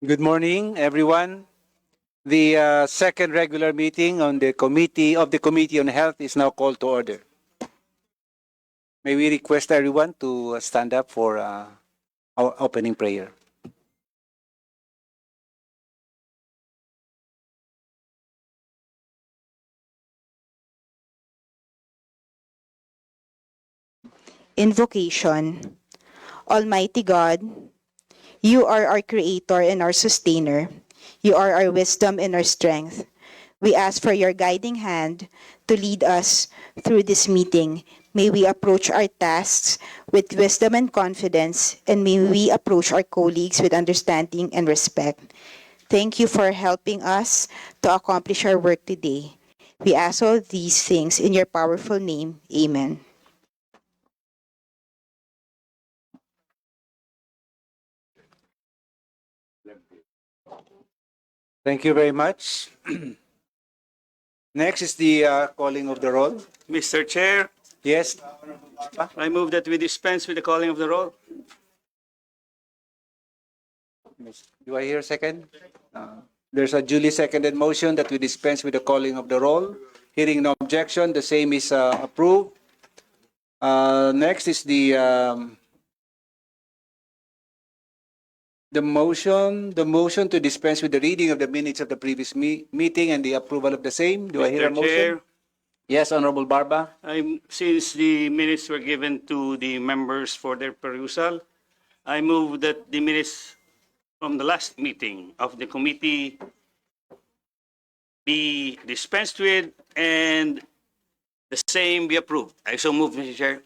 Good morning, everyone. The second regular meeting on the Committee on Health is now called to order. May we request everyone to stand up for our opening prayer. Invocation. Almighty God, you are our creator and our sustainer. You are our wisdom and our strength. We ask for your guiding hand to lead us through this meeting. May we approach our tasks with wisdom and confidence, and may we approach our colleagues with understanding and respect. Thank you for helping us to accomplish our work today. We ask all these things in your powerful name. Amen. Thank you very much. Next is the calling of the roll. Mr. Chair, Yes, I move that we dispense with the calling of the roll. do I hear a second? There's a duly seconded motion that we dispense with the calling of the roll. Hearing no objection, the same is approved. Next is the motion to dispense with the reading of the minutes of the previous meeting and the approval of the same. Do I hear a Mr. motion? Chair, Yes, Honorable Barba. since the minutes were given to the members for their perusal, I move that the minutes from the last meeting of the committee be dispensed with and the same be approved. I so move, Mr. Chair.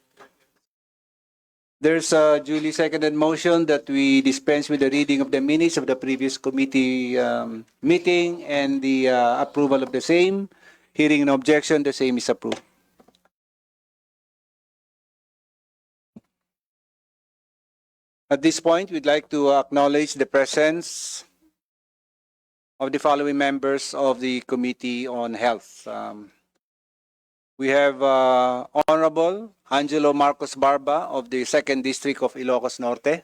There's a duly seconded motion that we dispense with the reading of the minutes of the previous committee meeting and the approval of the same. Hearing no objection, the same is approved. At this point, we'd like to acknowledge the presence of the following members of the Committee on Health. We have Honorable Angelo Marcos Barba of the 2nd District of Ilocos Norte.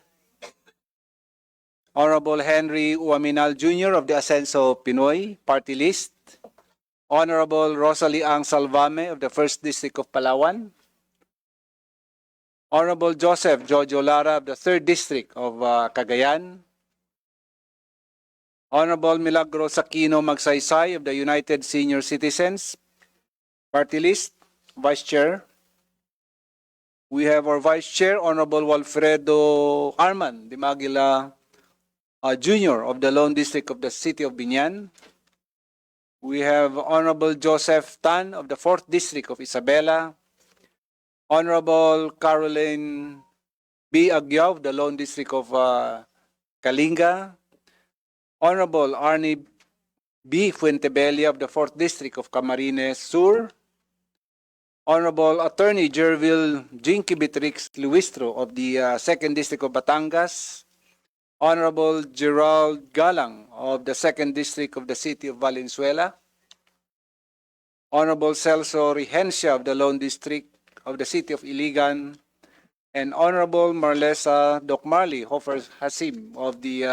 Honorable Henry Uaminal Jr. of the Ascenso Pinoy Party List. Honorable Rosalie Ang Salvame of the 1st District of Palawan. Honorable Joseph Jojo Lara of the 3rd District of Cagayan. Honorable Milagros Aquino Magsaysay of the United Senior Citizens Party List, Vice Chair. We have our Vice Chair, Honorable Walfredo Arman Dimagila Jr. of the Lone District of the City of Biñan. We have Honorable Joseph Tan of the 4th District of Isabela. Honorable Caroline B. Aguiao of the Lone District of Kalinga. Honorable Arnie B. Fuentebella of the 4th District of Camarines Sur. Honorable Attorney Jervil Jinky Beatrix Luistro of the 2nd District of Batangas. Honorable Gerald Galang of the 2nd District of the City of Valenzuela. Honorable Celso Regencia of the Lone District of the City of Iligan. And Honorable Marlesa Docmarley Hofer Hasim of the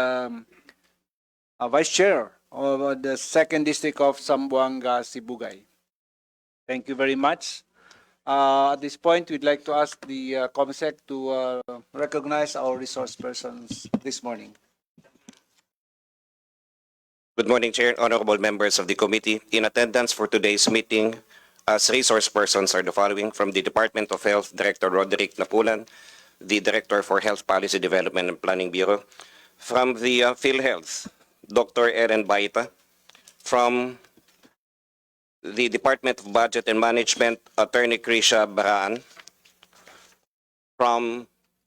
Vice Chair of the 2nd District of Zamboanga, Sibugay. Thank you very much. At this point, we'd like to ask the COMSEC to recognize our resource persons this morning. Good morning, Chair, honorable members of the committee. In attendance for today's meeting as resource persons are the following: from the Department of Health, Director Roderick Napulan, the Director for Health Policy Development and Planning Bureau. From the PhilHealth, Dr. Erin Baita. From the Department of Budget and Management, Attorney Krisha Baraan. From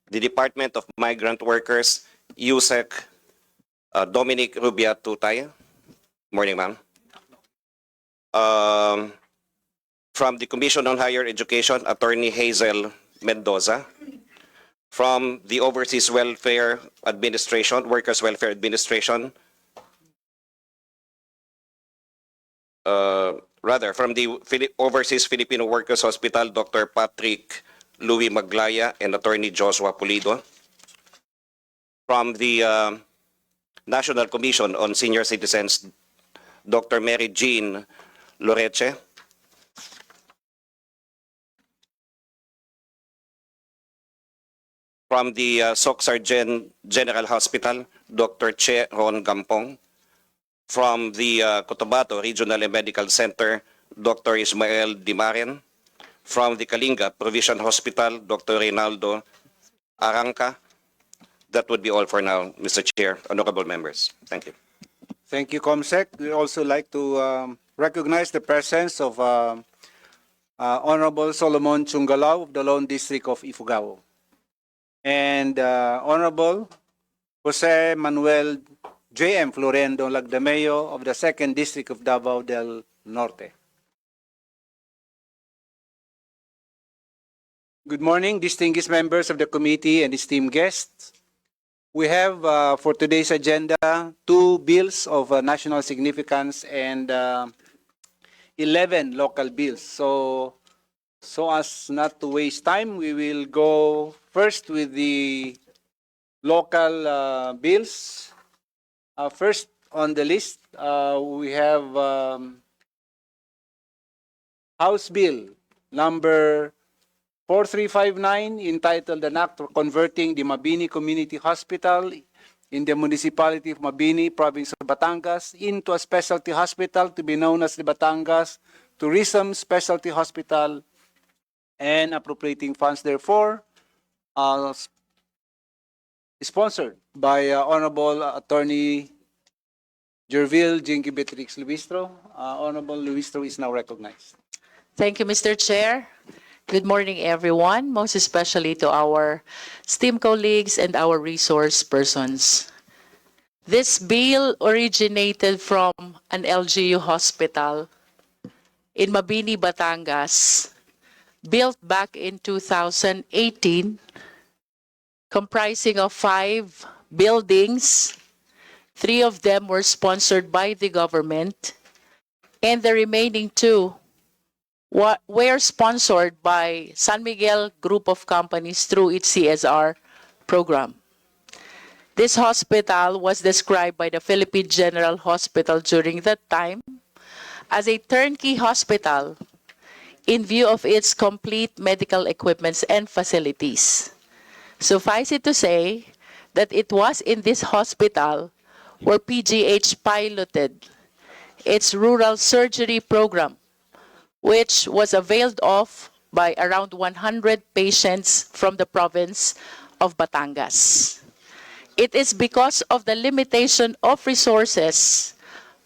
the Department of Migrant Workers, USEC Dominic Rubia Tutay. Morning, ma'am. From the Commission on Higher Education, Attorney Hazel Mendoza. From the Overseas Welfare Administration, Workers Welfare Administration, from the Overseas Filipino Workers Hospital, Dr. Patrick Louis Maglaya and Attorney Joshua Pulido. From the National Commission on Senior Citizens, Dr. Mary Jean Loreche. From the Soc-Sargent General Hospital, Dr. Che Ron Gampong. From the Cotabato Regional and Medical Center, Dr. Ismael Dimaren. From the Kalinga Provincial Hospital, Dr. Reynaldo Aranca. That would be all for now, Mr. Chair, honorable members. Thank you. Thank you, Comsec. We also like to recognize the presence of Honorable Solomon Chungalao of the Lone District of Ifugao and Honorable Jose Manuel J.M. Florendo Lagdameo of the 2nd District of Davao del Norte. Good morning, distinguished members of the committee and esteemed guests. We have for today's agenda 2 bills of national significance and 11 local bills. So as not to waste time, we will go first with the local bills. First on the list, we have House Bill number 4359, entitled an act for converting the Mabini Community Hospital in the municipality of Mabini, province of Batangas, into a specialty hospital to be known as the Batangas Tourism Specialty Hospital, and appropriating funds therefore, sponsored by Honorable Attorney Jervil Jinky Beatrix Luistro. Honorable Luistro is now recognized. Thank you, Mr. Chair. Good morning, everyone, most especially to our STEAM colleagues and our resource persons. This bill originated from an LGU hospital in Mabini, Batangas, built back in 2018, comprising of 5 buildings. 3 of them were sponsored by the government, and the remaining 2 were sponsored by San Miguel Group of Companies through its CSR program. This hospital was described by the Philippine General Hospital during that time as a turnkey hospital in view of its complete medical equipments and facilities. Suffice it to say that it was in this hospital where PGH piloted its rural surgery program, which was availed of by around 100 patients from the province of Batangas. It is because of the limitation of resources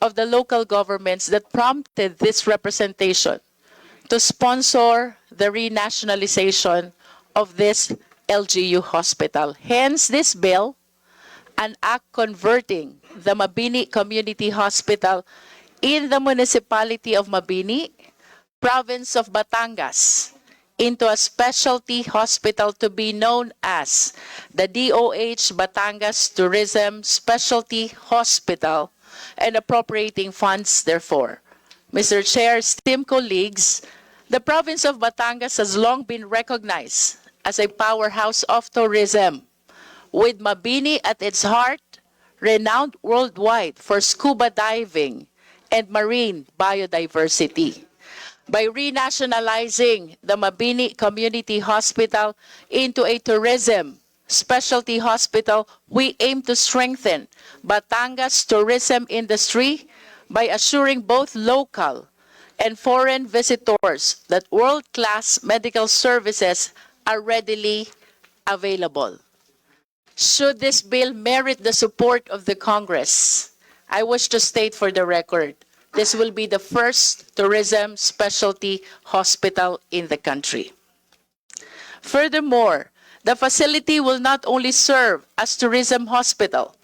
of the local governments that prompted this representation to sponsor the renationalization of this LGU hospital. Hence this bill, an act converting the Mabini Community Hospital in the municipality of Mabini, province of Batangas, into a specialty hospital to be known as the DOH Batangas Tourism Specialty Hospital, and appropriating funds therefore. Mr. Chair, esteemed colleagues, the province of Batangas has long been recognized as a powerhouse of tourism, with Mabini at its heart, renowned worldwide for scuba diving and marine biodiversity. By renationalizing the Mabini Community Hospital into a tourism specialty hospital, we aim to strengthen Batangas' tourism industry by assuring both local and foreign visitors that world-class medical services are readily available. Should this bill merit the support of the Congress, I wish to state for the record, this will be the first tourism specialty hospital in the country. Furthermore, the facility will not only serve as tourism hospital,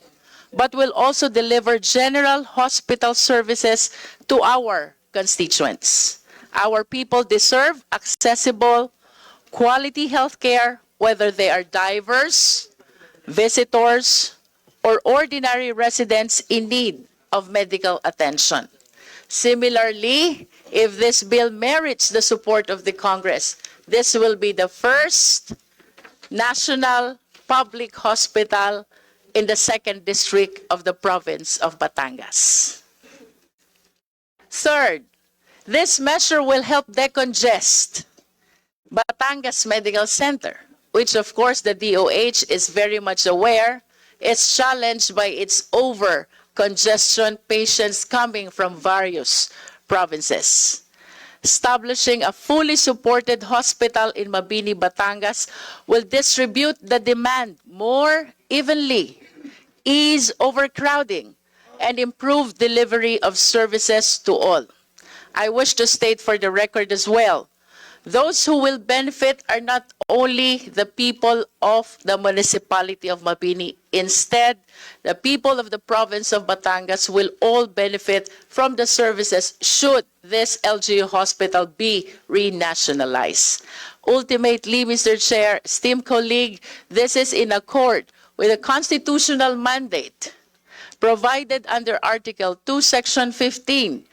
but will also deliver general hospital services to our constituents. Our people deserve accessible, quality health care, whether they are divers, visitors, or ordinary residents in need of medical attention. Similarly, if this bill merits the support of the Congress, this will be the first national public hospital in the 2nd District of the province of Batangas. Third, this measure will help decongest Batangas Medical Center, which of course the DOH is very much aware is challenged by its over-congestion patients coming from various provinces. Establishing a fully supported hospital in Mabini, Batangas will distribute the demand more evenly, ease overcrowding, and improve delivery of services to all. I wish to state for the record as well, those who will benefit are not only the people of the municipality of Mabini. Instead, the people of the province of Batangas will all benefit from the services should this LGU hospital be renationalized. Ultimately, Mr. Chair, esteemed colleague, this is in accord with the constitutional mandate provided under Article 2, Section 15.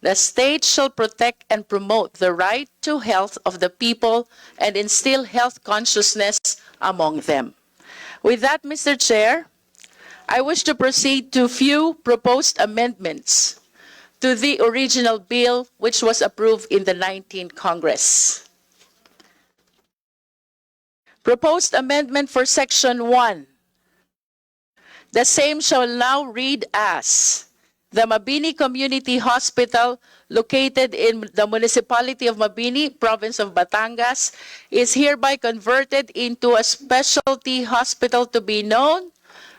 The state shall protect and promote the right to health of the people and instill health consciousness among them. With that, Mr. Chair, I wish to proceed to few proposed amendments to the original bill which was approved in the 19th Congress. Proposed amendment for Section 1. The same shall now read as, the Mabini Community Hospital, located in the municipality of Mabini, province of Batangas, is hereby converted into a specialty hospital to be known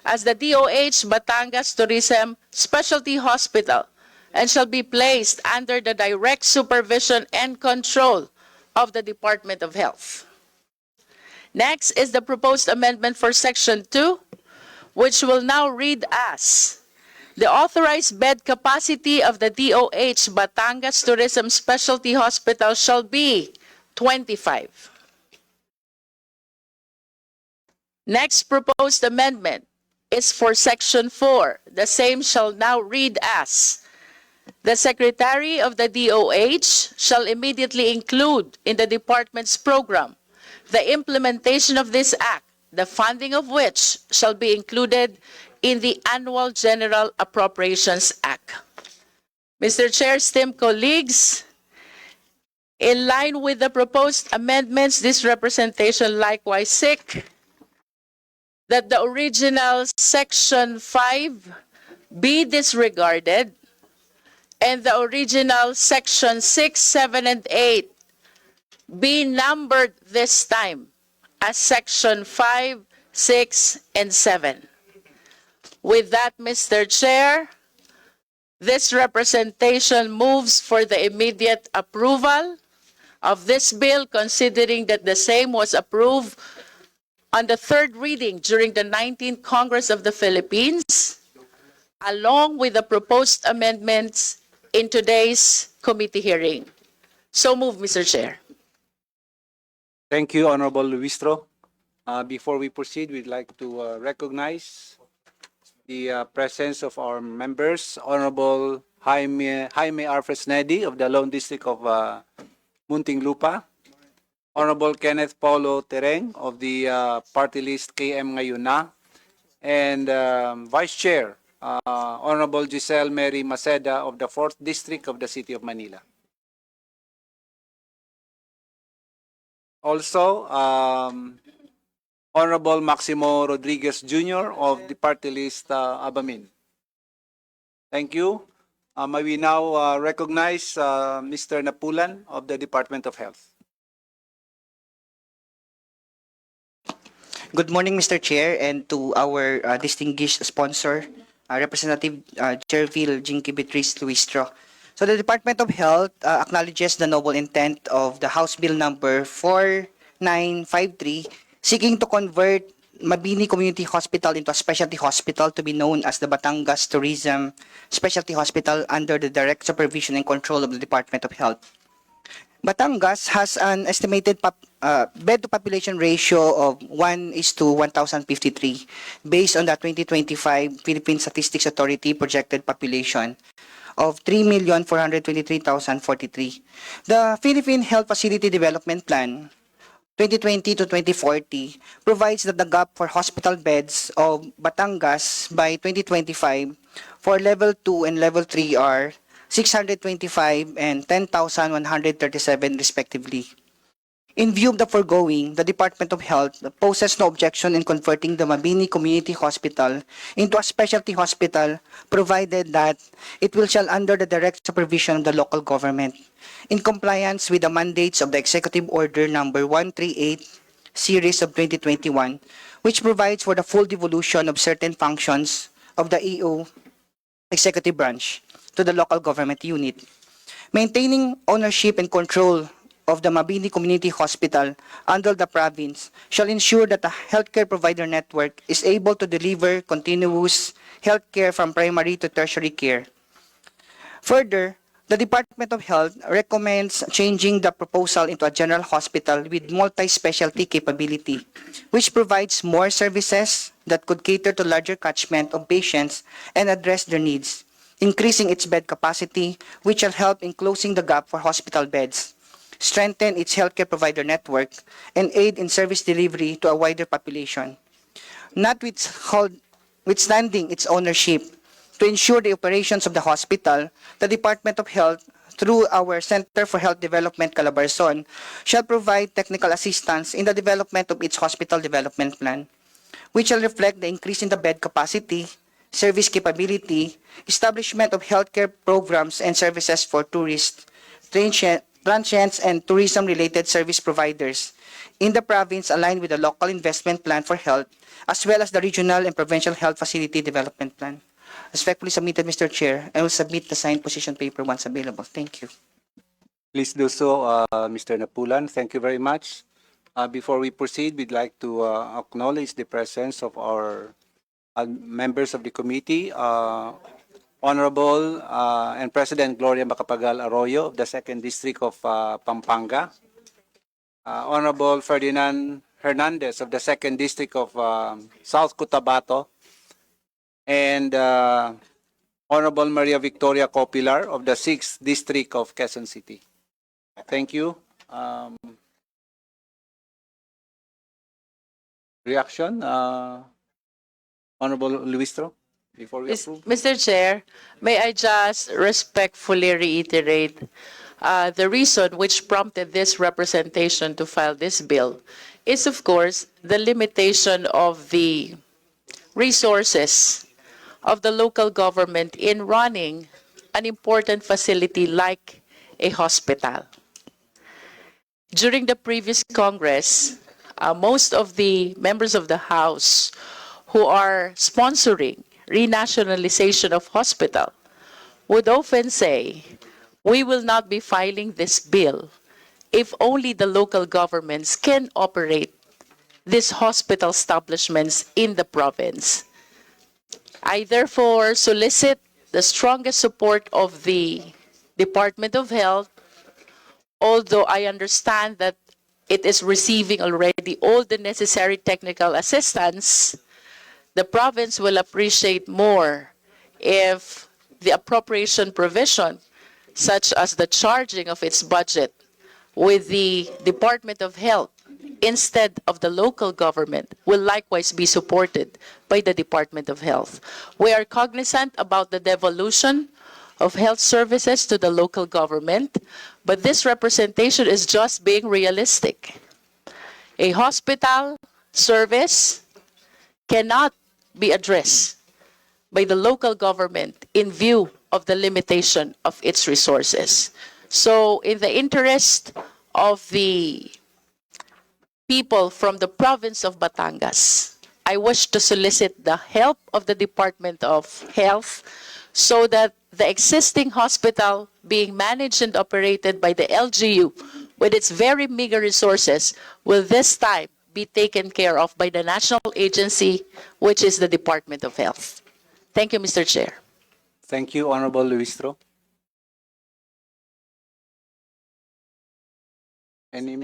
as the DOH Batangas Tourism Specialty Hospital and shall be placed under the direct supervision and control of the Department of Health. Next is the proposed amendment for Section 2, which will now read as, the authorized bed capacity of the DOH Batangas Tourism Specialty Hospital shall be 25. Next proposed amendment is for Section 4. The same shall now read as, the Secretary of the DOH shall immediately include in the department's program the implementation of this act, the funding of which shall be included in the Annual General Appropriations Act. Mr. Chair, esteemed colleagues, in line with the proposed amendments, this representation likewise seek that the original Section 5 be disregarded and the original Section 6, 7, and 8 be numbered this time as Section 5, 6, and 7. With that, Mr. Chair, this representation moves for the immediate approval of this bill, considering that the same was approved on the third reading during the 19th Congress of the Philippines, along with the proposed amendments in today's committee hearing. So move, Mr. Chair. Thank you, Honorable Luistro. Before we proceed, we'd like to recognize the presence of our members, Honorable Jaime R. Fresnedi of the Lone District of Muntinlupa, Honorable Kenneth Paulo Tereng of the party list KM Ngayuna, and Vice Chair, Honorable Giselle Mary Maceda of the 4th District of the City of Manila. Also, Honorable Maximo Rodriguez Jr. of the party list Abamin. Thank you. May we now recognize Mr. Napulan of the Department of Health. Good morning, Mr. Chair, and to our distinguished sponsor, Representative Cherville Jinky Beatriz Luistro. So the Department of Health acknowledges the noble intent of the House Bill number 4953, seeking to convert Mabini Community Hospital into a specialty hospital to be known as the Batangas Tourism Specialty Hospital under the direct supervision and control of the Department of Health. Batangas has an estimated bed-to-population ratio of 1:1,053 based on the 2025 Philippine Statistics Authority projected population of 3,423,043. The Philippine Health Facility Development Plan 2020 to 2040 provides that the gap for hospital beds of Batangas by 2025 for level 2 and level 3 are 625 and 10,137 respectively. In view of the foregoing, the Department of Health poses no objection in converting the Mabini Community Hospital into a specialty hospital, provided that it will shall under the direct supervision of the local government, in compliance with the mandates of the Executive Order Number 138, Series of 2021, which provides for the full devolution of certain functions of the EO executive branch to the local government unit. Maintaining ownership and control of the Mabini Community Hospital under the province shall ensure that the healthcare provider network is able to deliver continuous healthcare from primary to tertiary care. Further, the Department of Health recommends changing the proposal into a general hospital with multi-specialty capability, which provides more services that could cater to larger catchment of patients and address their needs, increasing its bed capacity, which will help in closing the gap for hospital beds, strengthen its healthcare provider network, and aid in service delivery to a wider population. Notwithstanding its ownership, to ensure the operations of the hospital, the Department of Health, through our Center for Health Development Calabarzon, shall provide technical assistance in the development of its hospital development plan, which shall reflect the increase in the bed capacity, service capability, establishment of healthcare programs and services for tourists, transients, and tourism-related service providers in the province aligned with the local investment plan for health, as well as the regional and provincial health facility development plan. Respectfully submitted, Mr. Chair. I will submit the signed position paper once available. Thank you. Please do so, Mr. Napulan. Thank you very much. Before we proceed, we'd like to acknowledge the presence of our members of the committee, Honorable and President Gloria Macapagal Arroyo of the 2nd District of Pampanga, Honorable Ferdinand Hernandez of the 2nd District of South Cotabato, and Honorable Maria Victoria Copilar of the 6th District of Quezon City. Thank you. Reaction, Honorable Luistro, before we approve? Mr. Chair, may I just respectfully reiterate the reason which prompted this representation to file this bill is, of course, the limitation of the resources of the local government in running an important facility like a hospital. During the previous Congress, most of the members of the House who are sponsoring renationalization of hospital would often say, we will not be filing this bill if only the local governments can operate these hospital establishments in the province. I therefore solicit the strongest support of the Department of Health, although I understand that it is receiving already all the necessary technical assistance. The province will appreciate more if the appropriation provision, such as the charging of its budget with the Department of Health instead of the local government, will likewise be supported by the Department of Health. We are cognizant about the devolution of health services to the local government, but this representation is just being realistic. A hospital service cannot be addressed by the local government in view of the limitation of its resources. So in the interest of the people from the province of Batangas, I wish to solicit the help of the Department of Health so that the existing hospital being managed and operated by the LGU with its very meager resources will this time be taken care of by the national agency, which is the Department of Health. Thank you, Mr. Chair. Thank you, Honorable Luistro. Any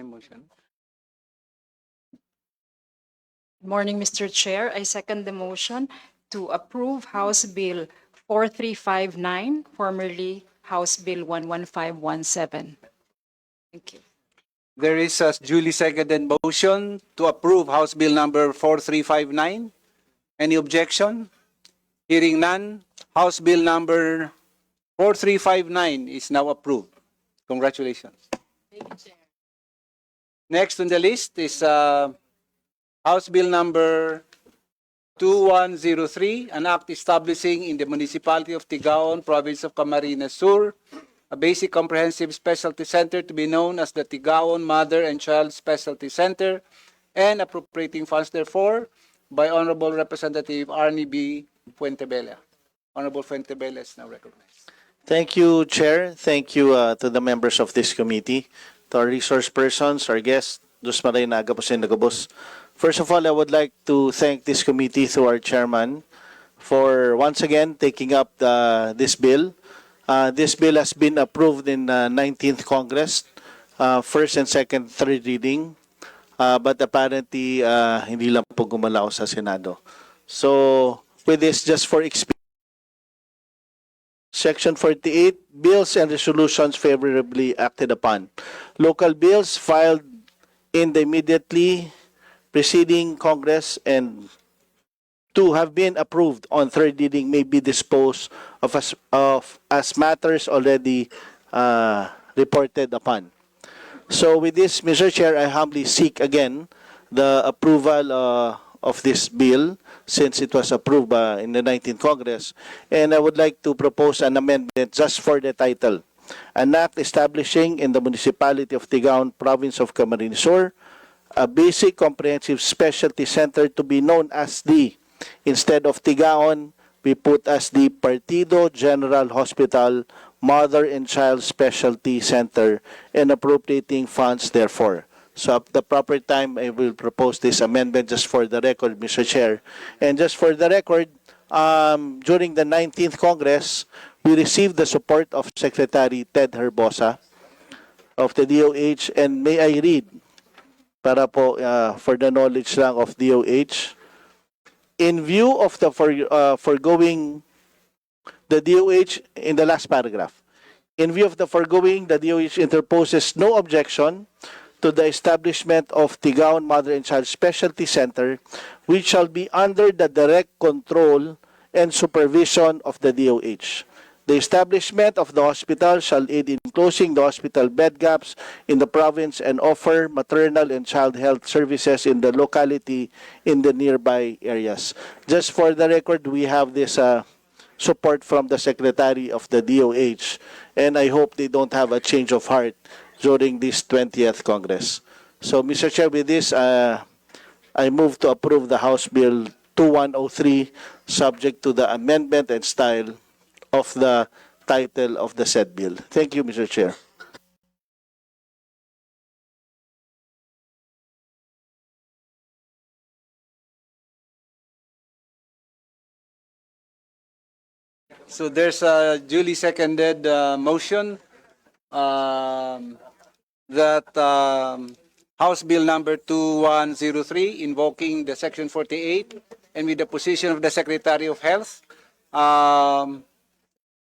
motion? Good morning, Mr. Chair. I second the motion to approve House Bill 4359, formerly House Bill 11517. Thank you. There is a duly seconded motion to approve House Bill number 4359. Any objection? Hearing none, House Bill number 4359 is now approved. Congratulations. Next on the list is House Bill number 2103, an act establishing in the municipality of Tigaon, province of Camarines Sur, a basic comprehensive specialty center to be known as the Tigaon Mother and Child Specialty Center, and appropriating funds therefore by Honorable Representative Arnie B. Fuentebella. Honorable Fuentebella is now recognized. Thank you, Chair. Thank you to the members of this committee, to our resource persons, our guests, Diyos maray na agapos and nagabos. First of all, I would like to thank this committee through our chairman for once again taking up this bill. This bill has been approved in 19th Congress, first and second, third reading, but apparently hindi lang po gumalaw sa Senado. So, with this, just for experience, Section 48, bills and resolutions favorably acted upon. Local bills filed in the immediately preceding Congress and to have been approved on third reading may be disposed of as matters already reported upon. So with this, Mr. Chair, I humbly seek again the approval of this bill since it was approved in the 19th Congress. And I would like to propose an amendment just for the title. An act establishing in the municipality of Tigaon, province of Camarines Sur, a basic comprehensive specialty center to be known as the, instead of Tigaon, we put as the Partido General Hospital Mother and Child Specialty Center and appropriating funds therefore. So at the proper time, I will propose this amendment just for the record, Mr. Chair. And just for the record, during the 19th Congress, we received the support of Secretary Ted Herbosa of the DOH. And may I read, para po for the knowledge lang of DOH, in view of the foregoing, the DOH in the last paragraph, in view of the foregoing, the DOH interposes no objection to the establishment of Tigaon Mother and Child Specialty Center, which shall be under the direct control and supervision of the DOH. The establishment of the hospital shall aid in closing the hospital bed gaps in the province and offer maternal and child health services in the locality in the nearby areas. Just for the record, we have this support from the Secretary of the DOH, and I hope they don't have a change of heart during this 20th Congress. So, Mr. Chair, with this, I move to approve the House Bill 2103, subject to the amendment and style of the title of the said bill. Thank you, Mr. Chair. So there's a duly seconded motion that House Bill number 2103 invoking the Section 48 and with the position of the Secretary of Health.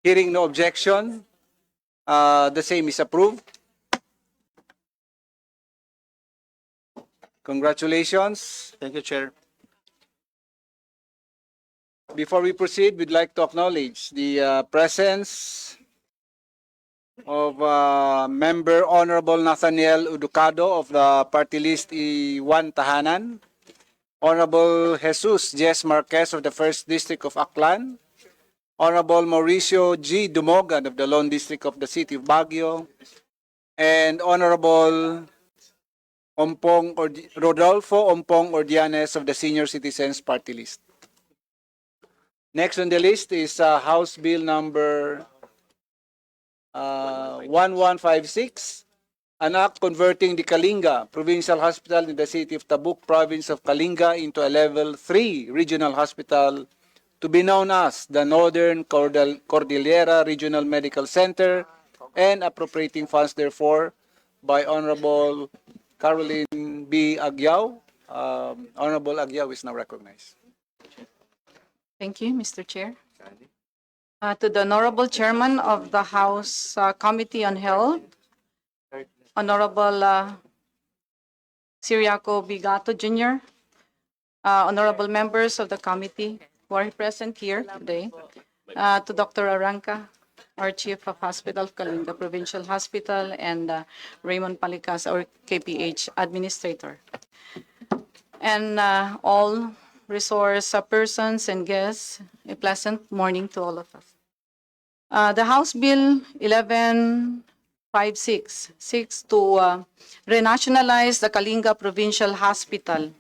Hearing no objection, the same is approved. Congratulations. Thank you, Chair. Before we proceed, we'd like to acknowledge the presence of Member Honorable Nathaniel Uducado of the party list I1 Tahanan, Honorable Jesus Jess Marquez of the 1st District of Aklan, Honorable Mauricio G. Dumogan of the Lone District of the City of Baguio, and Honorable Rodolfo Ompong Ordianes of the Senior Citizens Party List. Next on the list is House Bill number 1156, an act converting the Kalinga Provincial Hospital in the city of Tabuk, province of Kalinga, into a level 3 regional hospital to be known as the Northern Cordillera Regional Medical Center and appropriating funds therefore by Honorable Caroline B. Agyao. Honorable Agyao is now recognized. Thank you, Mr. Chair. To the Honorable Chairman of the House Committee on Health, Honorable Siriaco Bigato Jr., honorable members of the committee who are present here today, to Dr. Aranca, our Chief of Hospital of Kalinga Provincial Hospital, and Raymond Palicas, our KPH Administrator, and all resource persons and guests, a pleasant morning to all of us. The House Bill 1156 seeks to renationalize the Kalinga Provincial Hospital,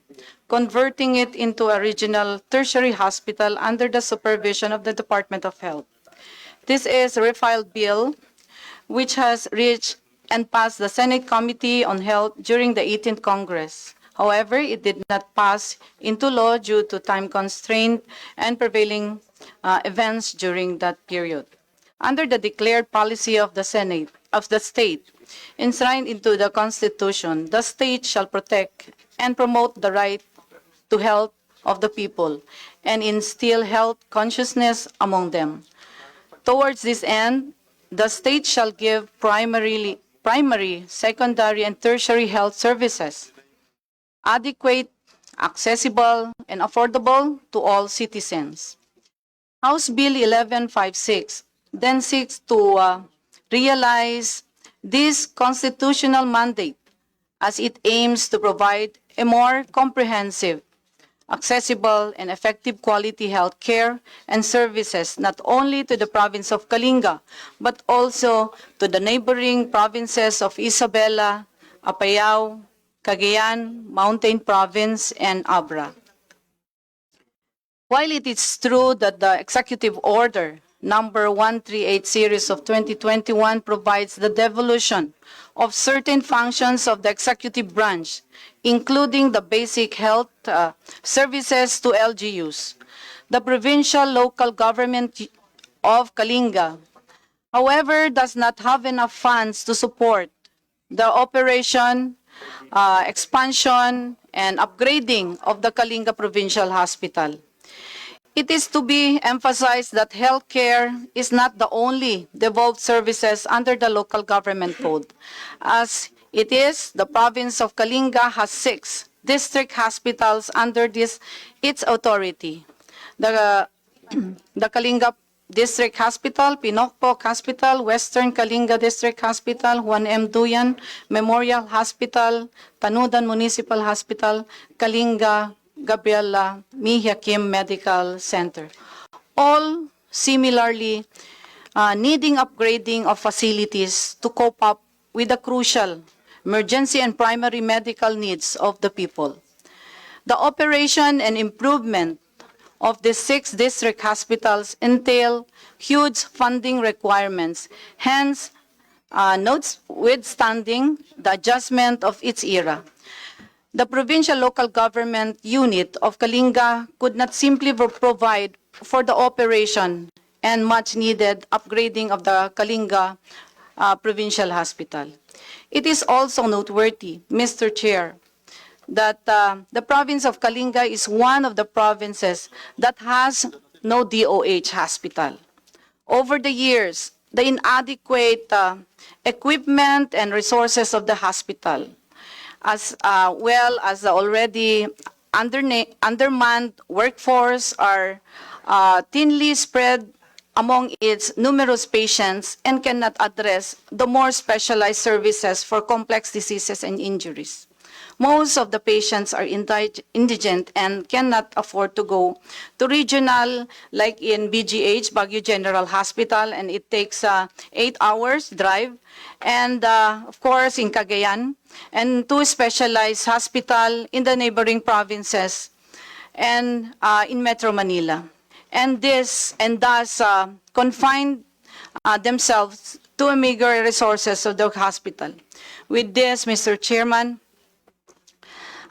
converting it into a regional tertiary hospital under the supervision of the Department of Health. This is a refiled bill which has reached and passed the Senate Committee on Health during the 18th Congress. However, it did not pass into law due to time constraint and prevailing events during that period. Under the declared policy of the Senate, of the state, enshrined into the Constitution, the state shall protect and promote the right to health of the people and instill health consciousness among them. Towards this end, the state shall give primary, secondary, and tertiary health services, adequate, accessible, and affordable to all citizens. House Bill 1156 then seeks to realize this constitutional mandate as it aims to provide a more comprehensive, accessible, and effective quality health care and services not only to the province of Kalinga, but also to the neighboring provinces of Isabela, Apayao, Cagayan, Mountain Province, and Abra. While it is true that the Executive Order Number 138 Series of 2021 provides the devolution of certain functions of the executive branch, including the basic health services to LGUs, the provincial local government of Kalinga, however, does not have enough funds to support the operation, expansion, and upgrading of the Kalinga Provincial Hospital. It is to be emphasized that healthcare is not the only devolved services under the local government code. As it is, the province of Kalinga has 6 district hospitals under its authority. The Kalinga District Hospital, Pinokpok Hospital, Western Kalinga District Hospital, Juan M. Duyan Memorial Hospital, Tanudan Municipal Hospital, Kalinga Gabriela Mihakim Medical Center. All similarly needing upgrading of facilities to cope up with the crucial emergency and primary medical needs of the people. The operation and improvement of the 6 district hospitals entail huge funding requirements, hence notwithstanding the adjustment of its era. The provincial local government unit of Kalinga could not simply provide for the operation and much needed upgrading of the Kalinga Provincial Hospital. It is also noteworthy, Mr. Chair, that the province of Kalinga is one of the provinces that has no DOH hospital. Over the years, the inadequate equipment and resources of the hospital, as well as the already undermanned workforce, are thinly spread among its numerous patients and cannot address the more specialized services for complex diseases and injuries. Most of the patients are indigent and cannot afford to go to regional, like in BGH, Baguio General Hospital, and it takes 8 hours drive. And of course, in Cagayan, and 2 specialized hospital in the neighboring provinces and in Metro Manila. And thus confine themselves to a meager resources of the hospital. With this, Mr. Chairman,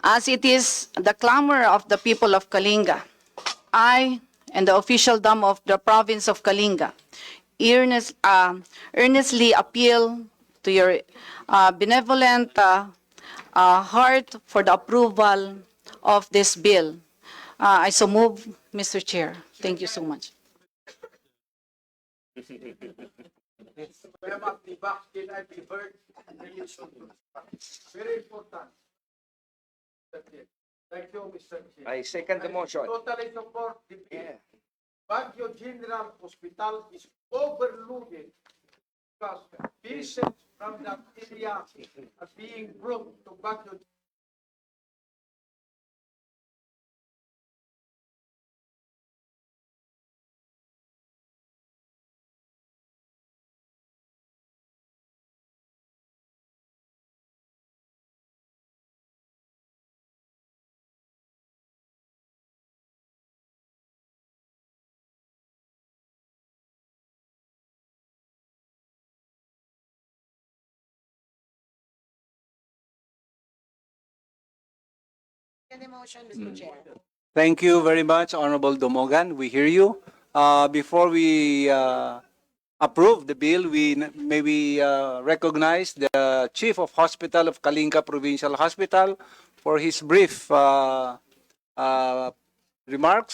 as it is the clamor of the people of Kalinga, I and the officialdom of the province of Kalinga earnestly appeal to your benevolent heart for the approval of this bill. I so move, Mr. Chair. Thank you so much. Very important. Thank you, Mr. Chair. I second the motion. Totally support the bill. Baguio General Hospital is overloaded because patients from that area are being brought to Baguio. Thank you very much, Honorable Domogan. We hear you. Before we approve the bill, may we recognize the Chief of Hospital of Kalinga Provincial Hospital for his brief remarks,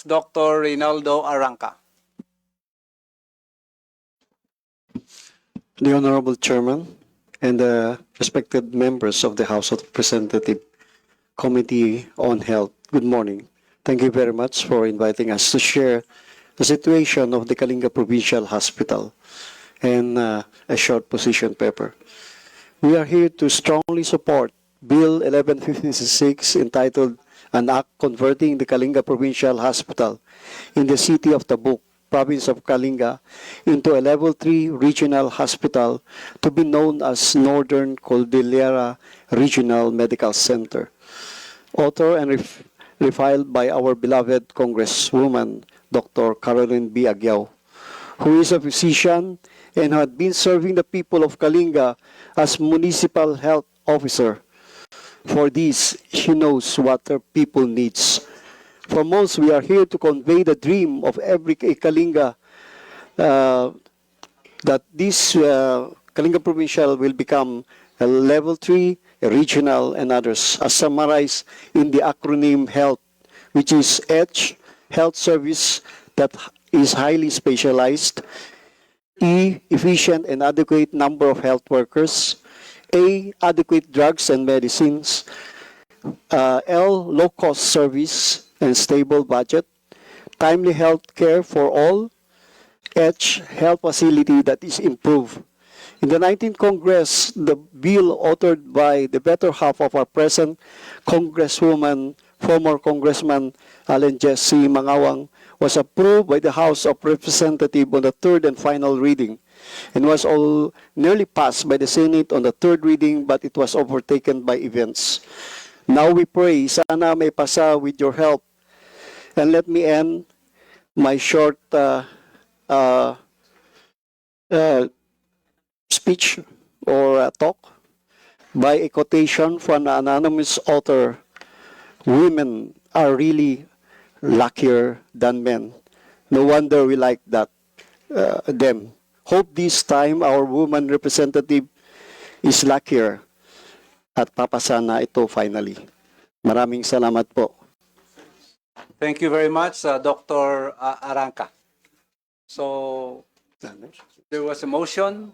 Dr. Reynaldo Aranca. The Honorable Chairman and the respected members of the House of Representatives Committee on Health, good morning. Thank you very much for inviting us to share the situation of the Kalinga Provincial Hospital and a short position paper. We are here to strongly support Bill 1156 entitled An Act Converting the Kalinga Provincial Hospital in the City of Tabuk, Province of Kalinga, into a Level 3 Regional Hospital to be known as Northern Cordillera Regional Medical Center. Author and refiled by our beloved Congresswoman, Dr. Caroline B. Aguiao, who is a physician and had been serving the people of Kalinga as municipal health officer. For this, she knows what her people needs. For most, we are here to convey the dream of every Kalinga that this Kalinga Provincial will become a Level 3, a regional, and others, as summarized in the acronym HEALTH, which is H, health service that is highly specialized, E, efficient and adequate number of health workers, A, adequate drugs and medicines, L, low-cost service and stable budget, timely health care for all, H, health facility that is improved. In the 19th Congress, the bill authored by the better half of our present Congresswoman, former Congressman Allen Jesse Mangawang, was approved by the House of Representatives on the third and final reading and was all nearly passed by the Senate on the third reading, but it was overtaken by events. Now we pray, sana may pasa with your help. And let me end my short speech or talk by a quotation from an anonymous author. Women are really luckier than men. No wonder we like that, them. Hope this time our woman representative is luckier at papasa na ito finally. Maraming salamat po. Thank you very much, Dr. Aranca. So there was a motion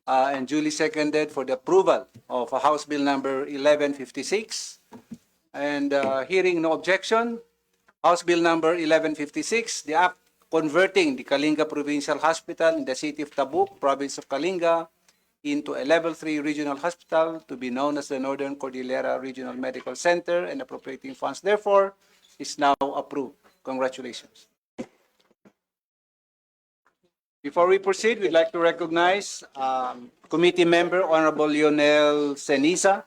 and duly seconded for the approval of House Bill number 1156. And hearing no objection, House Bill number 1156, the Act converting the Kalinga Provincial Hospital in the City of Tabuk, Province of Kalinga, into a Level 3 Regional Hospital to be known as the Northern Cordillera Regional Medical Center and appropriating funds, therefore, is now approved. Congratulations. Before we proceed, we'd like to recognize Committee Member Honorable Lionel Ceniza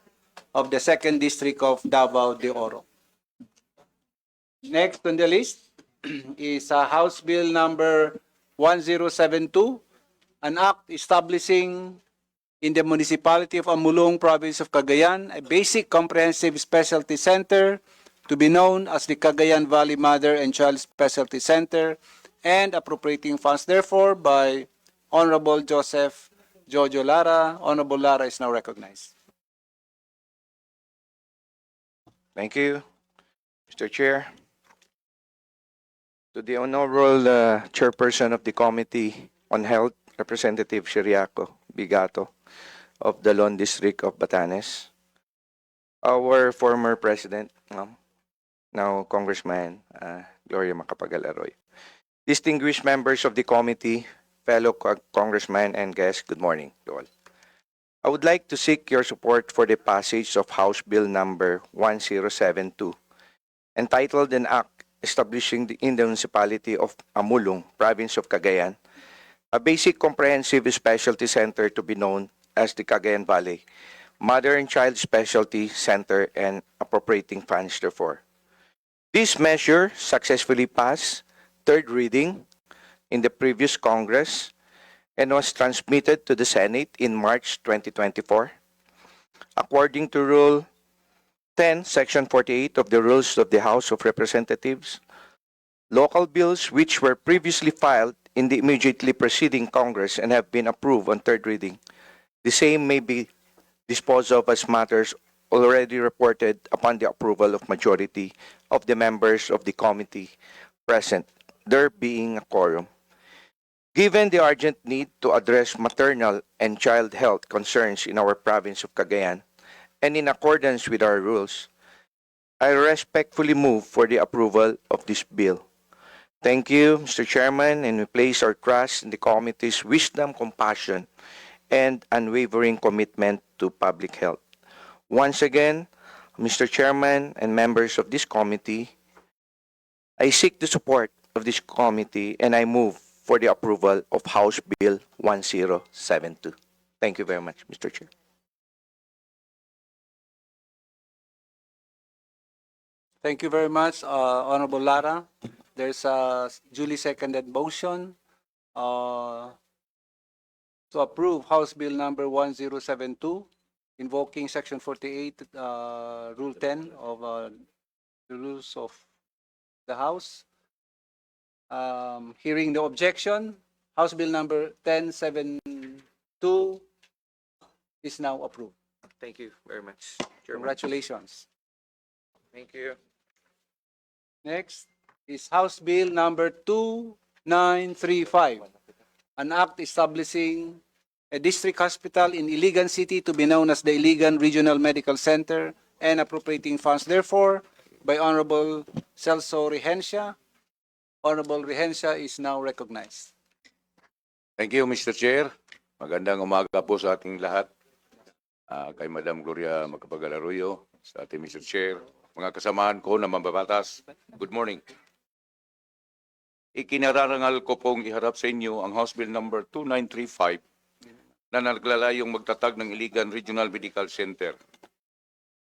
of the 2nd District of Davao de Oro. Next on the list is House Bill number 1072, an act establishing in the municipality of Amulong, Province of Cagayan, a basic comprehensive specialty center to be known as the Cagayan Valley Mother and Child Specialty Center and appropriating funds, therefore, by Honorable Joseph Jojo Lara. Honorable Lara is now recognized. Thank you, Mr. Chair. To the Honorable Chairperson of the Committee on Health, Representative Shiriaco Bigato of the Lone District of Batanes, our former president, now Congressman Gloria Macapagal-Arroyo, distinguished members of the committee, fellow congressmen and guests, good morning to all. I would like to seek your support for the passage of House Bill number 1072, entitled an act establishing in the municipality of Amulong, province of Cagayan, a basic comprehensive specialty center to be known as the Cagayan Valley Mother and Child Specialty Center, and appropriating funds therefore. This measure successfully passed third reading in the previous Congress and was transmitted to the Senate in March 2024. According to Rule 10, Section 48 of the Rules of the House of Representatives, local bills which were previously filed in the immediately preceding Congress and have been approved on third reading, the same may be disposed of as matters already reported upon the approval of majority of the members of the committee present, there being a quorum. Given the urgent need to address maternal and child health concerns in our province of Cagayan, and in accordance with our rules, I respectfully move for the approval of this bill. Thank you, Mr. Chairman, and we place our trust in the committee's wisdom, compassion, and unwavering commitment to public health. Once again, Mr. Chairman and members of this committee, I seek the support of this committee and I move for the approval of House Bill 1072. Thank you very much, Mr. Chair. Thank you very much, Honorable Lara. There's a duly seconded motion to approve House Bill number 1072, invoking Section 48, Rule 10 of the Rules of the House. Hearing no objection, House Bill number 1072 is now approved. Thank you very much, Chairman. Congratulations. Thank you. Next is House Bill number 2935, an act establishing a district hospital in Iligan City to be known as the Iligan Regional Medical Center and appropriating funds therefore by Honorable Celso Rehencia. Honorable Rehencia is now recognized. Thank you, Mr. Chair. Magandang umaga po sa ating lahat. Kay Madam Gloria Macapagal-Arroyo, sa ating Mr. Chair, mga kasamahan ko na mambabatas, good morning. Ikinararangal ko pong iharap sa inyo ang House Bill number 2935 na naglalayong magtatag ng Iligan Regional Medical Center.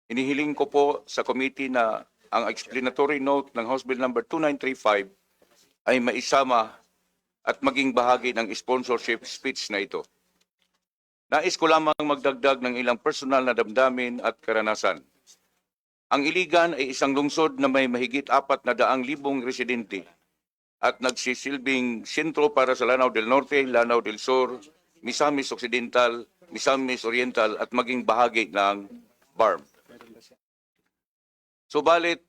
Inihiling ko po sa committee na ang explanatory note ng House Bill number 2935 ay maisama at maging bahagi ng sponsorship speech na ito. Nais ko lamang magdagdag ng ilang personal na damdamin at karanasan. Ang Iligan ay isang lungsod na may mahigit 400,000 residente at nagsisilbing sentro para sa Lanao del Norte, Lanao del Sur, Misamis Occidental, Misamis Oriental at maging bahagi ng BARM. Subalit,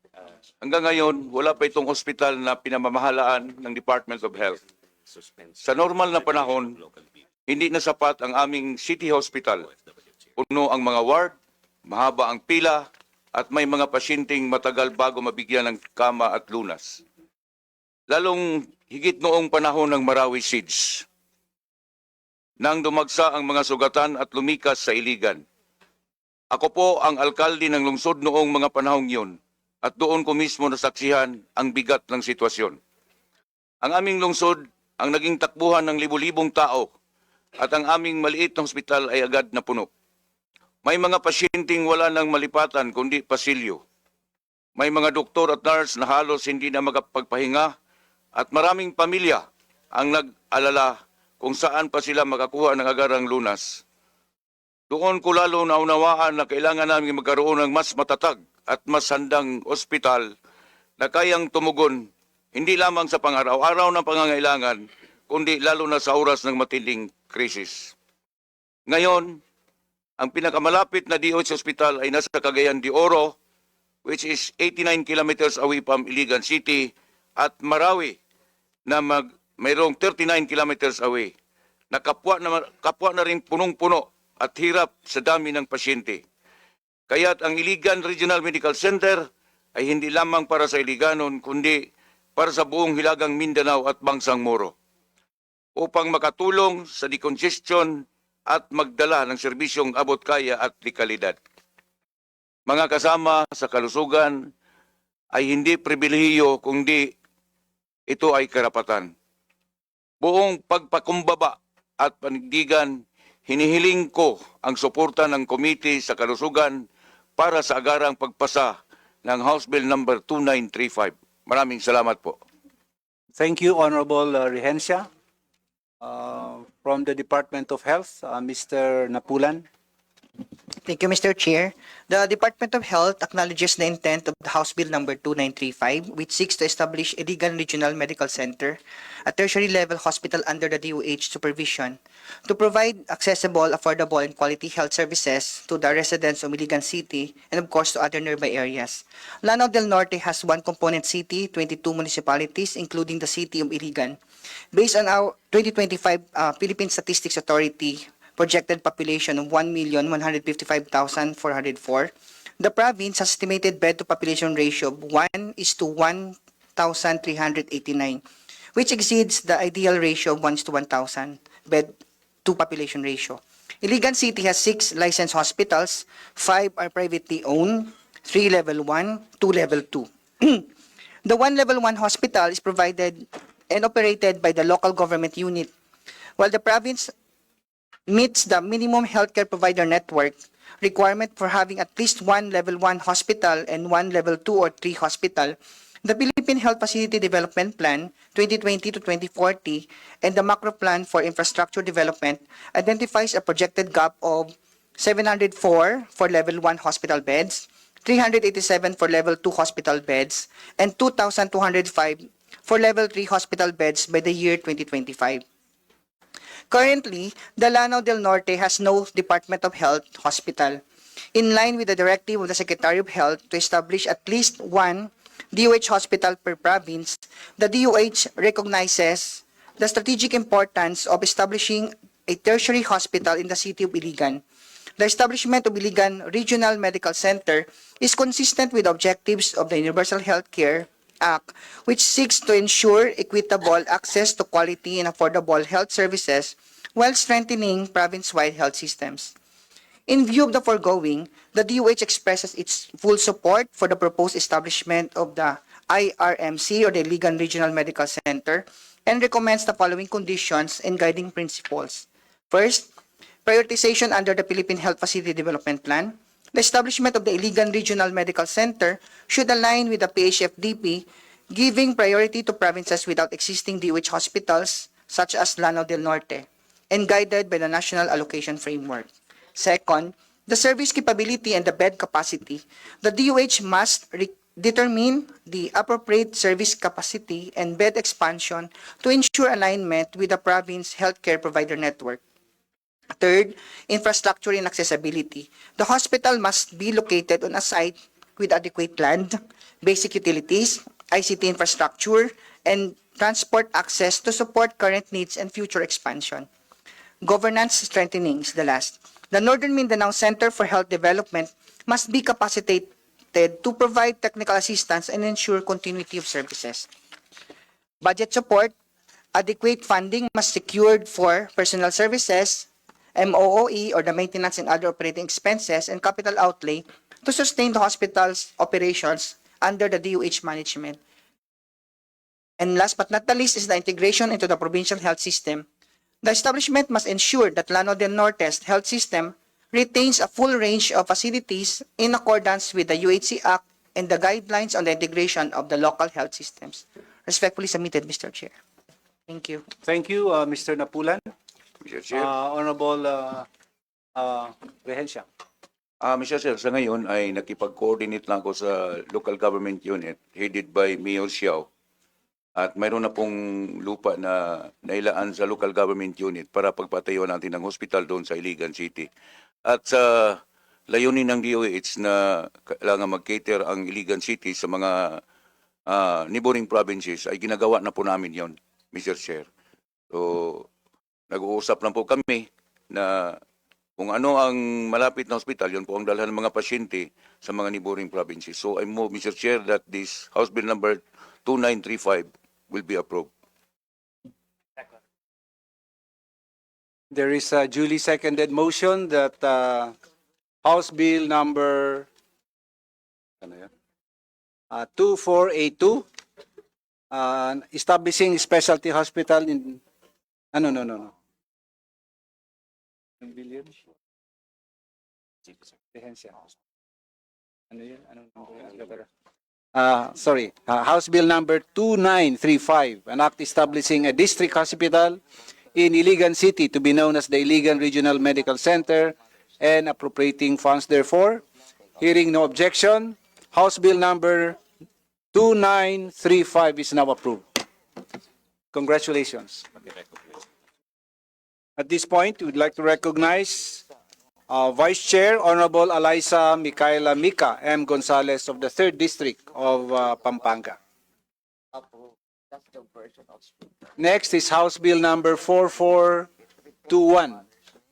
hanggang ngayon, wala pa itong ospital na pinamamahalaan ng Department of Health. Sa normal na panahon, hindi na sapat ang aming city hospital. Puno ang mga ward, mahaba ang pila, at may mga pasyenteng matagal bago mabigyan ng kama at lunas. Lalong higit noong panahon ng Marawi Siege, nang dumagsa ang mga sugatan at lumikas sa Iligan. Ako po ang alkalde ng lungsod noong mga panahong yun at doon ko mismo nasaksihan ang bigat ng sitwasyon. Ang aming lungsod ang naging takbuhan ng libu-libong tao at ang aming maliit na hospital ay agad na puno. May mga pasyenteng wala nang malipatan kundi pasilyo. May mga doktor at nurse na halos hindi na makapagpahinga at maraming pamilya ang nag-alala kung saan pa sila makakuha ng agarang lunas. Doon ko lalo naunawaan na kailangan namin magkaroon ng mas matatag at mas handang ospital na kayang tumugon hindi lamang sa pang-araw-araw na pangangailangan, kundi lalo na sa oras ng matinding krisis. Ngayon, ang pinakamalapit na DOH Hospital ay nasa Cagayan de Oro, which is 89 kilometers away from Iligan City, at Marawi, na mayroong 39 kilometers away. na kapwa na rin punong-puno at hirap sa dami ng pasyente. Kaya't ang Iligan Regional Medical Center ay hindi lamang para sa Iliganon, kundi para sa buong Hilagang Mindanao at Bangsang Moro, upang makatulong sa decongestion at magdala ng serbisyong abot kaya at di kalidad. Mga kasama sa kalusugan, ay hindi pribilehiyo kundi ito ay karapatan. Buong pagpakumbaba at panindigan, hinihiling ko ang suporta ng Komite sa Kalusugan para sa agarang pagpasa ng House Bill number 2935. Maraming salamat po. Thank you, Honorable Rehencia. From the Department of Health, Mr. Napulan. Thank you, Mr. Chair. The Department of Health acknowledges the intent of the House Bill number 2935, which seeks to establish Iligan Regional Medical Center, a tertiary-level hospital under the DOH supervision, to provide accessible, affordable, and quality health services to the residents of Iligan City and, of course, to other nearby areas. Lanao del Norte has one component city, 22 municipalities, including the city of Iligan. Based on our 2025 Philippine Statistics Authority projected population of 1,155,404, the province has estimated bed-to-population ratio of 1:1,389, which exceeds the ideal ratio of 1:1,000 bed-to-population ratio. Iligan City has 6 licensed hospitals, 5 are privately owned, 3 level 1, 2 level 2. The 1 level 1 hospital is provided and operated by the local government unit, while the province meets the minimum healthcare provider network requirement for having at least 1 level 1 hospital and 1 level 2 or 3 hospital. The Philippine Health Facility Development Plan 2020 to 2040 and the Macro Plan for Infrastructure Development identifies a projected gap of 704 for level 1 hospital beds, 387 for level 2 hospital beds, and 2,205 for level 3 hospital beds by the year 2025. Currently, the Lanao del Norte has no Department of Health hospital. In line with the directive of the Secretary of Health to establish at least 1 DOH hospital per province, the DOH recognizes the strategic importance of establishing a tertiary hospital in the city of Iligan. The establishment of Iligan Regional Medical Center is consistent with the objectives of the Universal Healthcare Act, which seeks to ensure equitable access to quality and affordable health services while strengthening province-wide health systems. In view of the foregoing, the DOH expresses its full support for the proposed establishment of the IRMC, or the Iligan Regional Medical Center, and recommends the following conditions and guiding principles. First, prioritization under the Philippine Health Facility Development Plan. The establishment of the Iligan Regional Medical Center should align with the PHFDP, giving priority to provinces without existing DOH hospitals, such as Lanao del Norte, and guided by the National Allocation Framework. Second, the service capability and the bed capacity. The DOH must determine the appropriate service capacity and bed expansion to ensure alignment with the province healthcare provider network. Third, infrastructure and accessibility. The hospital must be located on a site with adequate land, basic utilities, ICT infrastructure, and transport access to support current needs and future expansion. Governance strengthening is the last. The Northern Mindanao Center for Health Development must be capacitated to provide technical assistance and ensure continuity of services. Budget support. Adequate funding must be secured for personnel services, MOOE, or the maintenance and other operating expenses, and capital outlay to sustain the hospital's operations under the DOH management. And last but not the least is the integration into the provincial health system. The establishment must ensure that Lanao del Norte's health system retains a full range of facilities in accordance with the UHC Act and the guidelines on the integration of the local health systems. Respectfully submitted, Mr. Chair. Thank you. Thank you, Mr. Napulan. Mr. Chair. Honorable Rehencia. Mr. Chair, sa ngayon ay nakipag-coordinate lang ako sa local government unit headed by Mayor Xiao. At mayroon na pong lupa na nailaan sa local government unit para pagpatayuan natin ng hospital doon sa Iligan City. At sa layunin ng DOH na kailangan mag-cater ang Iligan City sa mga neighboring provinces ay ginagawa na po namin yon, Mr. Chair. So, nag-uusap lang po kami na kung ano ang malapit na hospital, yun po ang dalhan ng mga pasyente sa mga neighboring provinces. So I move, Mr. Chair, that this House Bill number 2935 will be approved. There is a duly seconded motion that House Bill number 2482, establishing specialty hospital in, no. House Bill number 2935, an act establishing a district hospital in Iligan City to be known as the Iligan Regional Medical Center and appropriating funds therefore. Hearing no objection, House Bill number 2935 is now approved. Congratulations. At this point, we would like to recognize Vice Chair, Honorable Eliza Micaela Mica M. Gonzalez of the 3rd District of Pampanga. Next is House Bill number 4421,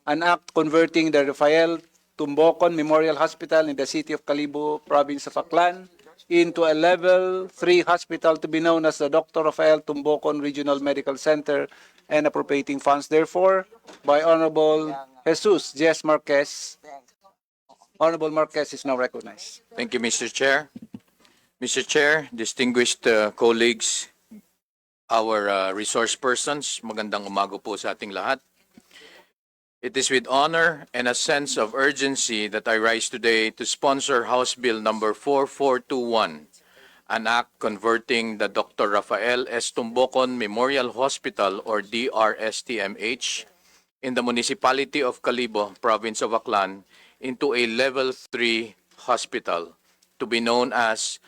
an act converting the Rafael Tumbocon Memorial Hospital in the city of Calibo, province of Aklan, into a level 3 hospital to be known as the Dr. Rafael Tumbocon Regional Medical Center and appropriating funds therefore by Honorable Jesus J.S. Marquez. Honorable Marquez is now recognized. Thank you, Mr. Chair. Mr. Chair, distinguished colleagues, our resource persons, magandang umaga po sa ating lahat. It is with honor and a sense of urgency that I rise today to sponsor House Bill number 4421, an act converting the Dr. Rafael S. Tumbocon Memorial Hospital or DRSTMH in the municipality of Calibo, province of Aklan, into a level 3 hospital to be known as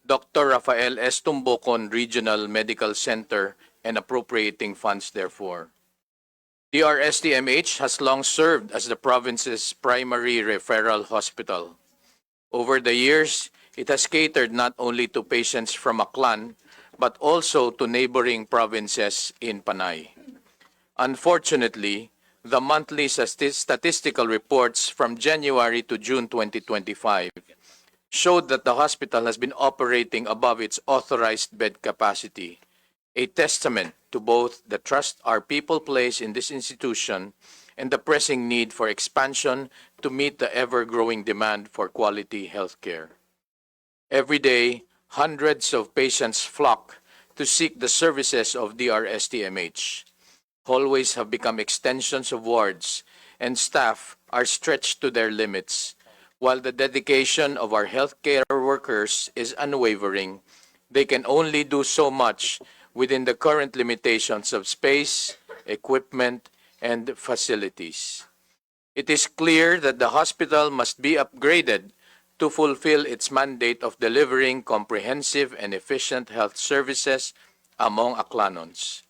Dr. Rafael S. Tumbocon Regional Medical Center and appropriating funds therefore. DRSTMH has long served as the province's primary referral hospital. Over the years, it has catered not only to patients from Aklan, but also to neighboring provinces in Panay. Unfortunately, the monthly statistical reports from January to June 2025 showed that the hospital has been operating above its authorized bed capacity, a testament to both the trust our people place in this institution and the pressing need for expansion to meet the ever-growing demand for quality health care. Every day, hundreds of patients flock to seek the services of DRSTMH. Hallways have become extensions of wards, and staff are stretched to their limits. While the dedication of our healthcare workers is unwavering, they can only do so much within the current limitations of space, equipment, and facilities. It is clear that the hospital must be upgraded to fulfill its mandate of delivering comprehensive and efficient health services among Aklanons.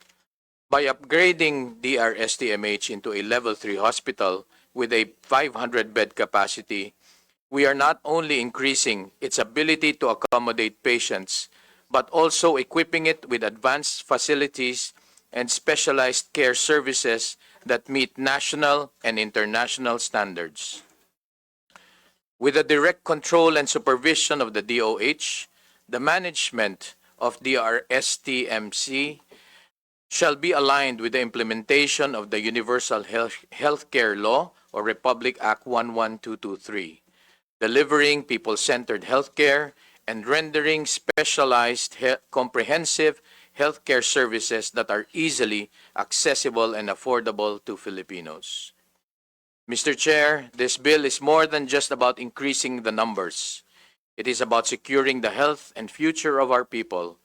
By upgrading DRSTMH into a level 3 hospital with a 500-bed capacity, we are not only increasing its ability to accommodate patients, but also equipping it with advanced facilities and specialized care services that meet national and international standards. With the direct control and supervision of the DOH, the management of DRSTMC shall be aligned with the implementation of the Universal Healthcare Law or Republic Act 11223, delivering people-centered healthcare and rendering specialized comprehensive healthcare services that are easily accessible and affordable to Filipinos. Mr. Chair, this bill is more than just about increasing the numbers. It is about securing the health and future of our people.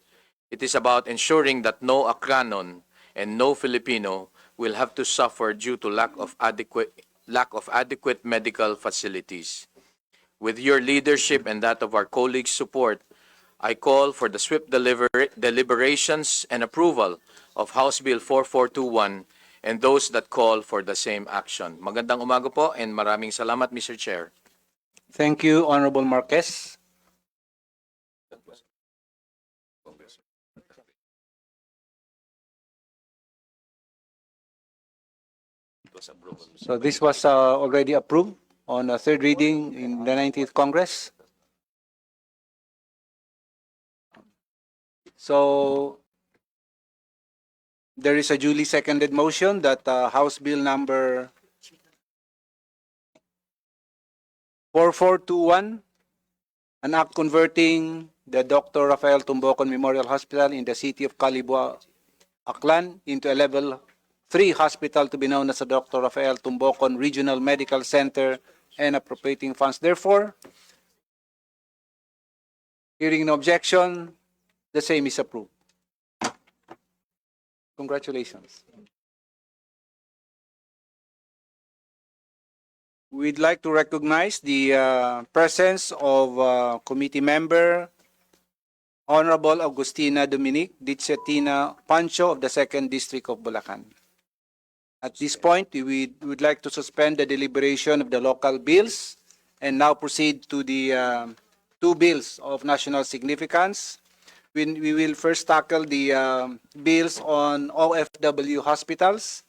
It is about ensuring that no Aklanon and no Filipino will have to suffer due to lack of adequate medical facilities. With your leadership and that of our colleagues' support, I call for the swift deliberations and approval of House Bill 4421 and those that call for the same action. Magandang umaga po and maraming salamat, Mr. Chair. Thank you, Honorable Marquez. So this was already approved on a third reading in the 19th Congress. So there is a duly seconded motion that House Bill number 4421, an act converting the Dr. Rafael Tumbocon Memorial Hospital in the city of Calibua, Aklan into a level 3 hospital to be known as the Dr. Rafael Tumbocon Regional Medical Center and appropriating funds. Therefore, hearing no objection, the same is approved. Congratulations. We'd like to recognize the presence of committee member Honorable Agustina Dominic Ditchetina Pancho of the 2nd District of Bulacan. At this point, we would like to suspend the deliberation of the local bills and now proceed to the two bills of national significance. We will first tackle the bills on OFW hospitals.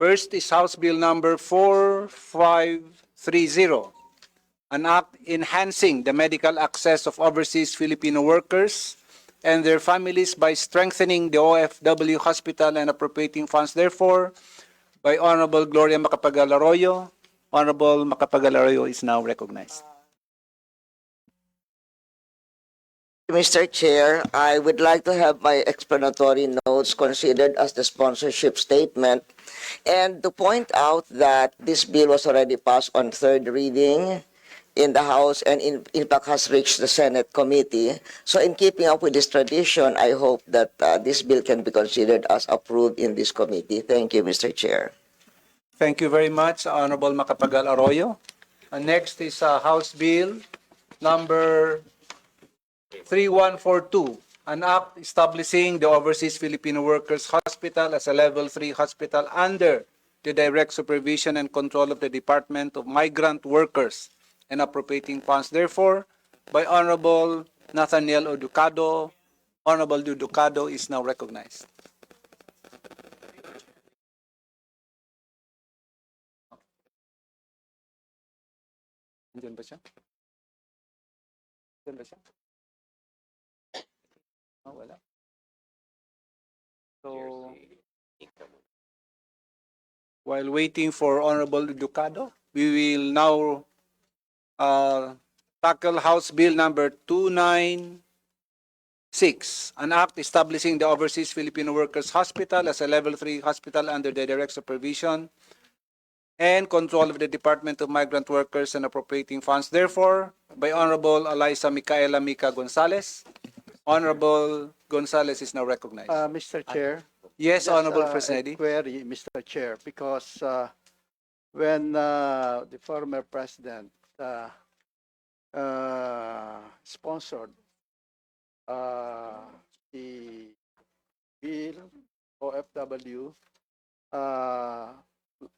First is House Bill number 4530, an act enhancing the medical access of overseas Filipino workers and their families by strengthening the OFW hospital and appropriating funds. Therefore, by Honorable Gloria Macapagal Arroyo. Honorable Macapagal Arroyo is now recognized. Mr. Chair, I would like to have my explanatory notes considered as the sponsorship statement and to point out that this bill was already passed on third reading in the House and in fact has reached the Senate committee. So in keeping up with this tradition, I hope that this bill can be considered as approved in this committee. Thank you, Mr. Chair. Thank you very much, Honorable Macapagal Arroyo. Next is House Bill number 3142, an act establishing the Overseas Filipino Workers Hospital as a Level 3 hospital under the direct supervision and control of the Department of Migrant Workers and appropriating funds. Therefore, by Honorable Nathaniel Oducado. Honorable Oducado is now recognized. Diyan ba siya? Diyan ba siya? Oh, wala. So, while waiting for Honorable Ducado, we will now tackle House Bill number 296, an act establishing the Overseas Filipino Workers Hospital as a Level 3 hospital under the direct supervision and control of the Department of Migrant Workers and appropriating funds. Therefore, by Honorable Eliza Micaela Mica Gonzalez. Honorable Gonzalez is now recognized. Mr. Chair. Yes, just, Honorable a President. query, Mr. Chair, because when the former president sponsored the bill OFW,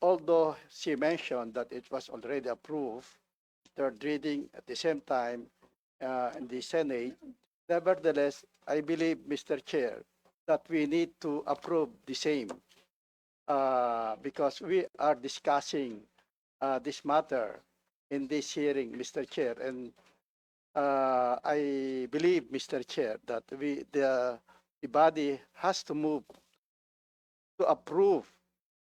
although she mentioned that it was already approved, third reading at the same time in the Senate, nevertheless, I believe, Mr. Chair, that we need to approve the same because we are discussing this matter in this hearing, Mr. Chair. And I believe, Mr. Chair, that the body has to move to approve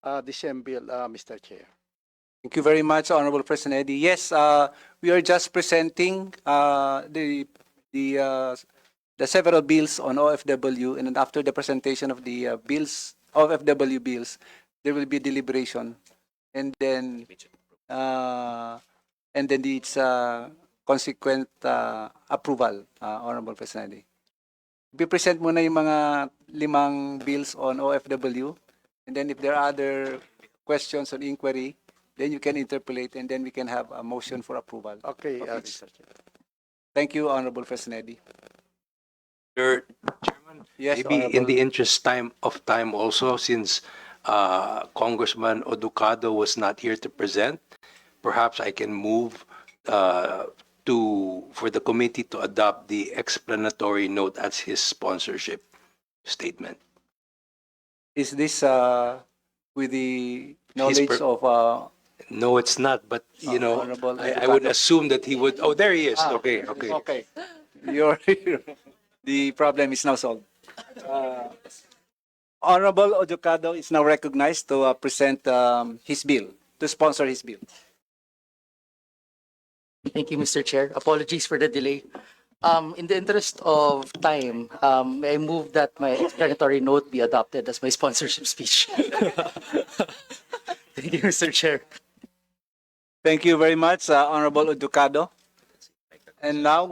the same bill, Mr. Chair. Thank you very much, Honorable President Eddie. Yes, we are just presenting the several bills on OFW, and then after the presentation of the bills, OFW bills, there will be deliberation, and then its consequent approval, Honorable President Eddie. I-present muna yung mga 5 bills on OFW, and then if there are other questions or inquiry, then you can interpolate, and then we can have a motion for approval. Okay, Okay. Mr. Chair. Thank you, Honorable President Eddie. Mr. Chairman, Yes, maybe in Honorable. the interest of time also, since Congressman Oducado was not here to present, perhaps I can move for the committee to adopt the explanatory note as his sponsorship statement. Is this with the knowledge per- of No, it's not, but you know, Honorable I would Educado? assume that he would, oh, there he is. Okay, okay. Okay. Your the problem is now solved. Honorable Educado is now recognized to present his bill, to sponsor his bill. Thank you, Mr. Chair. Apologies for the delay. In the interest of time, may I move that my explanatory note be adopted as my sponsorship speech. Thank you, Mr. Chair. Thank you very much, Honorable Educado. And now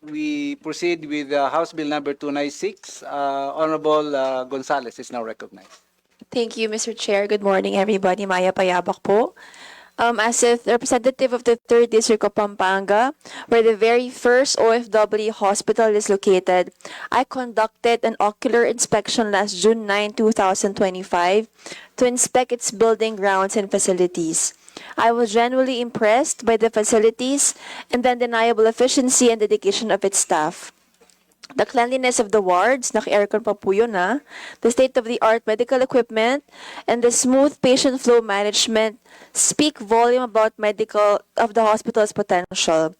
we proceed with House Bill number 296. Honorable Gonzales is now recognized. Thank you, Mr. Chair. Good morning, everybody. Maya Payabak po. As a representative of the 3rd District of Pampanga, where the very first OFW hospital is located, I conducted an ocular inspection last June 9, 2025 to inspect its building grounds and facilities. I was genuinely impressed by the facilities and the undeniable efficiency and dedication of its staff. The cleanliness of the wards, naka-aircon pa po yun ha, the state-of-the-art medical equipment, and the smooth patient flow management speak volume about of the hospital's potential.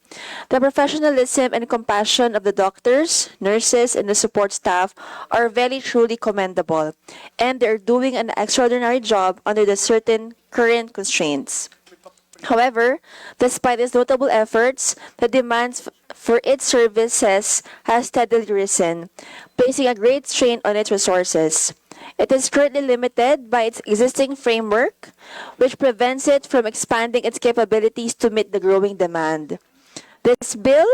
The professionalism and compassion of the doctors, nurses, and the support staff are very truly commendable, and they're doing an extraordinary job under the certain current constraints. However, despite these notable efforts, the demands for its services has steadily risen, placing a great strain on its resources. It is currently limited by its existing framework, which prevents it from expanding its capabilities to meet the growing demand. This bill,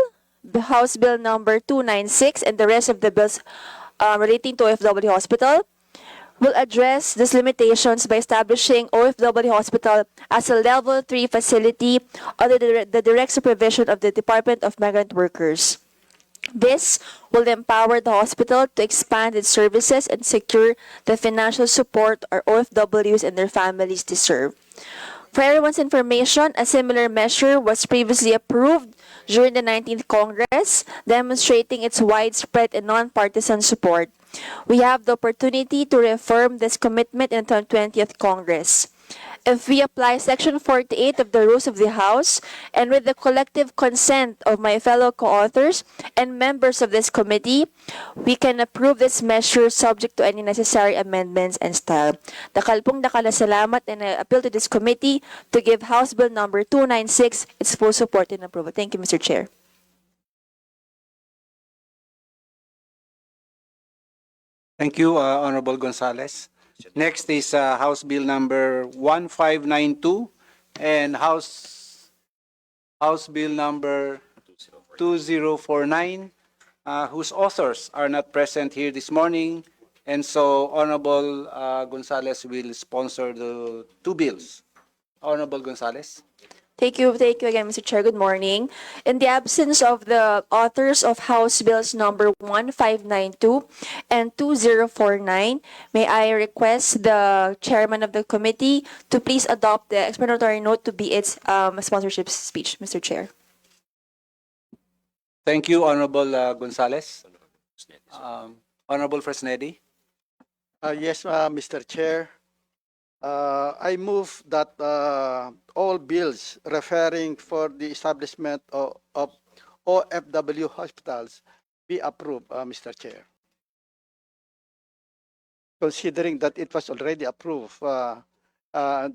the House Bill number 296, and the rest of the bills relating to OFW Hospital, will address these limitations by establishing OFW Hospital as a Level 3 facility under the direct supervision of the Department of Migrant Workers. This will empower the hospital to expand its services and secure the financial support our OFWs and their families deserve. For everyone's information, a similar measure was previously approved during the 19th Congress, demonstrating its widespread and nonpartisan support. We have the opportunity to reaffirm this commitment in the 20th Congress. If we apply Section 48 of the Rules of the House, and with the collective consent of my fellow co-authors and members of this committee, we can approve this measure subject to any necessary amendments and style. Dakal na salamat, and I appeal to this committee to give House Bill number 296 its full support and approval. Thank you, Mr. Chair. Thank you, Honorable Gonzales. Next is House Bill number 1592 and House Bill number 2049, whose authors are not present here this morning, and so Honorable Gonzales will sponsor the two bills. Honorable Gonzales. Thank you again, Mr. Chair. Good morning. In the absence of the authors of House Bills number 1592 and 2049, may I request the chairman of the committee to please adopt the explanatory note to be its sponsorship speech, Mr. Chair. Thank you, Honorable Gonzales. Honorable Fresnedi. Yes, Mr. Chair. I move that all bills referring for the establishment of OFW hospitals be approved, Mr. Chair. Considering that it was already approved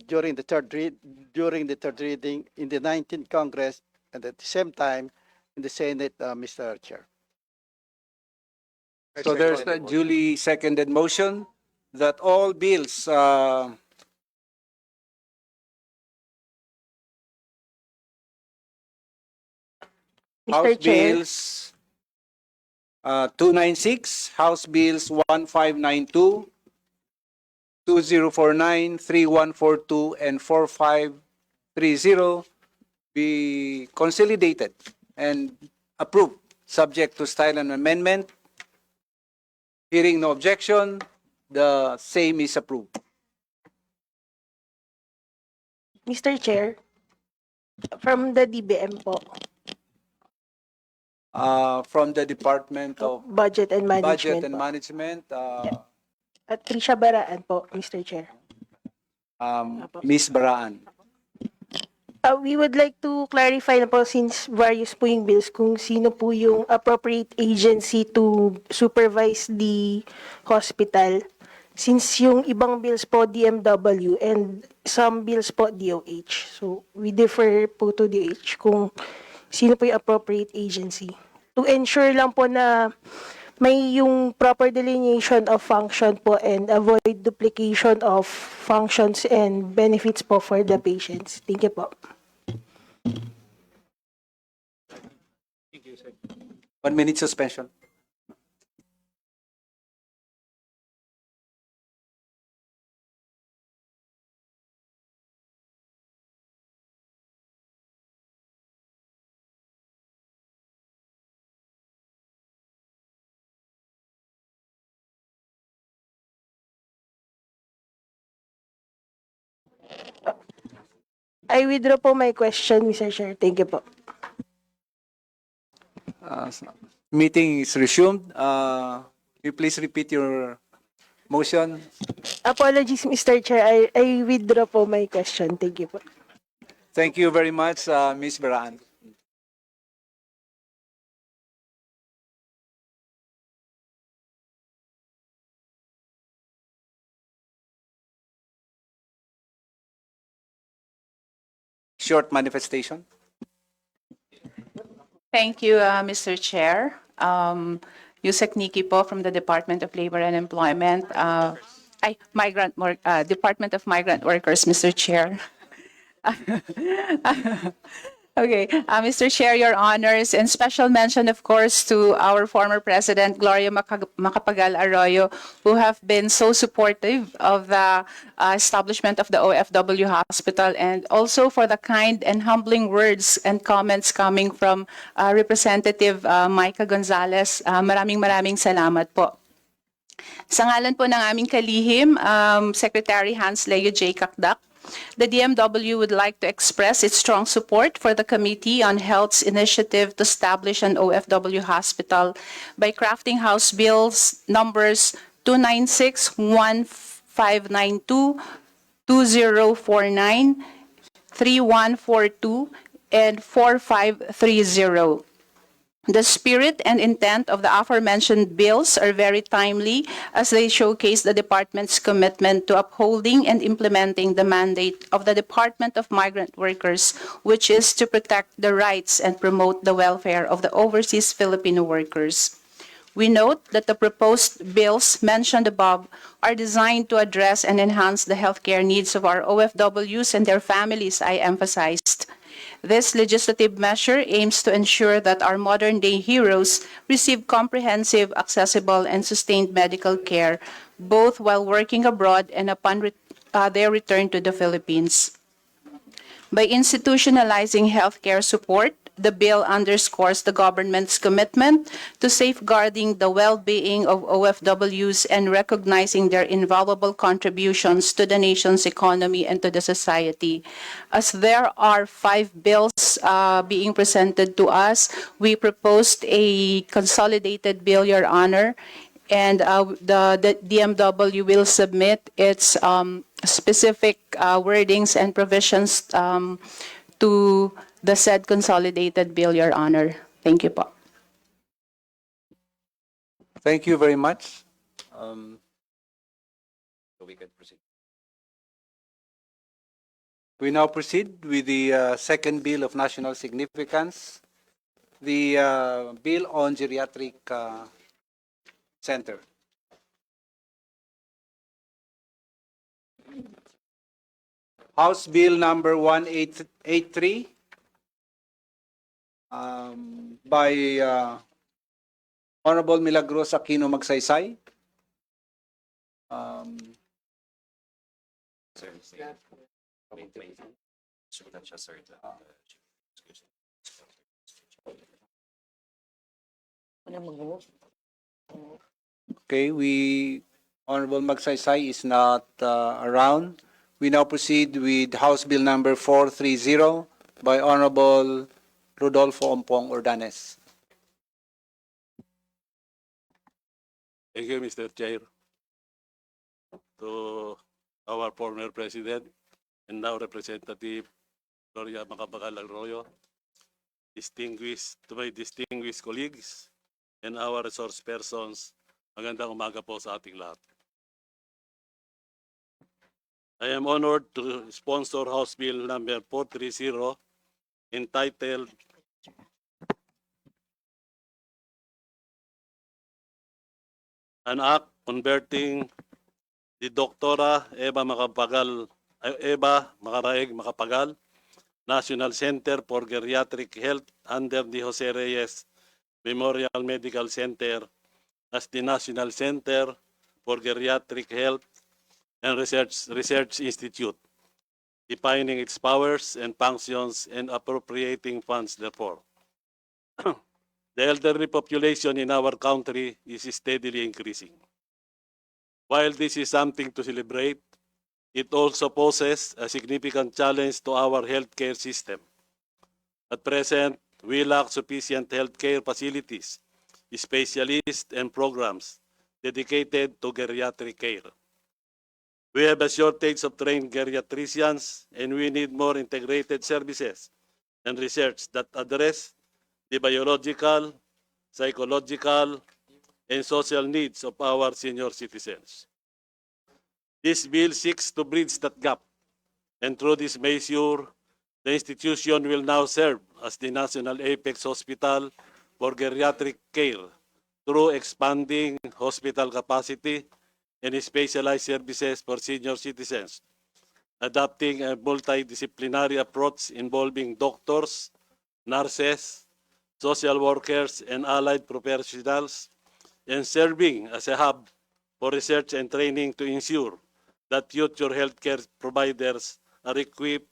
during the third reading in the 19th Congress, and at the same time in the Senate, Mr. Chair. So there's a duly seconded motion that all bills House Bills 296, House Bills 1592, 2049, 3142, and 4530 be consolidated and approved, subject to style and amendment. Hearing no objection, the same is approved. Mr. Chair, from the DBM po, From the Department of Budget and Management. Budget and Management, At Trisha Baraan po, Mr. Chair. Ms. Baraan. We would like to clarify na po since various po yung bills kung sino po yung appropriate agency to supervise the hospital. Since yung ibang bills po DMW and some bills po DOH. So we defer po to DOH kung sino po yung appropriate agency. To ensure lang po na may yung proper delineation of function po and avoid duplication of functions and benefits po for the patients. Thank you po. 1 minute suspension. I withdraw po my question, Mr. Chair. Thank you po. Meeting is resumed. You please repeat your motion. Apologies, Mr. Chair. I withdraw po my question. Thank you po. Thank you very much, Ms. Baraan. Short manifestation. Thank you, Mr. Chair. Yusek Niki po from the Department of Labor and Employment. Department of Migrant Workers, Mr. Chair. Okay, Mr. Chair, Your Honors, and special mention, of course, to our former President, Gloria Macapagal Arroyo, who have been so supportive of the establishment of the OFW Hospital, and also for the kind and humbling words and comments coming from Representative Micah Gonzalez. Maraming salamat po. Sa ngalan po ng aming kalihim, Secretary Hans Leo J. Kakdak, the DMW would like to express its strong support for the Committee on Health's initiative to establish an OFW hospital by crafting House Bills numbers 296, 1592, 2049, 3142, and 4530. The spirit and intent of the aforementioned bills are very timely as they showcase the department's commitment to upholding and implementing the mandate of the Department of Migrant Workers, which is to protect the rights and promote the welfare of the overseas Filipino workers. We note that the proposed bills mentioned above are designed to address and enhance the healthcare needs of our OFWs and their families, I emphasized. This legislative measure aims to ensure that our modern-day heroes receive comprehensive, accessible, and sustained medical care, both while working abroad and upon their return to the Philippines. By institutionalizing healthcare support, the bill underscores the government's commitment to safeguarding the well-being of OFWs and recognizing their invaluable contributions to the nation's economy and to the society. As there are 5 bills being presented to us, we proposed a consolidated bill, Your Honor, and the DMW will submit its specific wordings and provisions to the said consolidated bill, Your Honor. Thank you po. Thank you very much. We now proceed with the second bill of national significance, the bill on geriatric center. House Bill number 1883 by Honorable Milagros Aquino Magsaysay. Okay, Honorable Magsaysay is not around. We now proceed with House Bill number 430 by Honorable Rodolfo Ompong Ordanes. Thank you, Mr. Chair. to our former president and now Representative Gloria Macapagal Arroyo, to my distinguished colleagues and our resource persons, magandang umaga po sa ating lahat. I am honored to sponsor House Bill number 430 entitled An Act Converting the Doctora Eva Macaraeg Macapagal National Center for Geriatric Health under the Jose Reyes Memorial Medical Center as the National Center for Geriatric Health and Research Institute, defining its powers and functions and appropriating funds therefore. The elderly population in our country is steadily increasing. While this is something to celebrate, it also poses a significant challenge to our healthcare system. At present, we lack sufficient healthcare facilities, specialists, and programs dedicated to geriatric care. We have a shortage of trained geriatricians, and we need more integrated services and research that address the biological, psychological, and social needs of our senior citizens. This bill seeks to bridge that gap, and through this measure, the institution will now serve as the National Apex Hospital for Geriatric Care through expanding hospital capacity and specialized services for senior citizens, adopting a multidisciplinary approach involving doctors, nurses, social workers, and allied professionals, and serving as a hub for research and training to ensure that future healthcare providers are equipped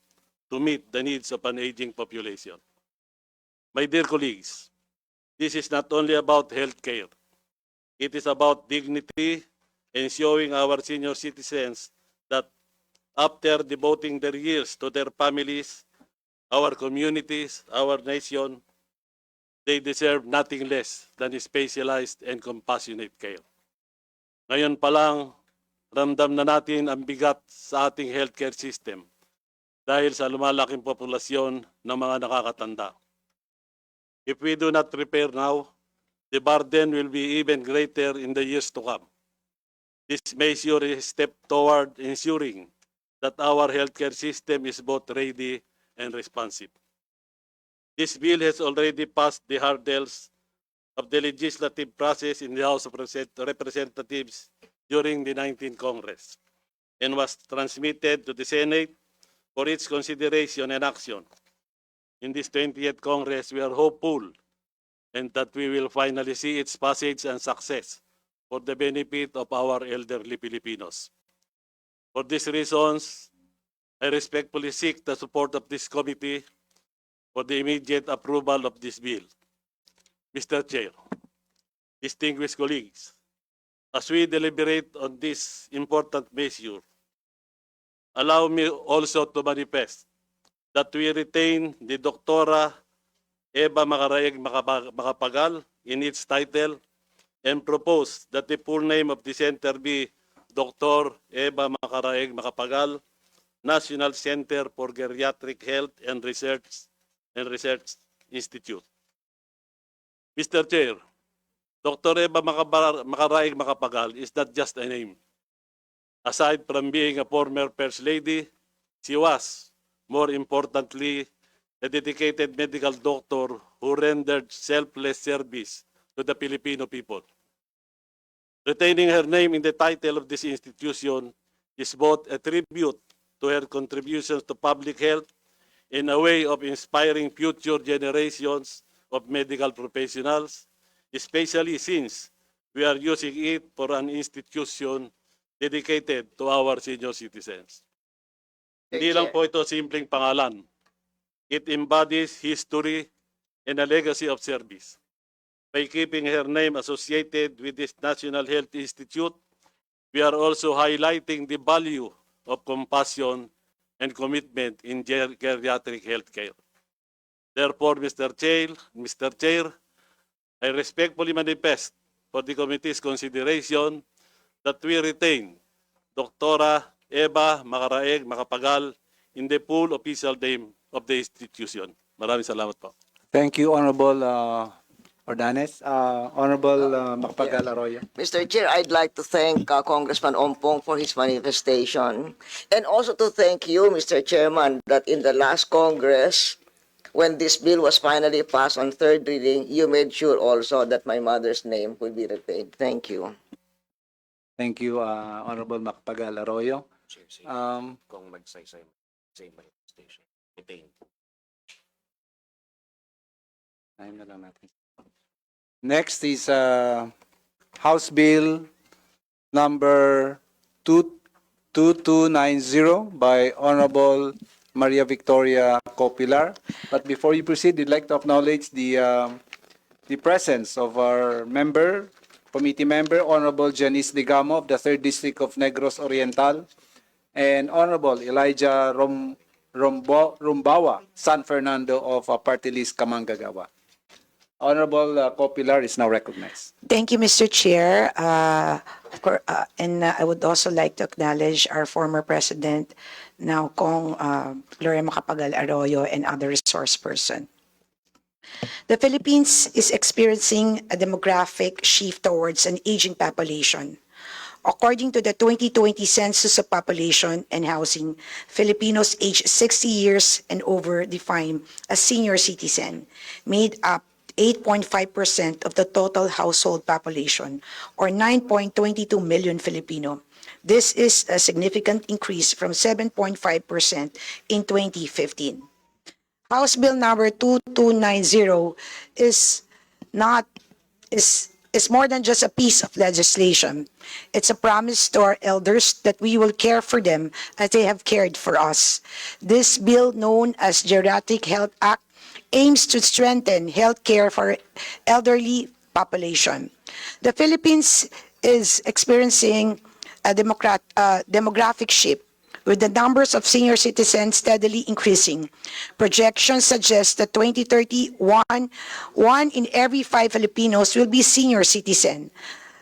to meet the needs of an aging population. My dear colleagues, this is not only about healthcare. It is about dignity and showing our senior citizens that after devoting their years to their families, our communities, our nation, they deserve nothing less than specialized and compassionate care. Ngayon pa lang, ramdam na natin ang bigat sa ating healthcare system dahil sa lumalaking populasyon ng mga nakakatanda. If we do not prepare now, the burden will be even greater in the years to come. This measure is a step toward ensuring that our healthcare system is both ready and responsive. This bill has already passed the hurdles of the legislative process in the House of Representatives during the 19th Congress and was transmitted to the Senate for its consideration and action. In this 20th Congress, we are hopeful and that we will finally see its passage and success for the benefit of our elderly Filipinos. For these reasons, I respectfully seek the support of this committee for the immediate approval of this bill. Mr. Chair, distinguished colleagues, as we deliberate on this important measure, allow me also to manifest that we retain the Doctora Eva Macaraeg Macapagal in its title and propose that the full name of the center be Dr. Eva Macaraeg Macapagal, National Center for Geriatric Health and Research Institute. Mr. Chair, Dr. Eva Macaraeg Macapagal is not just a name. Aside from being a former First Lady, she was, more importantly, a dedicated medical doctor who rendered selfless service to the Filipino people. Retaining her name in the title of this institution is both a tribute to her contributions to public health in a way of inspiring future generations of medical professionals, especially since we are using it for an institution dedicated to our senior citizens. Hindi lang po ito simpleng pangalan. It embodies history and a legacy of service. By keeping her name associated with this National Health Institute, we are also highlighting the value of compassion and commitment in geriatric healthcare. Therefore, Mr. Chair, I respectfully manifest for the committee's consideration that we retain Dr. Eva Macaraeg Macapagal in the full official name of the institution. Maraming salamat po. Thank you, Honorable Ordanes. Honorable Macapagal Arroyo. Mr. Chair, I'd like to thank Congressman Ompong for his manifestation, and also to thank you, Mr. Chairman, that in the last Congress, when this bill was finally passed on third reading, you made sure also that my mother's name would be retained. Thank you. Thank you, Honorable Macapagal Arroyo. Kung magsaysay, same manifestation. Retain. Time na lang natin. Next is House Bill number 2290 by Honorable Maria Victoria Copilar. But before you proceed, we'd like to acknowledge the presence of our committee member, Honorable Janice Digamo of the 3rd District of Negros Oriental, and Honorable Elijah Rumbawa, San Fernando of Party List Kamangagawa. Honorable Copilar is now recognized. Thank you, Mr. Chair. And I would also like to acknowledge our former president, now Kong Gloria Macapagal Arroyo, and other resource person. The Philippines is experiencing a demographic shift towards an aging population. According to the 2020 Census of Population and Housing, Filipinos aged 60 years and over defined as senior citizen made up 8.5% of the total household population, or 9.22 million Filipino. This is a significant increase from 7.5% in 2015. House Bill number 2290 is more than just a piece of legislation. It's a promise to our elders that we will care for them as they have cared for us. This bill, known as Geriatric Health Act, aims to strengthen health care for elderly population. The Philippines is experiencing a demographic shift, with the numbers of senior citizens steadily increasing. Projections suggest that 2030, one in every 5 Filipinos will be senior citizen.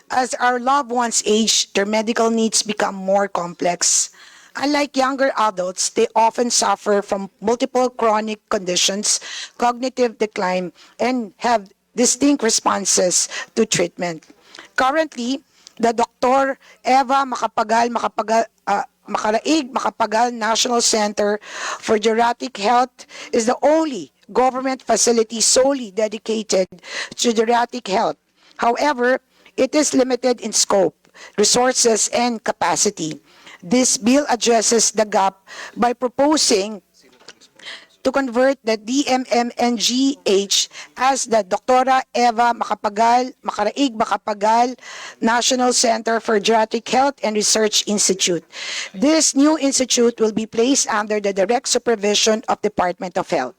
As our loved ones age, their medical needs become more complex. Unlike younger adults, they often suffer from multiple chronic conditions, cognitive decline, and have distinct responses to treatment. Currently, the Dr. Eva Macaraig National Center for Geriatric Health is the only government facility solely dedicated to geriatric health. However, it is limited in scope, resources, and capacity. This bill addresses the gap by proposing to convert the DMMNGH as the Dr. Eva Macaraig National Center for Geriatric Health and Research Institute. This new institute will be placed under the direct supervision of Department of Health.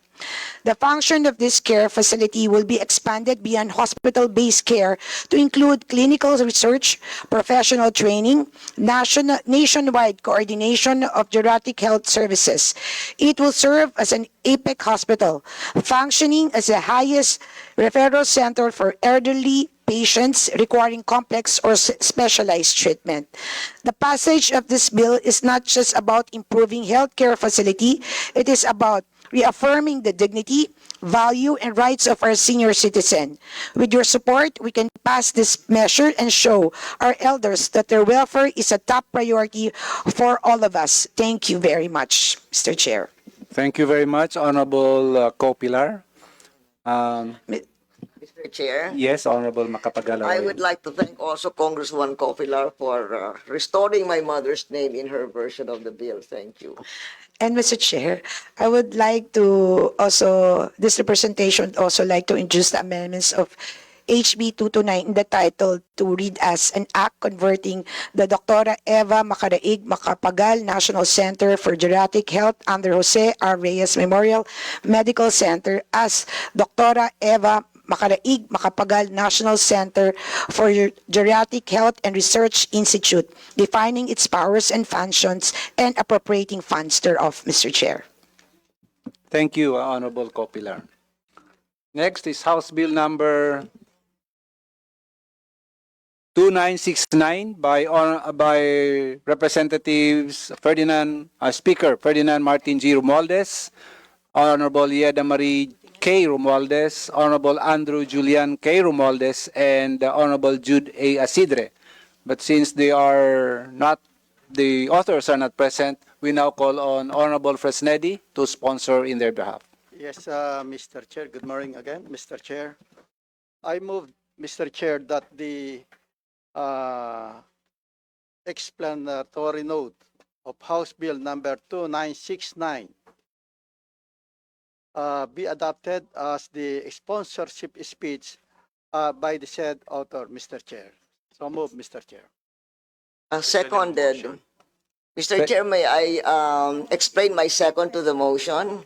The function of this care facility will be expanded beyond hospital-based care to include clinical research, professional training, nationwide coordination of geriatric health services. It will serve as an APEC hospital, functioning as the highest referral center for elderly patients requiring complex or specialized treatment. The passage of this bill is not just about improving healthcare facility, it is about reaffirming the dignity, value, and rights of our senior citizen. With your support, we can pass this measure and show our elders that their welfare is a top priority for all of us. Thank you very much, Mr. Chair. Thank you very much, Honorable Copilar. Mr. Chair. Yes, Honorable Macapagal I Arroyo. would like to thank also Congresswoman Copilar for restoring my mother's name in her version of the bill. Thank you. And Mr. Chair, I would like to also, this representation would also like to introduce the amendments of HB 229 in the title to read as an act converting the Dr. Eva Macaraig Macapagal National Center for Geriatric Health under Jose R. Reyes Memorial Medical Center as Dr. Eva Macaraig Macapagal National Center for Geriatric Health and Research Institute, defining its powers and functions and appropriating funds thereof, Mr. Chair. Thank you, Honorable Copilar. Next is House Bill number 2969 by Representatives Ferdinand, Speaker Ferdinand Martin G. Romualdez, Honorable Yeda Marie K. Romualdez, Honorable Andrew Julian K. Romualdez, and Honorable Jude A. Asidre. But since the authors are not present, we now call on Honorable Fresnedi to sponsor in their behalf. Yes, Mr. Chair. Good morning again, Mr. Chair. I move, Mr. Chair, that the explanatory note of House Bill number 2969 be adopted as the sponsorship speech by the said author, Mr. Chair. So move, Mr. Chair. Seconded. Mr. Chair, may I explain my second to the motion?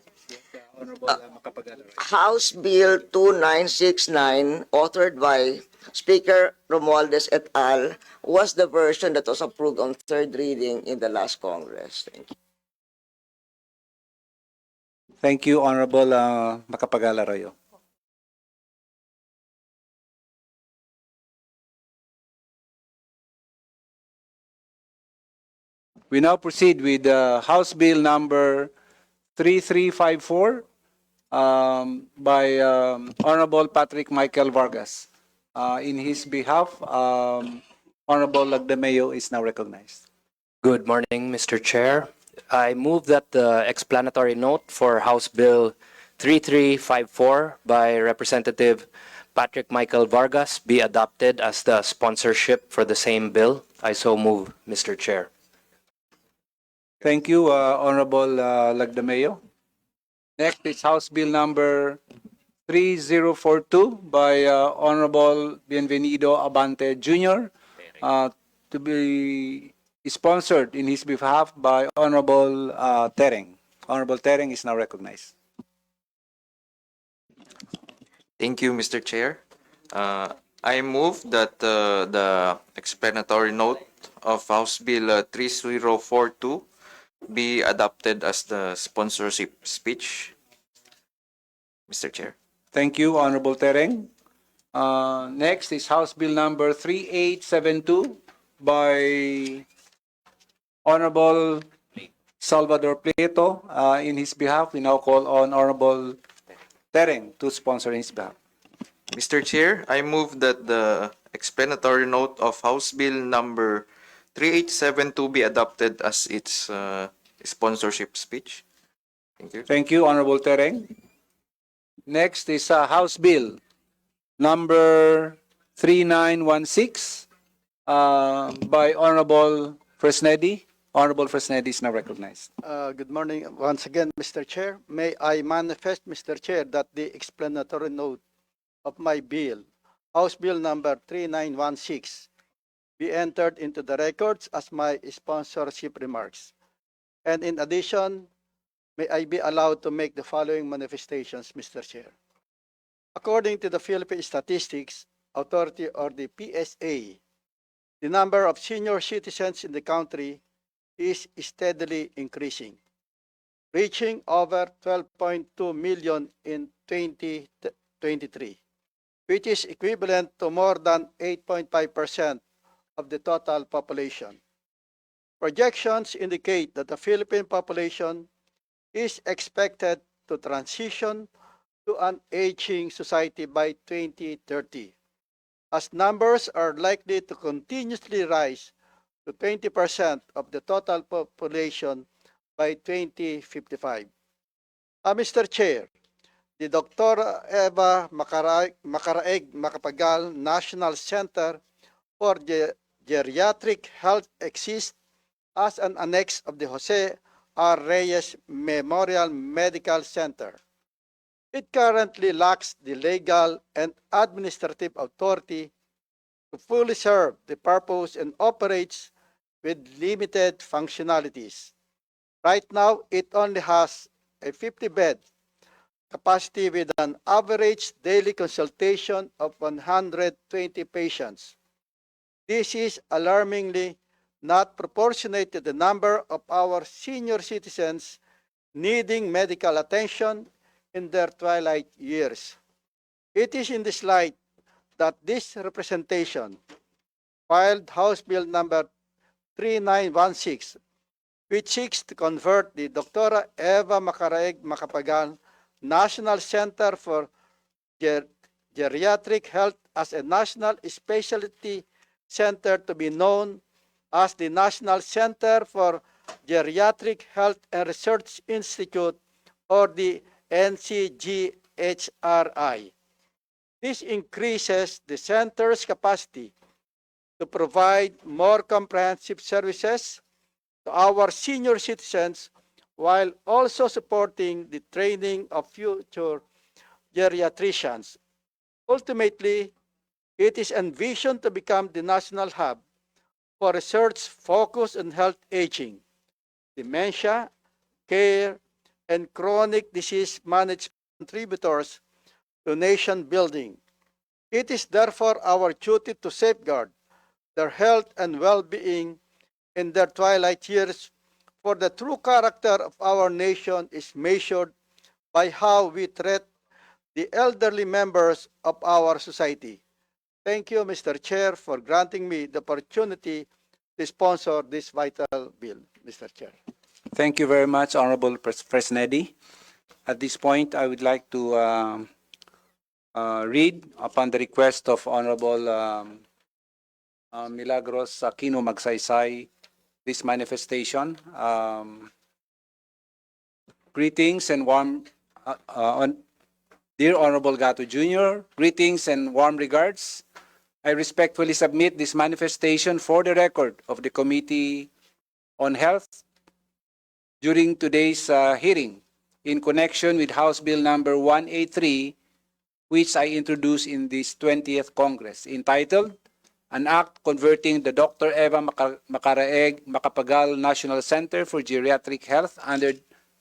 House Bill 2969, authored by Speaker Romualdez et al., was the version that was approved on third reading in the last Congress. Thank you. Thank you, Honorable Macapagal Arroyo. We now proceed with House Bill number 3354 by Honorable Patrick Michael Vargas. In his behalf, Honorable Lagdameo is now recognized. Good morning, Mr. Chair. I move that the explanatory note for House Bill 3354 by Representative Patrick Michael Vargas be adopted as the sponsorship for the same bill. I so move, Mr. Chair. Thank you, Honorable Lagdameo. Next is House Bill number 3042 by Honorable Bienvenido Abante Jr. To be sponsored in his behalf by Honorable Tereng. Honorable Tereng is now recognized. Thank you, Mr. Chair. I move that the explanatory note of House Bill 3042 be adopted as the sponsorship speech, Mr. Chair. Thank you, Honorable Tereng. Next is House Bill number 3872 by Honorable Salvador Prieto. In his behalf, we now call on Honorable Tereng to sponsor in his behalf. Mr. Chair, I move that the explanatory note of House Bill number 3872 be adopted as its sponsorship speech. Thank you. Thank you, Honorable Tereng. Next is House Bill number 3916 by Honorable Fresnedi. Honorable Fresnedi is now recognized. Good morning once again, Mr. Chair. May I manifest, Mr. Chair, that the explanatory note of my bill, House Bill number 3916, be entered into the records as my sponsorship remarks. And in addition, may I be allowed to make the following manifestations, Mr. Chair. According to the Philippine Statistics Authority, or the PSA, the number of senior citizens in the country is steadily increasing, reaching over 12.2 million in 2023, which is equivalent to more than 8.5% of the total population. Projections indicate that the Philippine population is expected to transition to an aging society by 2030, as numbers are likely to continuously rise to 20% of the total population by 2055. Mr. Chair, the Dr. Eva Macaraeg Macapagal National Center for Geriatric Health exists as an annex of the Jose R. Reyes Memorial Medical Center. It currently lacks the legal and administrative authority to fully serve the purpose and operates with limited functionalities. Right now, it only has a 50-bed capacity with an average daily consultation of 120 patients. This is alarmingly not proportionate to the number of our senior citizens needing medical attention in their twilight years. It is in this light that this representation filed House Bill number 3916, which seeks to convert the Dr. Eva Macaraeg Macapagal National Center for Geriatric Health as a national specialty center to be known as the National Center for Geriatric Health and Research Institute, or the NCGHRI. This increases the center's capacity to provide more comprehensive services to our senior citizens while also supporting the training of future geriatricians. Ultimately, it is envisioned to become the national hub for research focused on health aging, dementia, care, and chronic disease management contributors to nation building. It is therefore our duty to safeguard their health and well-being in their twilight years, for the true character of our nation is measured by how we treat the elderly members of our society. Thank you, Mr. Chair, for granting me the opportunity to sponsor this vital bill, Mr. Chair. Thank you very much, Honorable Fresnedi. At this point, I would like to read, upon the request of Honorable Milagros Aquino Magsaysay, this manifestation. Greetings and warm, dear Honorable Gato Jr., greetings and warm regards. I respectfully submit this manifestation for the record of the Committee on Health during today's hearing in connection with House Bill number 183, which I introduced in this 20th Congress, entitled An Act Converting the Dr. Eva Macaraeg Macapagal National Center for Geriatric Health under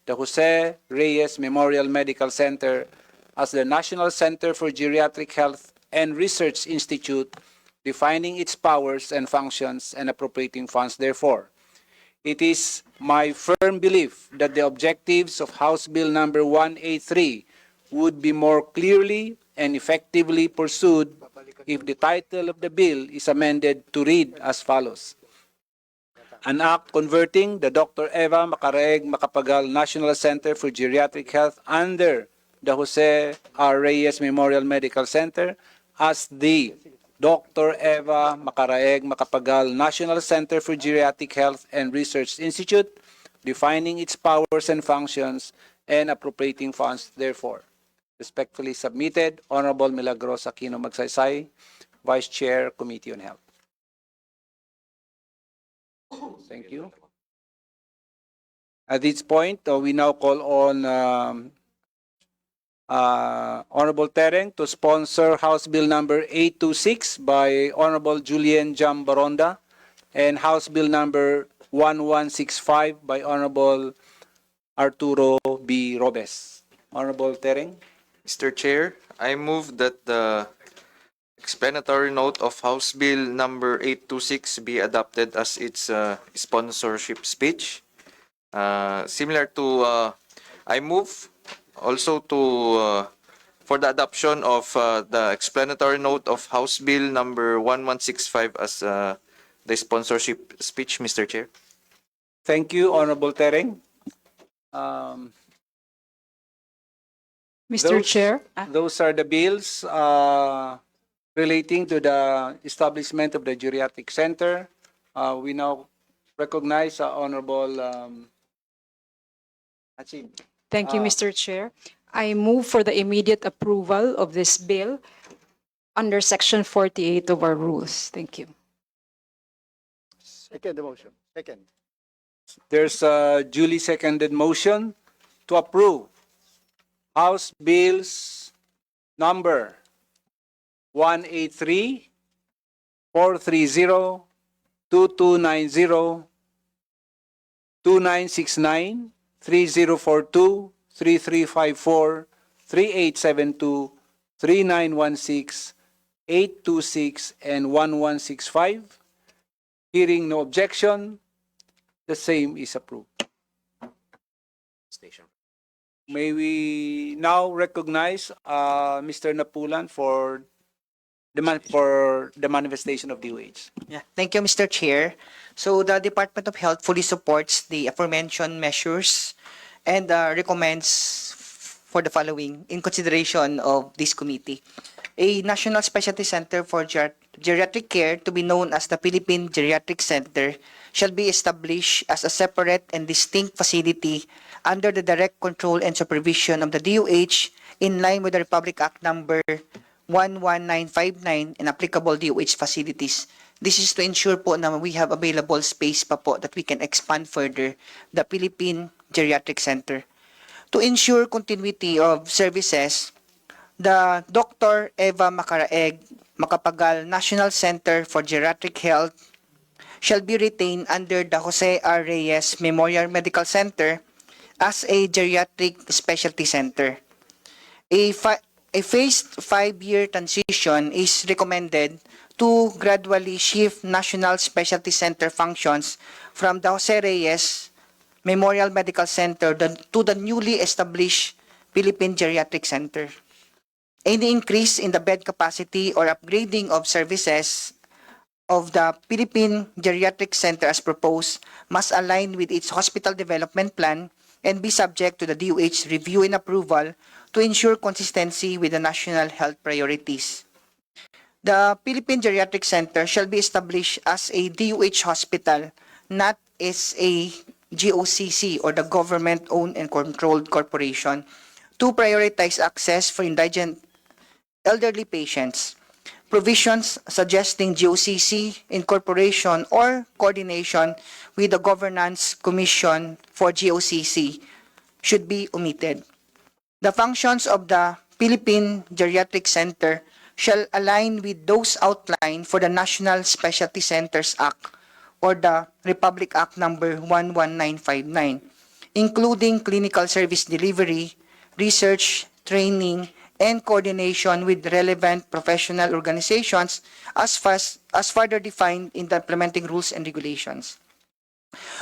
the Jose Reyes Memorial Medical Center as the National Center for Geriatric Health and Research Institute, defining its powers and functions and appropriating funds therefore. It is my firm belief that the objectives of House Bill number 183 would be more clearly and effectively pursued if the title of the bill is amended to read as follows. An act converting the Dr. Eva Macaraeg Macapagal National Center for Geriatric Health under the Jose R. Reyes Memorial Medical Center as the Dr. Eva Macaraeg Macapagal National Center for Geriatric Health and Research Institute, defining its powers and functions and appropriating funds therefore. Respectfully submitted, Honorable Milagros Aquino Magsaysay, Vice Chair, Committee on Health. Thank you. At this point, we now call on Honorable Tereng to sponsor House Bill number 826 by Honorable Julian Jam Baronda and House Bill number 1165 by Honorable Arturo B. Robes. Honorable Tereng. Mr. Chair, I move that the explanatory note of House Bill number 826 be adopted as its sponsorship speech. Similar to, I move also to for the adoption of the explanatory note of House Bill number 1165 as the sponsorship speech, Mr. Chair. Thank you, Honorable Tereng. Mr. Chair. Those are the bills relating to the establishment of the Geriatric Center. We now recognize Honorable Hachim. Thank you, Mr. Chair. I move for the immediate approval of this bill under Section 48 of our rules. Thank you. Second the motion. Second. There's a duly seconded motion to approve House Bills number 183, 430, 2290, 2969, 3042, 3354, 3872, 3916, 826, and 1165. Hearing no objection, the same is approved. May we now recognize Mr. Napulan for for the manifestation of DOH. Yeah, thank you, Mr. Chair. So the Department of Health fully supports the aforementioned measures and recommends for the following in consideration of this committee. A National Specialty Center for Geriatric Care, to be known as the Philippine Geriatric Center, shall be established as a separate and distinct facility under the direct control and supervision of the DOH in line with the Republic Act number 11959 and applicable DOH facilities. This is to ensure po na we have available space pa po that we can expand further the Philippine Geriatric Center. To ensure continuity of services, the Dr. Eva Macapagal National Center for Geriatric Health shall be retained under the Jose R. Reyes Memorial Medical Center as a geriatric specialty center. A phased 5-year transition is recommended to gradually shift National Specialty Center functions from the Jose Reyes Memorial Medical Center to the newly established Philippine Geriatric Center. Any increase in the bed capacity or upgrading of services of the Philippine Geriatric Center as proposed must align with its hospital development plan and be subject to the DOH review and approval to ensure consistency with the national health priorities. The Philippine Geriatric Center shall be established as a DOH hospital, not as a GOCC or the government-owned and controlled corporation, to prioritize access for indigent elderly patients. Provisions suggesting GOCC incorporation or coordination with the Governance Commission for GOCC should be omitted. The functions of the Philippine Geriatric Center shall align with those outlined for the National Specialty Centers Act or the Republic Act number 11959, including clinical service delivery, research, training, and coordination with relevant professional organizations as further defined in the implementing rules and regulations.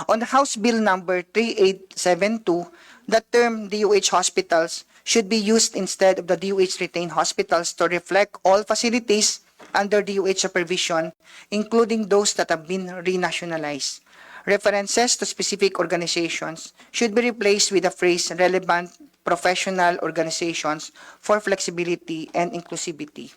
On the House Bill number 3872, the term DOH hospitals should be used instead of the DOH retained hospitals to reflect all facilities under DOH supervision, including those that have been renationalized. References to specific organizations should be replaced with the phrase relevant professional organizations for flexibility and inclusivity.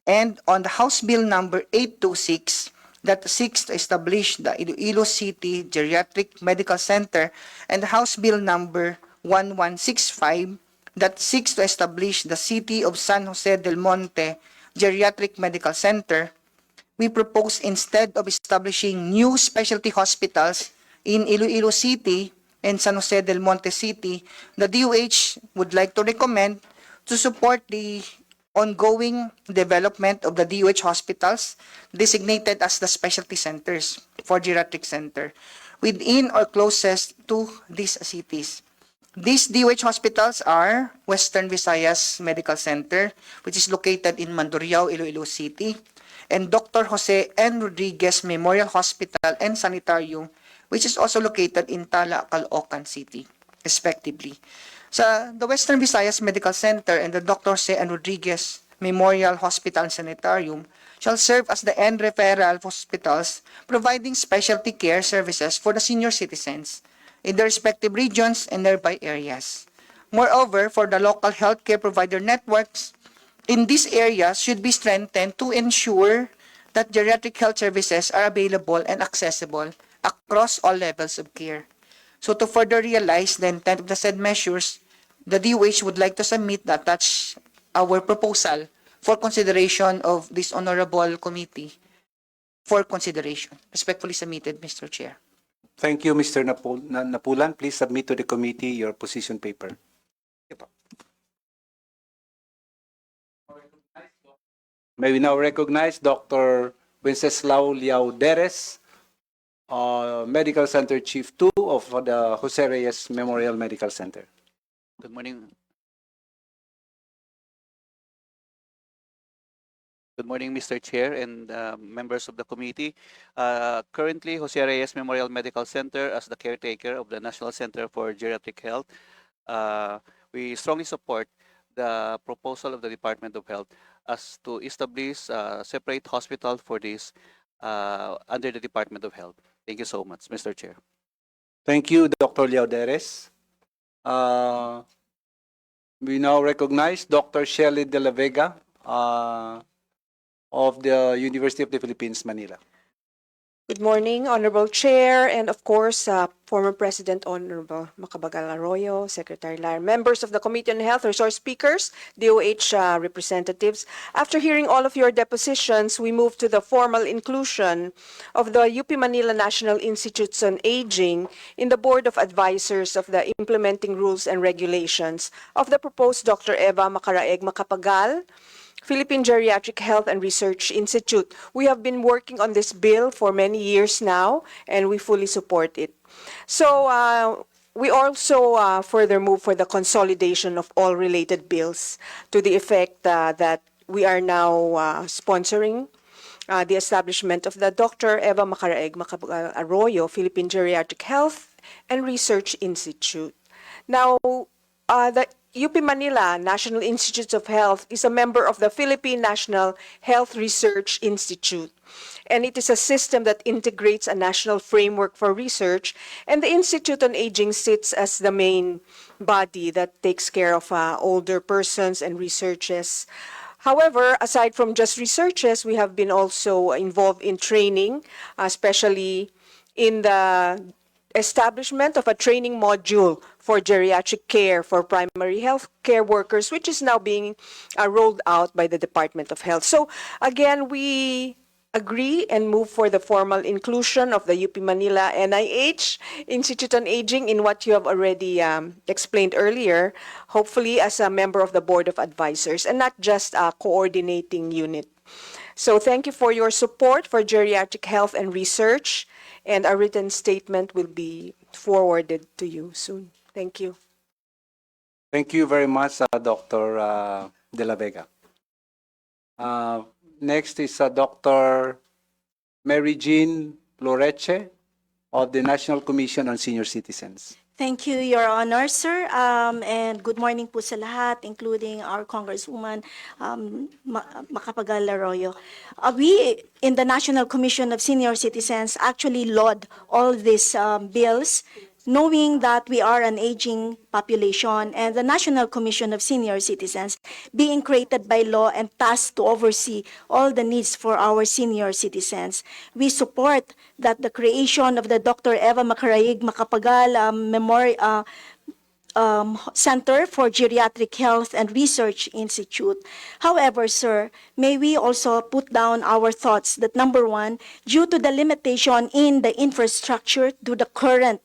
And on the House Bill number 826 that seeks to establish the Iloilo City Geriatric Medical Center and the House Bill number 1165 that seeks to establish the City of San Jose del Monte Geriatric Medical Center, we propose instead of establishing new specialty hospitals in Iloilo City and San Jose del Monte City, the DOH would like to recommend to support the ongoing development of the DOH hospitals designated as the specialty centers for geriatric center within or closest to these cities. These DOH hospitals are Western Visayas Medical Center, which is located in Mandurriao, Iloilo City, and Dr. Jose N. Rodriguez Memorial Hospital and Sanitarium, which is also located in Tala, Caloocan City, respectively. So, the Western Visayas Medical Center and the Dr. Jose N. Rodriguez Memorial Hospital and Sanitarium shall serve as the end referral hospitals, providing specialty care services for the senior citizens in their respective regions and nearby areas. Moreover, for the local healthcare provider networks in these areas should be strengthened to ensure that geriatric health services are available and accessible across all levels of care. So to further realize the intent of the said measures, the DOH would like to submit the attached our proposal for consideration of this honorable committee for consideration. Respectfully submitted, Mr. Chair. Thank you, Mr. Napulan. Please submit to the committee your position paper. May we now recognize Dr. Wenceslao Liao Deres, Medical Center Chief 2 of the Jose Reyes Memorial Medical Center. Good morning. Good morning, Mr. Chair and members of the committee. Currently, Jose Reyes Memorial Medical Center as the caretaker of the National Center for Geriatric Health, we strongly support the proposal of the Department of Health as to establish a separate hospital for this under the Department of Health. Thank you so much, Mr. Chair. Thank you, Dr. Leoderes. We now recognize Dr. Shelley De La Vega of the University of the Philippines, Manila. Good morning, Honorable Chair, and of course, former President Honorable Macapagal Arroyo, Secretary Lar, members of the Committee on Health, resource speakers, DOH representatives. After hearing all of your depositions, we move to the formal inclusion of the UP Manila National Institutes on Aging in the Board of Advisors of the Implementing Rules and Regulations of the proposed Dr. Eva Macaraeg Macapagal, Philippine Geriatric Health and Research Institute. We have been working on this bill for many years now, and we fully support it. So we also further move for the consolidation of all related bills to the effect that we are now sponsoring the establishment of the Dr. Eva Macaraeg Macapagal Arroyo Philippine Geriatric Health and Research Institute. Now, the UP Manila National Institutes of Health is a member of the Philippine National Health Research Institute, and it is a system that integrates a national framework for research, and the Institute on Aging sits as the main body that takes care of older persons and researches. However, aside from just researches, we have been also involved in training, especially in the establishment of a training module for geriatric care for primary health care workers, which is now being rolled out by the Department of Health. So again, we agree and move for the formal inclusion of the UP Manila NIH Institute on Aging in what you have already explained earlier, hopefully as a member of the Board of Advisors and not just a coordinating unit. So thank you for your support for geriatric health and research, and a written statement will be forwarded to you soon. Thank you. Thank you very much, Dr. De La Vega. Next is Dr. Mary Jean Loreche of the National Commission on Senior Citizens. Thank you, Your Honor, sir. And good morning po sa lahat, including our Congresswoman Macapagal Arroyo. We, in the National Commission of Senior Citizens, actually laud all these bills, knowing that we are an aging population, and the National Commission of Senior Citizens being created by law and tasked to oversee all the needs for our senior citizens. We support that the creation of the Dr. Eva Macaraeg Macapagal Center for Geriatric Health and Research Institute. However, sir, may we also put down our thoughts that number one, due to the limitation in the infrastructure to the current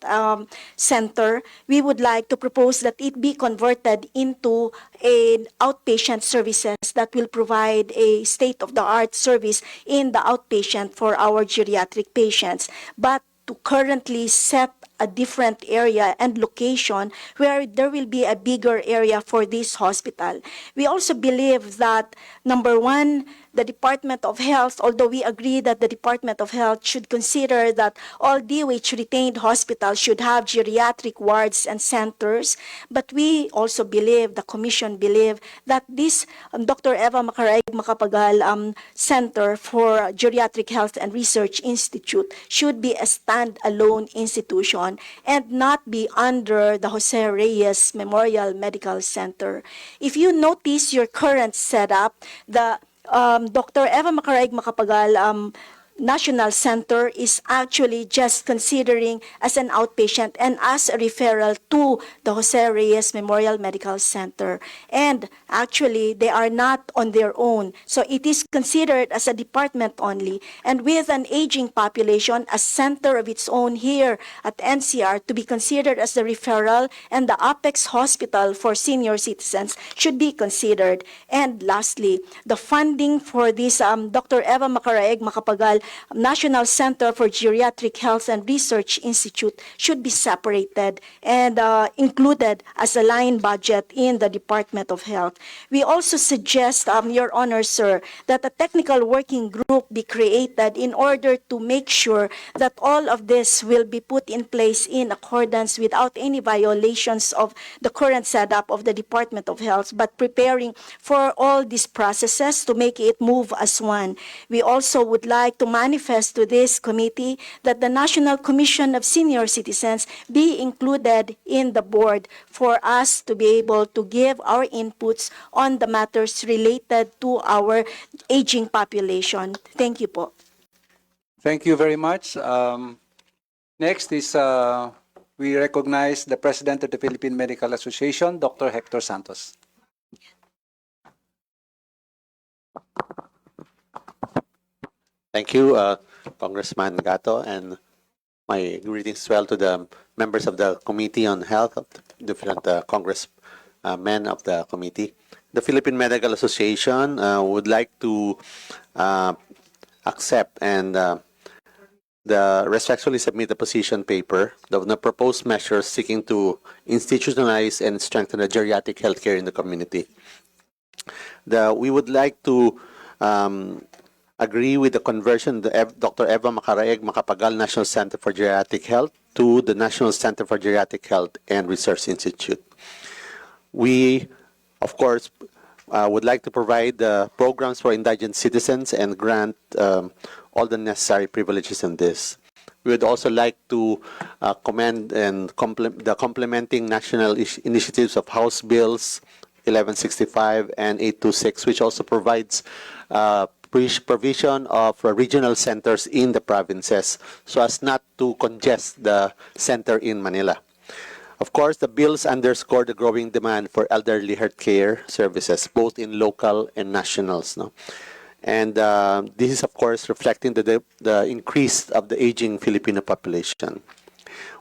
center, we would like to propose that it be converted into an outpatient services that will provide a state-of-the-art service in the outpatient for our geriatric patients, but to currently set a different area and location where there will be a bigger area for this hospital. We also believe that, number one, the Department of Health, although we agree that the Department of Health should consider that all DOH retained hospitals should have geriatric wards and centers, but we also believe, the Commission believe, that this Dr. Eva Macaraeg Macapagal Center for Geriatric Health and Research Institute should be a stand-alone institution and not be under the Jose Reyes Memorial Medical Center. If you notice your current setup, the Dr. Eva Macaraeg Macapagal National Center is actually just considering as an outpatient and as a referral to the Jose Reyes Memorial Medical Center. And actually, they are not on their own. So it is considered as a department only. And with an aging population, a center of its own here at NCR to be considered as the referral, and the Apex Hospital for senior citizens should be considered. And lastly, the funding for this Dr. Eva Macaraeg Macapagal National Center for Geriatric Health and Research Institute should be separated and included as a line budget in the Department of Health. We also suggest, Your Honor, sir, that a technical working group be created in order to make sure that all of this will be put in place in accordance without any violations of the current setup of the Department of Health, but preparing for all these processes to make it move as one. We also would like to manifest to this committee that the National Commission of Senior Citizens be included in the board for us to be able to give our inputs on the matters related to our aging population. Thank you po. Thank you very much. Next is we recognize the President of the Philippine Medical Association, Dr. Hector Santos. Thank you, Congressman Gato, and my greetings as well to the members of the Committee on Health, different congressmen of the committee. The Philippine Medical Association would like to accept and respectfully submit the position paper of the proposed measures seeking to institutionalize and strengthen the geriatric healthcare in the community. We would like to agree with the conversion of Dr. Eva Macaraeg Macapagal National Center for Geriatric Health to the National Center for Geriatric Health and Research Institute. We, of course, would like to provide programs for indigent citizens and grant all the necessary privileges in this. We would also like to commend and the complementing national initiatives of House Bills 1165 and 826, which also provides provision of regional centers in the provinces so as not to congest the center in Manila. Of course, the bills underscore the growing demand for elderly health care services, both in local and nationals. No? And this is, of course, reflecting the increase of the aging Filipino population.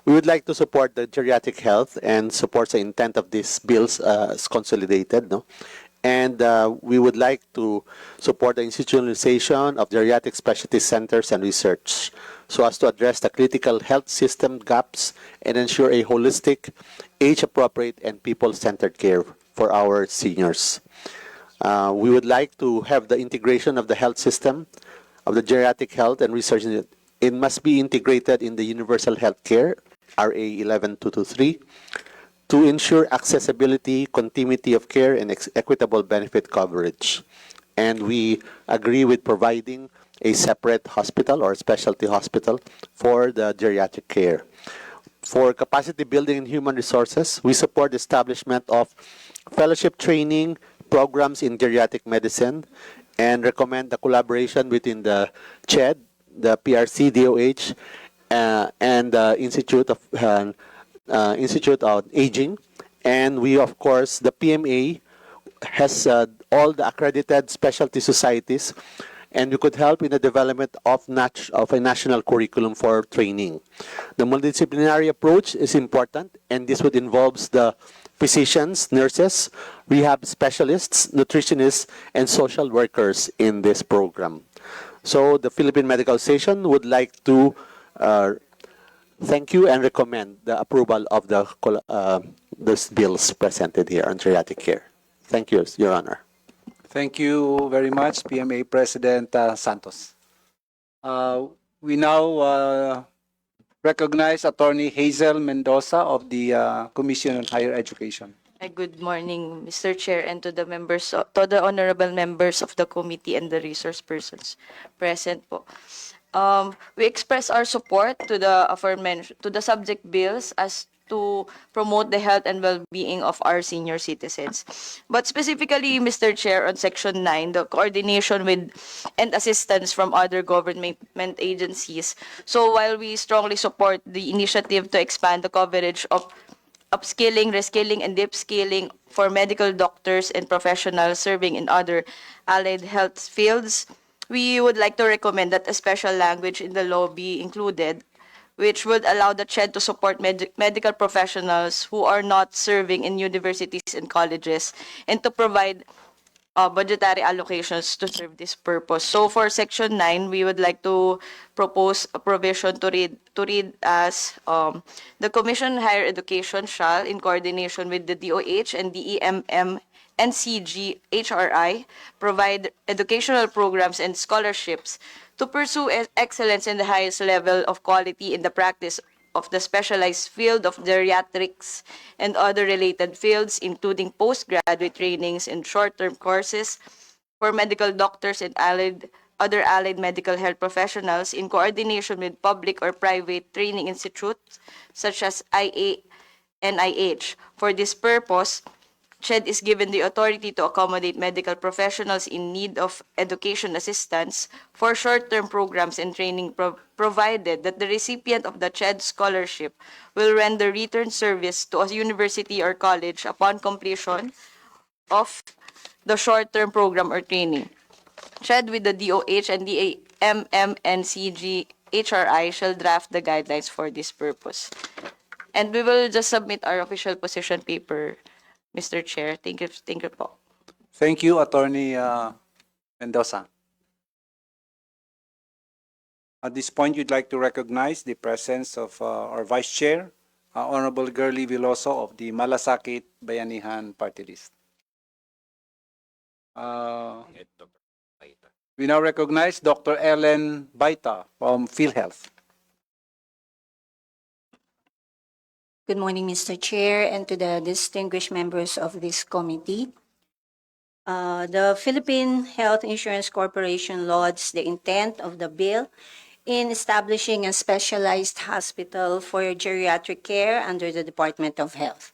We would like to support the geriatric health and support the intent of these bills as consolidated. No? And we would like to support the institutionalization of geriatric specialty centers and research so as to address the critical health system gaps and ensure a holistic, age-appropriate, and people-centered care for our seniors. We would like to have the integration of the health system, of the geriatric health and research. It must be integrated in the universal health care, RA 11223, to ensure accessibility, continuity of care, and equitable benefit coverage. And we agree with providing a separate hospital or specialty hospital for the geriatric care. For capacity building and human resources, we support the establishment of fellowship training programs in geriatric medicine and recommend the collaboration between the CHED, the PRC, DOH, and the Institute of Aging. And we, of course, the PMA has all the accredited specialty societies, and we could help in the development of a national curriculum for training. The multidisciplinary approach is important, and this would involve the physicians, nurses, rehab specialists, nutritionists, and social workers in this program. So the Philippine Medical Association would like to thank you and recommend the approval of these bills presented here on geriatric care. Thank you, Your Honor. Thank you very much, PMA President Santos. We now recognize Attorney Hazel Mendoza of the Commission on Higher Education. Good morning, Mr. Chair, and to the members, to the honorable members of the committee and the resource persons present po. We express our support to the aforementioned, to the subject bills as to promote the health and well-being of our senior citizens. But specifically, Mr. Chair, on Section 9, the coordination with and assistance from other government agencies. So while we strongly support the initiative to expand the coverage of upskilling, reskilling, and dipskilling for medical doctors and professionals serving in other allied health fields, we would like to recommend that a special language in the law be included, which would allow the CHED to support medical professionals who are not serving in universities and colleges, and to provide budgetary allocations to serve this purpose. So for Section 9, we would like to propose a provision to read as the Commission on Higher Education shall, in coordination with the DOH and DEMM NCG HRI, provide educational programs and scholarships to pursue excellence in the highest level of quality in the practice of the specialized field of geriatrics and other related fields, including postgraduate trainings and short-term courses for medical doctors and other allied medical health professionals in coordination with public or private training institutes such as NIH. For this purpose, CHED is given the authority to accommodate medical professionals in need of education assistance for short-term programs and training provided that the recipient of the CHED scholarship will render return service to a university or college upon completion of the short-term program or training. CHED with the DOH and the MMNCG HRI shall draft the guidelines for this purpose. And we will just submit our official position paper, Mr. Chair. Thank you po. Thank you, Attorney Mendoza. At this point, you'd like to recognize the presence of our Vice Chair, Honorable Girly Veloso of the Malasakit Bayanihan Party List. We now recognize Dr. Ellen Baita from PhilHealth. Good morning, Mr. Chair, and to the distinguished members of this committee. The Philippine Health Insurance Corporation lauds the intent of the bill in establishing a specialized hospital for geriatric care under the Department of Health,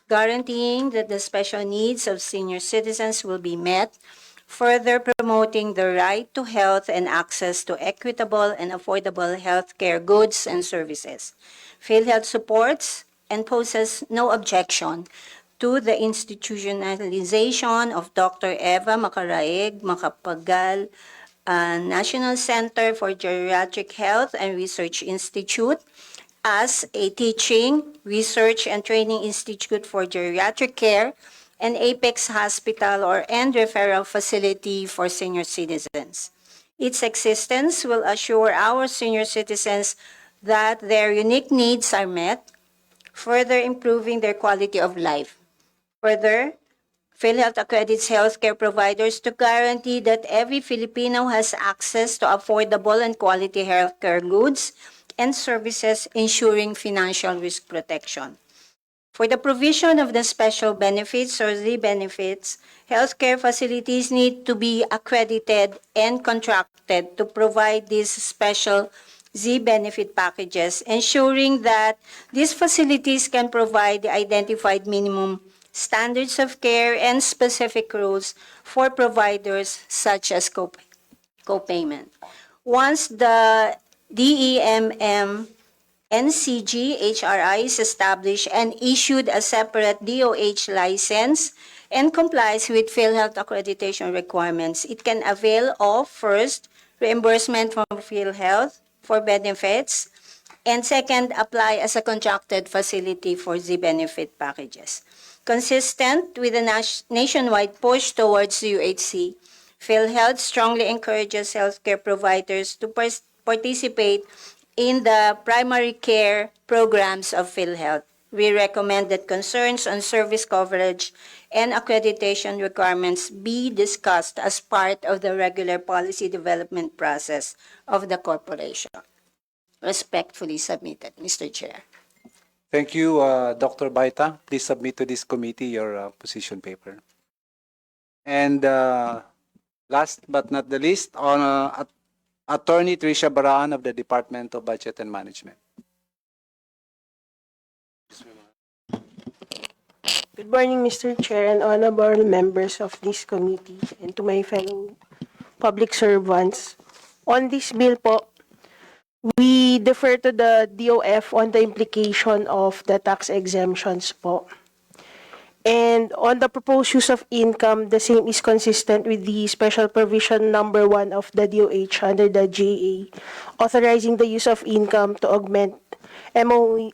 guaranteeing that the special needs of senior citizens will be met, further promoting the right to health and access to equitable and affordable health care goods and services. PhilHealth supports and poses no objection to the institutionalization of Dr. Eva Macaraeg Macapagal National Center for Geriatric Health and Research Institute as a teaching, research, and training institute for geriatric care and Apex Hospital and referral facility for senior citizens. Its existence will assure our senior citizens that their unique needs are met, further improving their quality of life. Further, PhilHealth accredits healthcare providers to guarantee that every Filipino has access to affordable and quality healthcare goods and services, ensuring financial risk protection. For the provision of the special benefits or Z benefits, healthcare facilities need to be accredited and contracted to provide these special Z benefit packages, ensuring that these facilities can provide the identified minimum standards of care and specific rules for providers such as co-payment. Once the DEMM NCG HRI is established and issued a separate DOH license and complies with PhilHealth accreditation requirements, it can avail of, first, reimbursement from PhilHealth for benefits, and second, apply as a contracted facility for Z benefit packages. Consistent with the nationwide push towards UHC, PhilHealth strongly encourages healthcare providers to participate in the primary care programs of PhilHealth. We recommend that concerns on service coverage and accreditation requirements be discussed as part of the regular policy development process of the corporation. Respectfully submitted, Mr. Chair. Thank you, Dr. Baita. Please submit to this committee your position paper. And last but not the least, on Attorney Tricia Baraan of the Department of Budget and Management. Good morning, Mr. Chair and honorable members of this committee and to my fellow public servants. On this bill po, we defer to the DOF on the implication of the tax exemptions po. And on the proposed use of income, the same is consistent with the special provision number 1 of the DOH under the JA, authorizing the use of income to augment MOE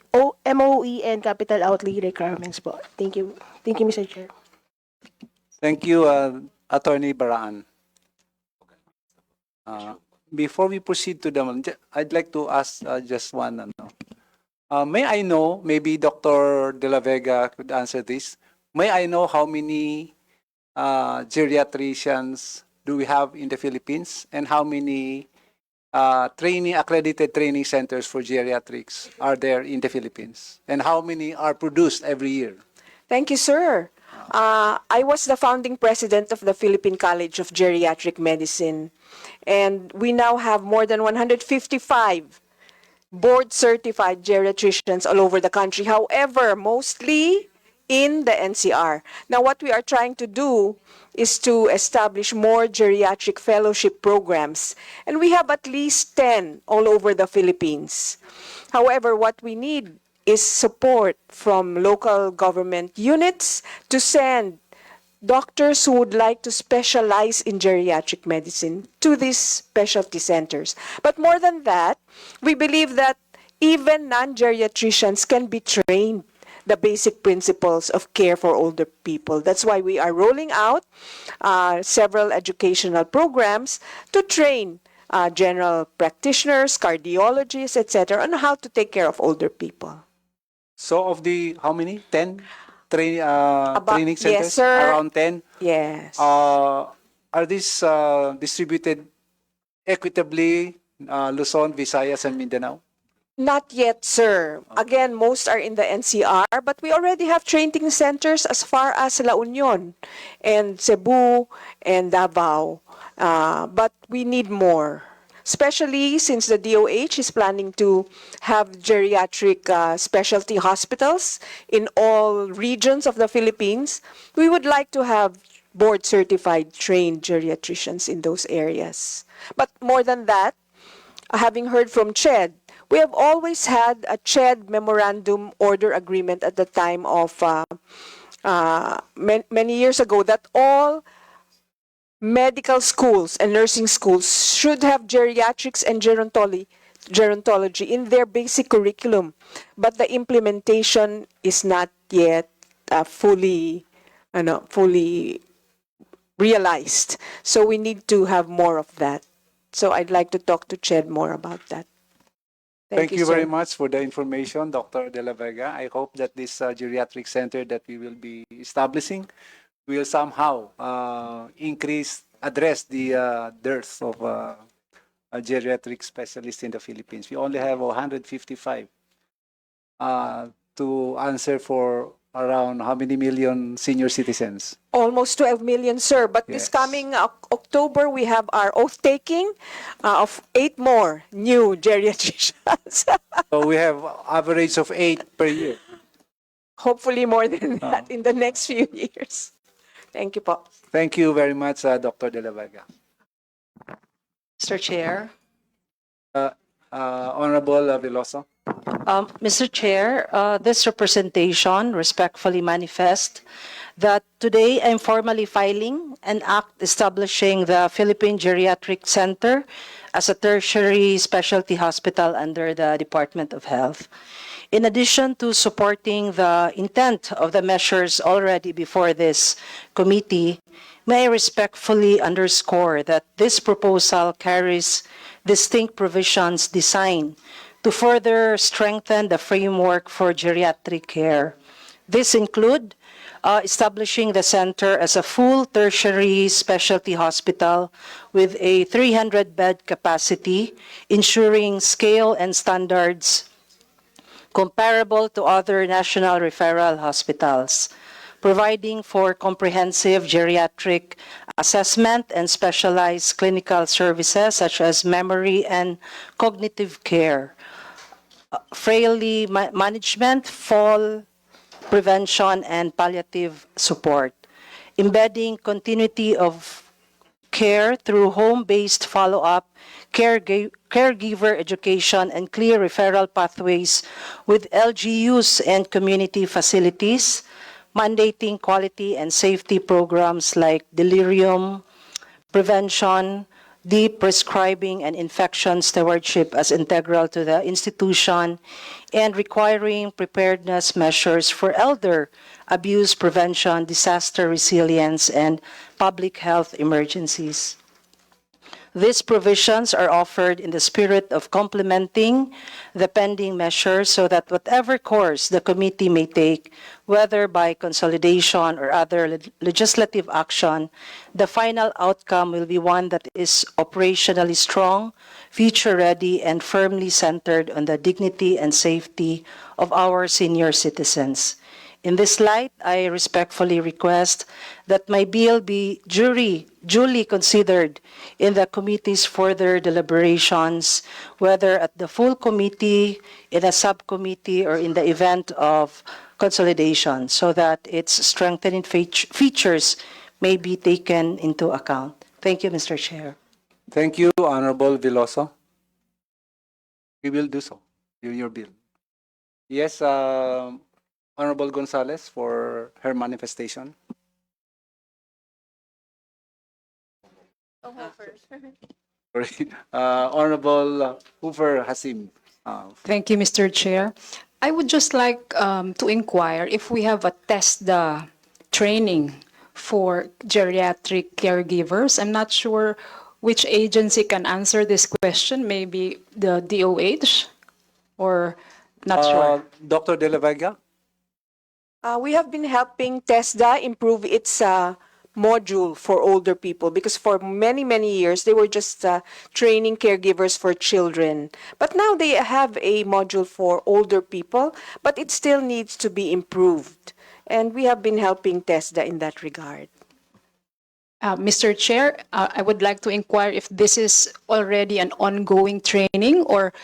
and capital outlay requirements po. Thank you. Thank you, Mr. Chair. Thank you, Attorney Baraan. Before we proceed to the, I'd like to ask just one. May I know, maybe Dr. De La Vega could answer this. May I know how many geriatricians do we have in the Philippines, and how many accredited training centers for geriatrics are there in the Philippines, and how many are produced every year? Thank you, sir. I was the founding president of the Philippine College of Geriatric Medicine, and we now have more than 155 board-certified geriatricians all over the country. However, mostly in the NCR. Now, what we are trying to do is to establish more geriatric fellowship programs, and we have at least 10 all over the Philippines. However, what we need is support from local government units to send doctors who would like to specialize in geriatric medicine to these specialty centers. But more than that, we believe that even non-geriatricians can be trained the basic principles of care for older people. That's why we are rolling out several educational programs to train general practitioners, cardiologists, etc., on how to take care of older people. So of the, how many? 10 training Yes, centers? sir. Around 10? Yes. Are these distributed equitably, Luzon, Visayas, and Mindanao? Not yet, sir. Again, most are in the NCR, but we already have training centers as far as La Union and Cebu and Davao. But we need more, especially since the DOH is planning to have geriatric specialty hospitals in all regions of the Philippines. We would like to have board-certified trained geriatricians in those areas. But more than that, having heard from CHED, we have always had a CHED memorandum order agreement at the time of many years ago that all medical schools and nursing schools should have geriatrics and gerontology in their basic curriculum. But the implementation is not yet fully realized. So we need to have more of that. So I'd like to talk to CHED more about that. Thank you sir. very much for the information, Dr. De La Vega. I hope that this geriatric center that we will be establishing will somehow address the dearth of a geriatric specialist in the Philippines. We only have 155 to answer for around how many million senior citizens? Almost 12 million, sir. But this Yes. coming October, we have our oath-taking of 8 more new geriatricians. So we have average of 8 per year. Hopefully more than that in the next few years. Thank you, po. Thank you very much, Dr. De La Vega. Mr. Chair. Honorable Veloso. Mr. Chair, this representation respectfully manifests that today I'm formally filing an act establishing the Philippine Geriatric Center as a tertiary specialty hospital under the Department of Health. In addition to supporting the intent of the measures already before this committee, may I respectfully underscore that this proposal carries distinct provisions designed to further strengthen the framework for geriatric care. This include establishing the center as a full tertiary specialty hospital with a 300-bed capacity, ensuring scale and standards comparable to other national referral hospitals, providing for comprehensive geriatric assessment and specialized clinical services such as memory and cognitive care, frailty management, fall prevention, and palliative support, embedding continuity of care through home-based follow-up, caregiver education, and clear referral pathways with LGUs and community facilities, mandating quality and safety programs like delirium prevention, deep prescribing and infection stewardship as integral to the institution, and requiring preparedness measures for elder abuse prevention, disaster resilience, and public health emergencies. These provisions are offered in the spirit of complementing the pending measures so that whatever course the committee may take, whether by consolidation or other legislative action, the final outcome will be one that is operationally strong, future-ready, and firmly centered on the dignity and safety of our senior citizens. In this light, I respectfully request that my bill be duly considered in the committee's further deliberations, whether at the full committee, in a subcommittee, or in the event of consolidation, so that its strengthening features may be taken into account. Thank you, Mr. Chair. Thank you, Honorable Veloso. We will do so. Your bill. Yes, Honorable Gonzales for her manifestation. Sorry. Honorable Hoover Hasim. Thank you, Mr. Chair. I would just like to inquire if we have a TESDA training for geriatric caregivers. I'm not sure which agency can answer this question, maybe the DOH or not sure. Dr. De La Vega? We have been helping TESDA improve its module for older people because for many, many years they were just training caregivers for children. But now they have a module for older people, but it still needs to be improved. And we have been helping TESDA in that regard. Mr. Chair, I would like to inquire if this is already an ongoing training or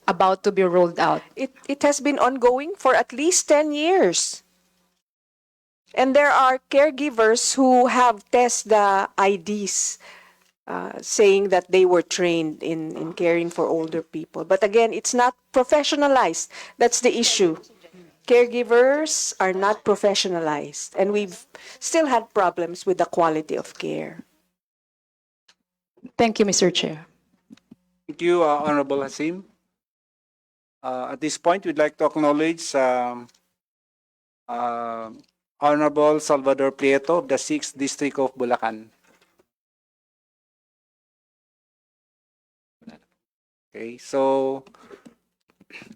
about to be rolled out. It has been ongoing for at least 10 years. And there are caregivers who have TESDA IDs saying that they were trained in caring for older people. But again, it's not professionalized. That's the issue. Caregivers are not professionalized, and we've still had problems with the quality of care. Thank you, Mr. Chair. Thank you, Honorable Hasim. At this point, we'd like to acknowledge Honorable Salvador Prieto of the 6th District of Bulacan. Okay, so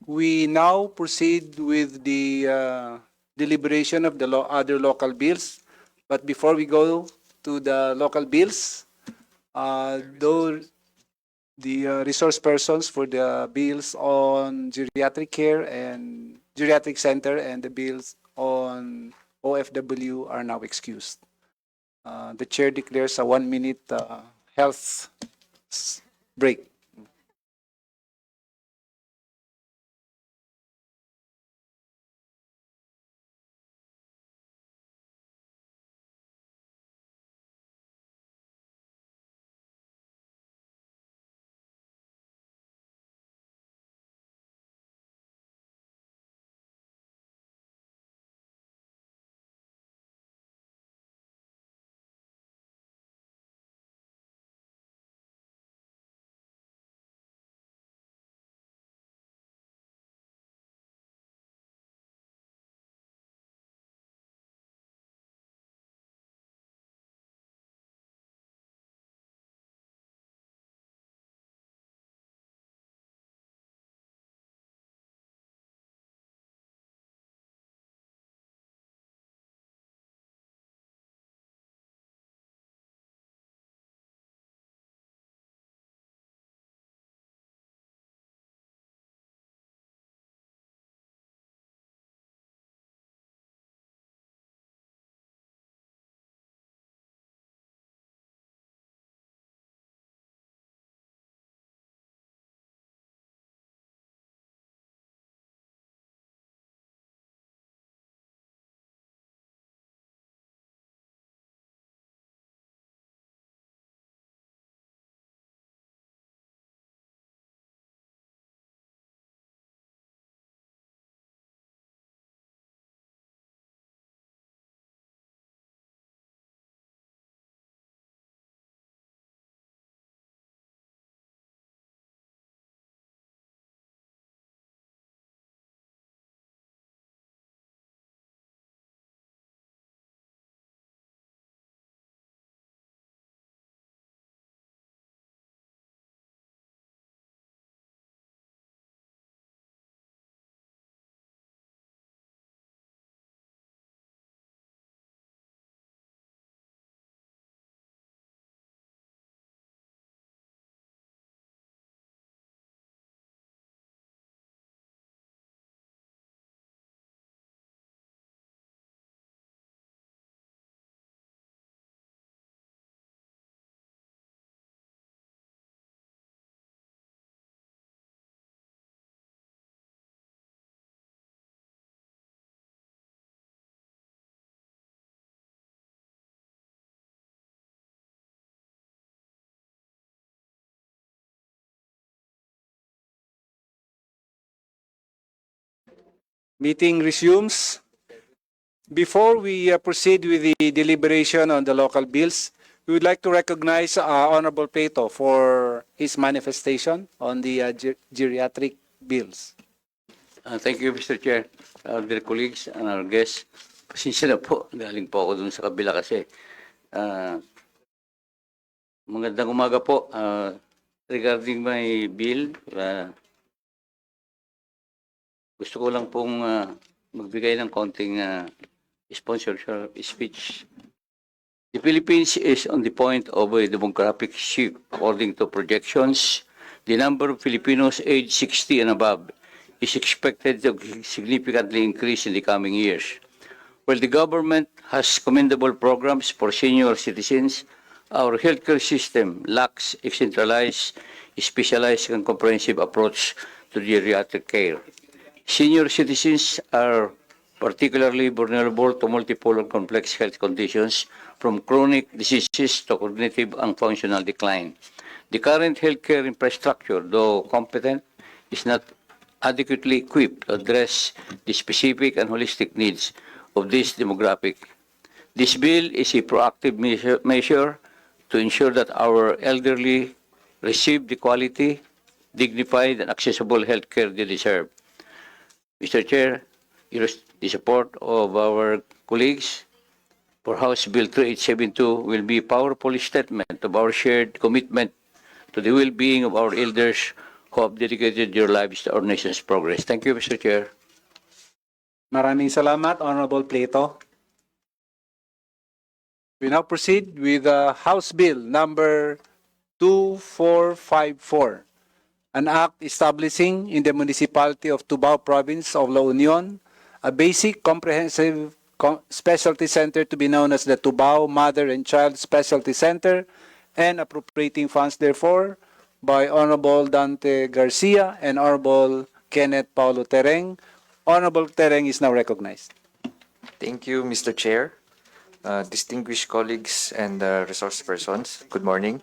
we now proceed with the deliberation of the other local bills. But before we go to the local bills, though the resource persons for the bills on geriatric care and geriatric center and the bills on OFW are now excused. The chair declares a 1-minute health break. Meeting resumes. Before we proceed with the deliberation on the local bills, we would like to recognize Honorable Plato for his manifestation on the geriatric bills. Thank you, Mr. Chair. Our dear colleagues and our guests, pasensya na po, galing po ako dun sa kabila kasi. Magandang umaga po. Regarding my bill, gusto ko lang pong magbigay ng konting sponsorship speech. The Philippines is on the point of a demographic shift. According to projections, the number of Filipinos aged 60 and above is expected to significantly increase in the coming years. While the government has commendable programs for senior citizens, our healthcare system lacks a centralized, specialized, and comprehensive approach to geriatric care. Senior citizens are particularly vulnerable to multiple and complex health conditions, from chronic diseases to cognitive and functional decline. The current healthcare infrastructure, though competent, is not adequately equipped to address the specific and holistic needs of this demographic. This bill is a proactive measure to ensure that our elderly receive the quality, dignified, and accessible healthcare they deserve. Mr. Chair, the support of our colleagues for House Bill 3872 will be a powerful statement of our shared commitment to the well-being of our elders who have dedicated their lives to our nation's progress. Thank you, Mr. Chair. Maraming salamat, Honorable Plato. We now proceed with House Bill number 2454, an act establishing in the municipality of Tubao Province of La Union a basic comprehensive specialty center to be known as the Tubao Mother and Child Specialty Center and appropriating funds therefore by Honorable Dante Garcia and Honorable Kenneth Paulo Tereng. Honorable Tereng is now recognized. Thank you, Mr. Chair. Distinguished colleagues and resource persons, good morning.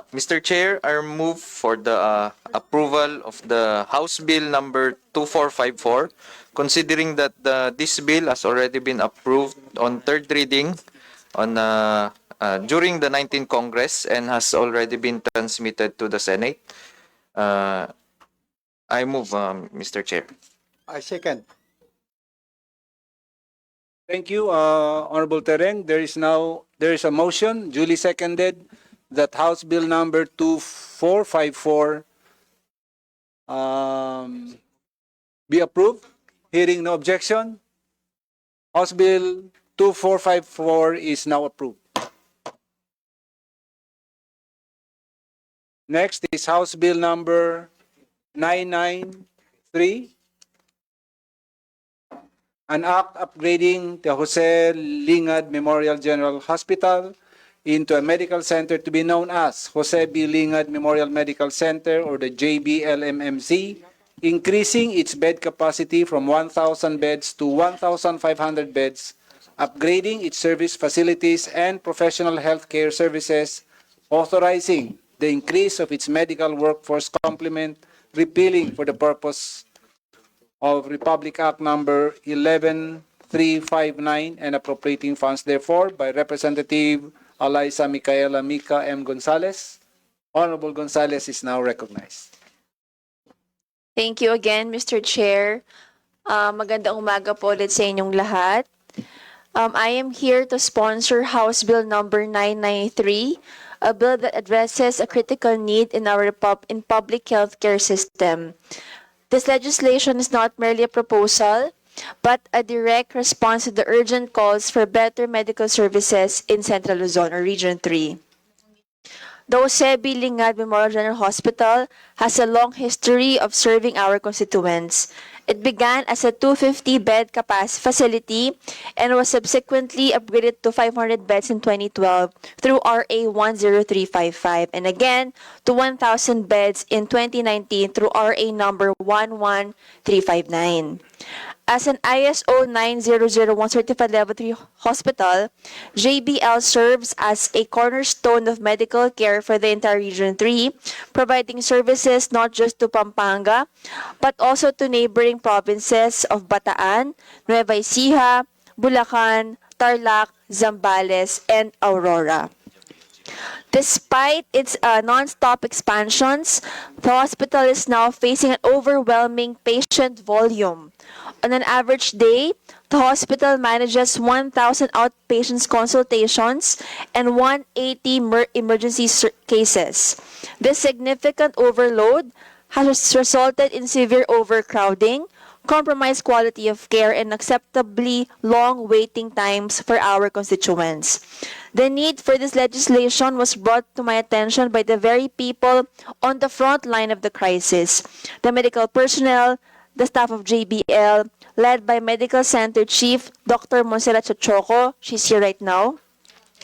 Mr. Chair, I move for the approval of the House Bill number 2454, considering that this bill has already been approved on third reading on during the 19th Congress and has already been transmitted to the Senate. I move, Mr. Chair. I second. Thank you, Honorable Tereng. There is a motion duly seconded that House Bill number 2454 be approved. Hearing no objection, House Bill 2454 is now approved. Next is House Bill number 993, an act upgrading the Jose Lingad Memorial General Hospital into a medical center to be known as Jose B. Lingad Memorial Medical Center, or the JBLMMC, increasing its bed capacity from 1,000 beds to 1,500 beds, upgrading its service facilities and professional health care services, authorizing the increase of its medical workforce complement, repealing for the purpose of Republic Act number 11359 and appropriating funds therefore by Representative Alaysa Micaela Mica M. Gonzalez. Honorable Gonzalez is now recognized. Thank you again, Mr. Chair. Magandang umaga po ulit sa inyong lahat. I am here to sponsor House Bill number 993, a bill that addresses a critical need in our public healthcare system. This legislation is not merely a proposal, but a direct response to the urgent calls for better medical services in Central Luzon, or Region 3. The Jose B. Lingad Memorial General Hospital has a long history of serving our constituents. It began as a 250-bed capacity facility and was subsequently upgraded to 500 beds in 2012 through RA 10355, and again to 1,000 beds in 2019 through RA number 11359. As an ISO 9001 certified level 3 hospital, JBL serves as a cornerstone of medical care for the entire Region 3, providing services not just to Pampanga, but also to neighboring neighboring provinces of Bataan, Nueva Ecija, Bulacan, Tarlac, Zambales, and Aurora. Despite its non-stop expansions, the hospital is now facing an overwhelming patient volume. On an average day, the hospital manages 1,000 outpatient consultations and 180 emergency cases. This significant overload has resulted in severe overcrowding, compromised quality of care, and acceptably long waiting times for our constituents. The need for this legislation was brought to my attention by the very people on the front line of the crisis, the medical personnel, the staff of JBL, led by Medical Center Chief Dr. Monserrat Chichoco, she's here right now,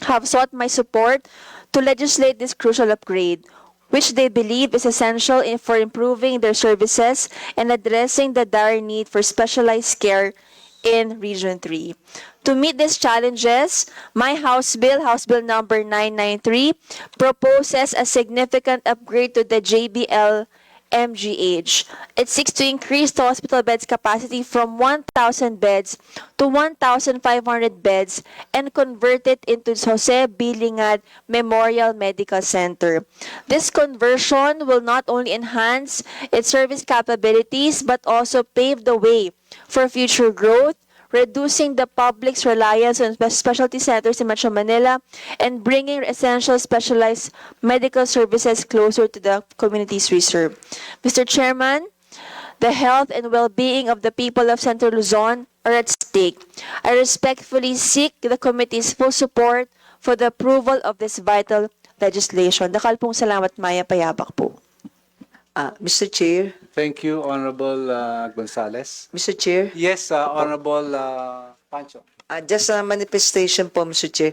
have sought my support to legislate this crucial upgrade, which they believe is essential for improving their services and addressing the dire need for specialized care in Region 3. To meet these challenges, my House Bill number 993, proposes a significant upgrade to the JBL MGH. It seeks to increase the hospital beds capacity from 1,000 beds to 1,500 beds and convert it into Jose B. Lingad Memorial Medical Center. This conversion will not only enhance its service capabilities but also pave the way for future growth, reducing the public's reliance on specialty centers in Metro Manila, and bringing essential specialized medical services closer to the communities we serve. Mr. Chairman, the health and well-being of the people of Central Luzon are at stake. I respectfully seek the committee's full support for the approval of this vital legislation. Dakal pong salamat, Maya Payabak po. Mr. Chair. Thank you, Honorable Gonzales. Mr. Chair. Yes, Honorable Pancho. Just a manifestation po, Mr. Chair.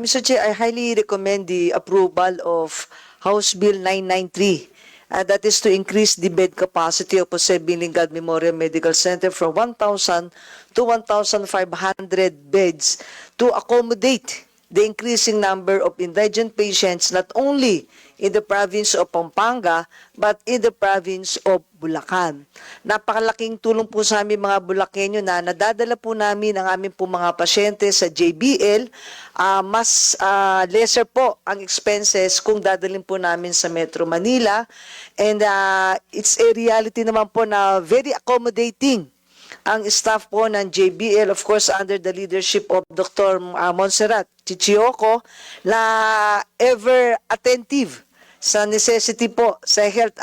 Mr. Chair, I highly recommend the approval of House Bill 993. That is to increase the bed capacity of Jose B. Lingad Memorial Medical Center from 1,000 to 1,500 beds to accommodate the increasing number of indigent patients not only in the province of Pampanga but in the province of Bulacan. Napakalaking tulong po sa aming mga Bulakenyo na nadadala po namin ang aming po mga pasyente sa JBL. Mas lesser po ang expenses kung dadalhin po namin sa Metro Manila. And it's a reality naman po na very accommodating ang staff po ng JBL, of course, under the leadership of Dr. Monserrat Chichoco, na ever attentive sa necessity po, sa health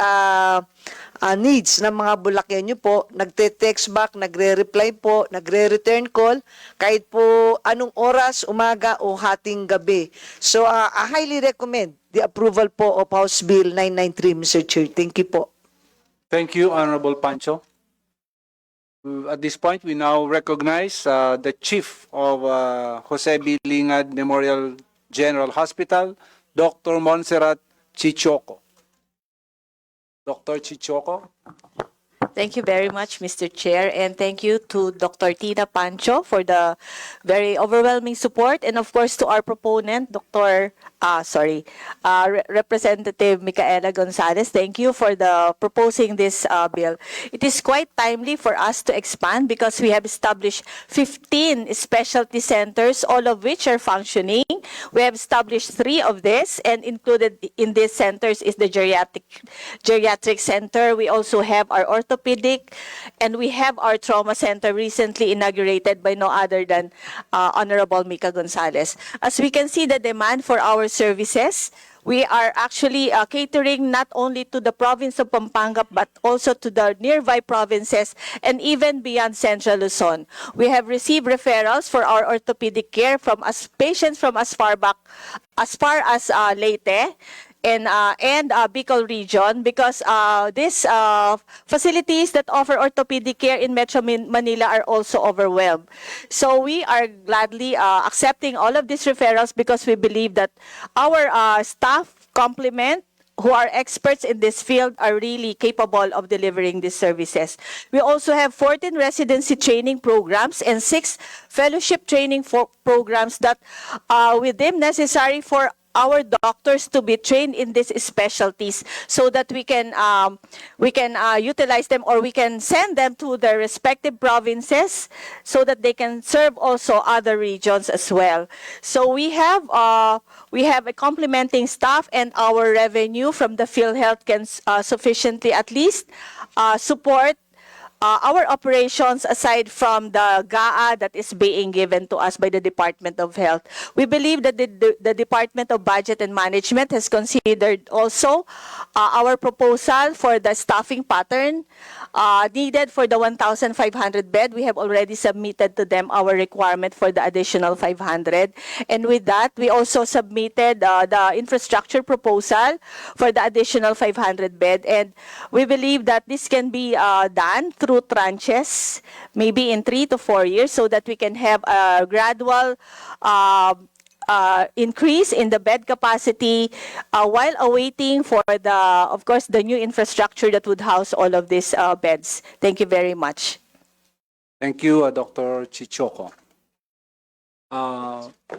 needs ng mga Bulakenyo po, nagte-text back, nagre-reply po, nagre-return call, kahit po anong oras, umaga o hating gabi. So, I highly recommend the approval po of House Bill 993, Mr. Chair. Thank you po. Thank you, Honorable Pancho. At this point, we now recognize the Chief of Jose B. Lingad Memorial General Hospital, Dr. Monserrat Chichoco. Dr. Chichoco. Thank you very much, Mr. Chair, and thank you to Dr. Tina Pancho for the very overwhelming support, and of course to our proponent, Representative Micaela Gonzalez. Thank you for the proposing this bill. It is quite timely for us to expand because we have established 15 specialty centers, all of which are functioning. We have established 3 of this, and included in these centers is the geriatric center. We also have our orthopedic, and we have our trauma center recently inaugurated by no other than Honorable Mica Gonzalez. As we can see, the demand for our services, we are actually catering not only to the province of Pampanga but also to the nearby provinces and even beyond Central Luzon. We have received referrals for our orthopedic care from patients from as far as Leyte and Bicol region, because these facilities that offer orthopedic care in Metro Manila are also overwhelmed. So we are gladly accepting all of these referrals because we believe that our staff complement who are experts in this field are really capable of delivering these services. We also have 14 residency training programs and 6 fellowship training programs that we deem necessary for our doctors to be trained in these specialties so that we can utilize them, or we can send them to their respective provinces so that they can serve also other regions as well. So we have a complementing staff, and our revenue from the PhilHealth can sufficiently at least support our operations aside from the GAA that is being given to us by the Department of Health. We believe that the Department of Budget and Management has considered also our proposal for the staffing pattern needed for the 1,500 bed. We have already submitted to them our requirement for the additional 500. And with that, we also submitted the infrastructure proposal for the additional 500 bed. And we believe that this can be done through tranches, maybe in 3 to 4 years, so that we can have a gradual increase in the bed capacity while awaiting for of course, the new infrastructure that would house all of these beds. Thank you very much. Thank you, Dr. Chichoko.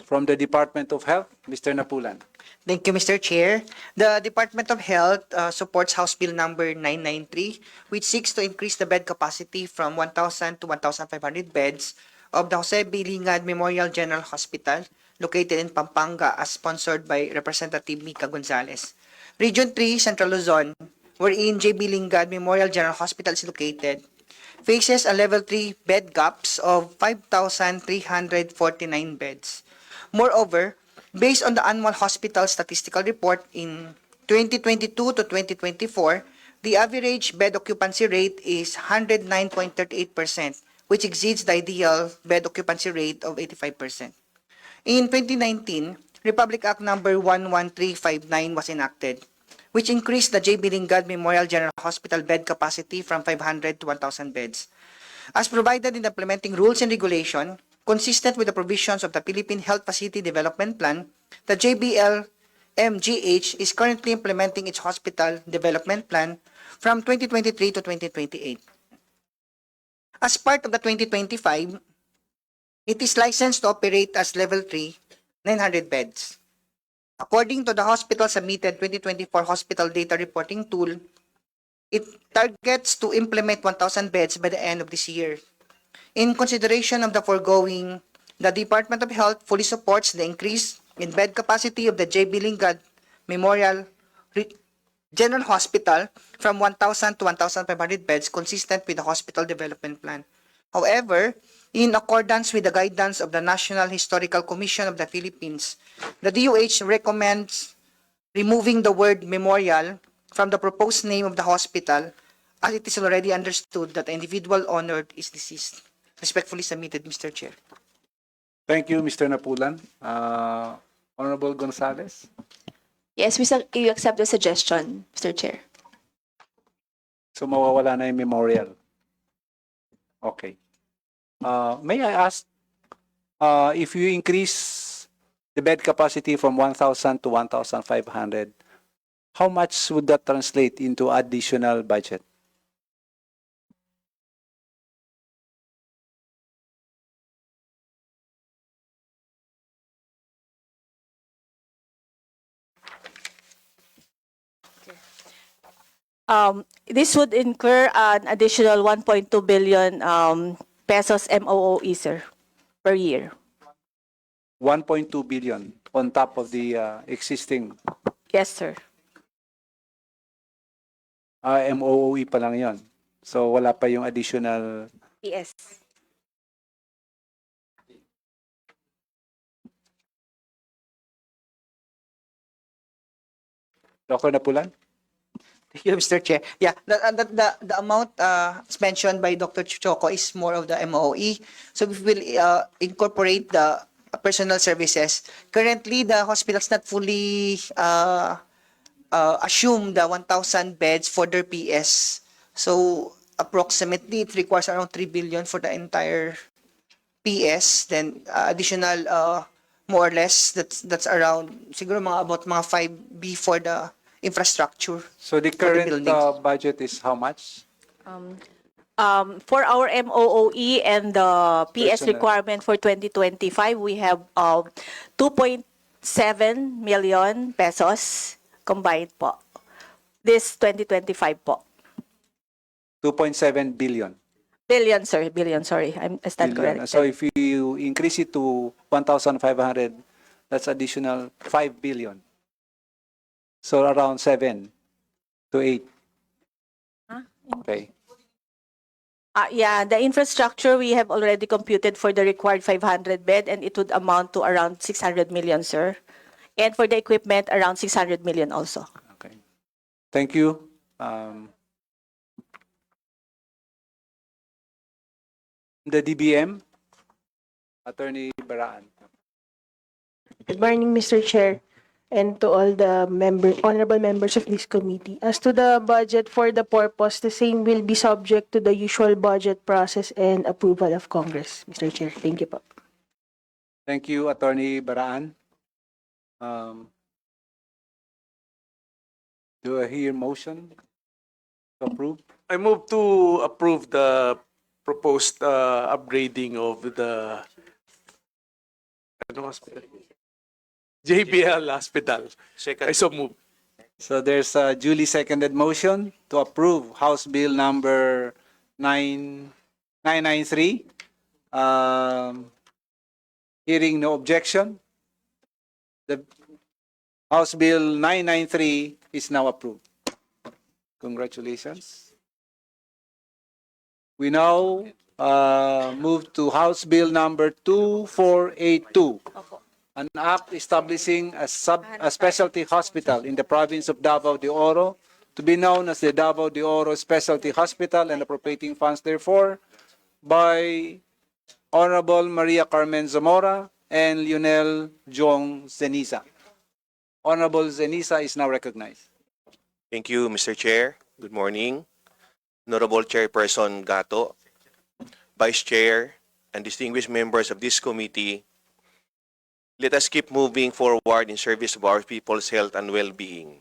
From the Department of Health, Mr. Napulan. Thank you, Mr. Chair. The Department of Health supports House Bill number 993, which seeks to increase the bed capacity from 1,000 to 1,500 beds of the Jose B. Lingad Memorial General Hospital located in Pampanga, as sponsored by Representative Mica Gonzalez. Region 3, Central Luzon, wherein J.B. Lingad Memorial General Hospital is located, faces a level 3 bed gaps of 5,349 beds. Moreover, based on the annual hospital statistical report in 2022 to 2024, the average bed occupancy rate is 109.38%, which exceeds the ideal bed occupancy rate of 85%. In 2019, Republic Act number 11359 was enacted, which increased the J.B. Lingad Memorial General Hospital bed capacity from 500 to 1,000 beds. As provided in the implementing rules and regulation, consistent with the provisions of the Philippine Health Facility Development Plan, the JBL-MGH is currently implementing its hospital development plan from 2023 to 2028. As part of the 2025, it is licensed to operate as Level 3, 900 beds. According to the hospital submitted 2024 hospital data reporting tool, it targets to implement 1,000 beds by the end of this year. In consideration of the foregoing, the Department of Health fully supports the increase in bed capacity of the J.B. Lingad Memorial General Hospital from 1,000 to 1,500 beds consistent with the hospital development plan. However, in accordance with the guidance of the National Historical Commission of the Philippines, the DOH recommends removing the word memorial from the proposed name of the hospital, as it is already understood that the individual honored is deceased. Respectfully submitted, Mr. Chair. Thank you, Mr. Napulan. Honorable Gonzalez. Yes, you accept the suggestion, Mr. Chair. So mawawala na yung memorial. Okay. May I ask, if you increase the bed capacity from 1,000 to 1,500, how much would that translate into additional budget? This would incur an additional 1.2 billion pesos MOOE, sir, per year. 1.2 billion on top of the existing Yes, sir. MOOE pa lang yon. So wala pa yung additional. Yes. Dr. Napulan? Thank you, Mr. Chair. Yeah, the amount mentioned by Dr. Choco is more of the MOE. So we will incorporate the personal services. Currently, the hospital is not fully assume the 1,000 beds for their PS. So approximately, it requires around 3 billion for the entire PS. Then additional, more or less, that's around, siguro about mga 5B for the infrastructure. So the current budget is how much? For our MOOE and the PS Personnel. requirement for 2025, we have 2.6 7 million pesos combined po. This 2025 po. 2.7 billion. Billion, sir. Billion, sorry. I stand Billion. corrected. So if you increase it to 1,500, that's additional 5 billion. So around 7 to 8. Okay. Yeah, the infrastructure we have already computed for the required 500 bed, and it would amount to around 600 million, sir. And for the equipment, around 600 million also. Okay. Thank you. The DBM, Attorney Baraan. Good morning, Mr. Chair, and to all the honorable members of this committee. As to the budget for the purpose, the same will be subject to the usual budget process and approval of Congress, Mr. Chair. Thank you po. Thank you, Attorney Baraan. Do I hear motion to approve? I move to approve the proposed upgrading of the hospital? JBL Hospital. I so move. So there's a duly seconded motion to approve House Bill number 993. Hearing no objection, the House Bill 993 is now approved. Congratulations. We now move to House Bill number 2482. An act establishing a specialty hospital in the province of Davao de Oro to be known as the Davao de Oro Specialty Hospital and appropriating funds therefore by Honorable Maria Carmen Zamora and Lionel Jong Zeniza. Honorable Zeniza is now recognized. Thank you, Mr. Chair. Good morning. Honorable Chairperson Gato, Vice Chair, and distinguished members of this committee, let us keep moving forward in service of our people's health and well-being.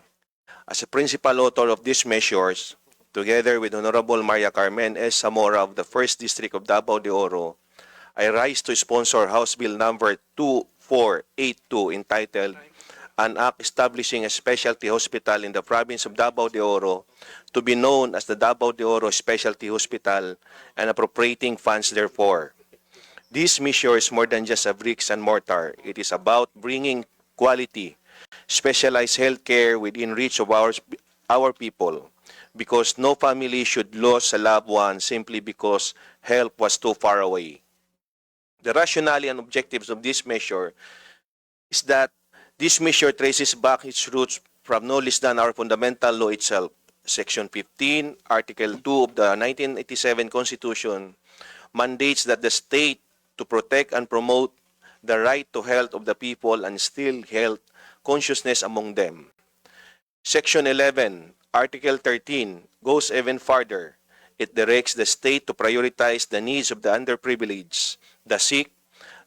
As a principal author of these measures, together with Honorable Maria Carmen S. Zamora of the 1st District of Davao de Oro, I rise to sponsor House Bill number 2482 entitled An Act Establishing a Specialty Hospital in the Province of Davao de Oro to be known as the Davao de Oro Specialty Hospital and appropriating funds therefore. This measure is more than just a bricks and mortar. It is about bringing quality, specialized healthcare within reach of our people, because no family should lose a loved one simply because help was too far away. The rationale and objectives of this measure is that this measure traces back its roots from no less than our fundamental law itself. Section 15, Article 2 of the 1987 Constitution mandates that the state to protect and promote the right to health of the people and instill health consciousness among them. Section 11, Article 13 goes even farther. It directs the state to prioritize the needs of the underprivileged, the sick,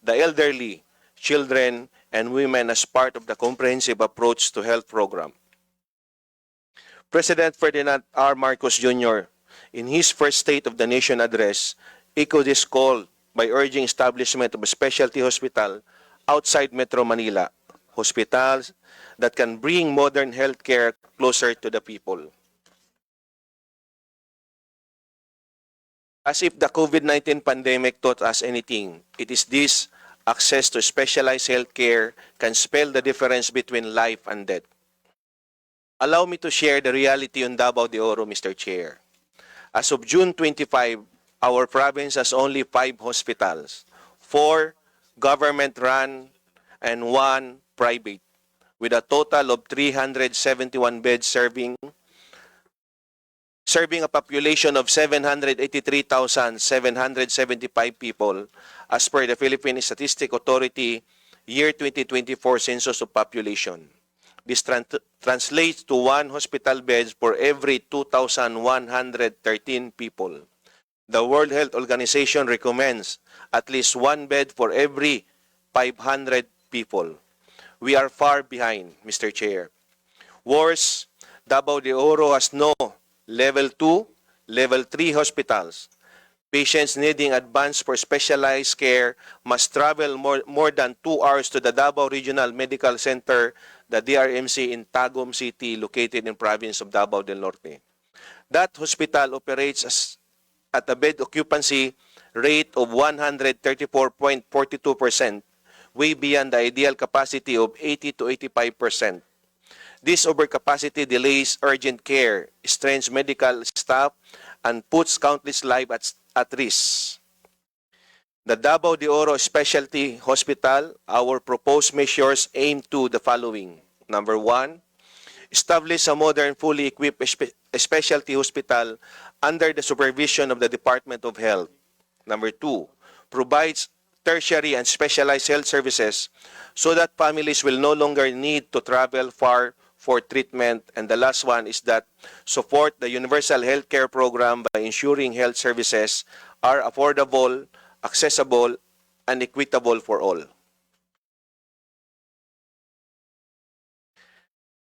the elderly, children, and women as part of the comprehensive approach to health program. President Ferdinand R. Marcos Jr., in his first State of the Nation address, echoed this call by urging establishment of a specialty hospital outside Metro Manila, hospitals that can bring modern healthcare closer to the people. As if the COVID-19 pandemic taught us anything, it is this: access to specialized healthcare can spell the difference between life and death. Allow me to share the reality on Davao de Oro, Mr. Chair. As of June 25, our province has only 5 hospitals, 4 government-run and 1 private, with a total of 371 beds serving a population of 783,775 people as per the Philippine Statistics Authority year 2024 Census of Population. This translates to 1 hospital beds for every 2,113 people. The World Health Organization recommends at least 1 bed for every 500 people. We are far behind, Mr. Chair. Worse, Davao de Oro has no Level 2, Level 3 hospitals. Patients needing advance for specialized care must travel more than 2 hours to the Davao Regional Medical Center, the DRMC in Tagum City, located in province of Davao del Norte. That hospital operates at a bed occupancy rate of 134.42%, way beyond the ideal capacity of 80 to 85%. This overcapacity delays urgent care, strains medical staff, and puts countless lives at risk. The Davao de Oro Specialty Hospital, our proposed measures aim to the following. Number 1, establish a modern, fully equipped specialty hospital under the supervision of the Department of Health. Number 2, provides tertiary and specialized health services so that families will no longer need to travel far for treatment. And the last one is that support the universal health care program by ensuring health services are affordable, accessible, and equitable for all.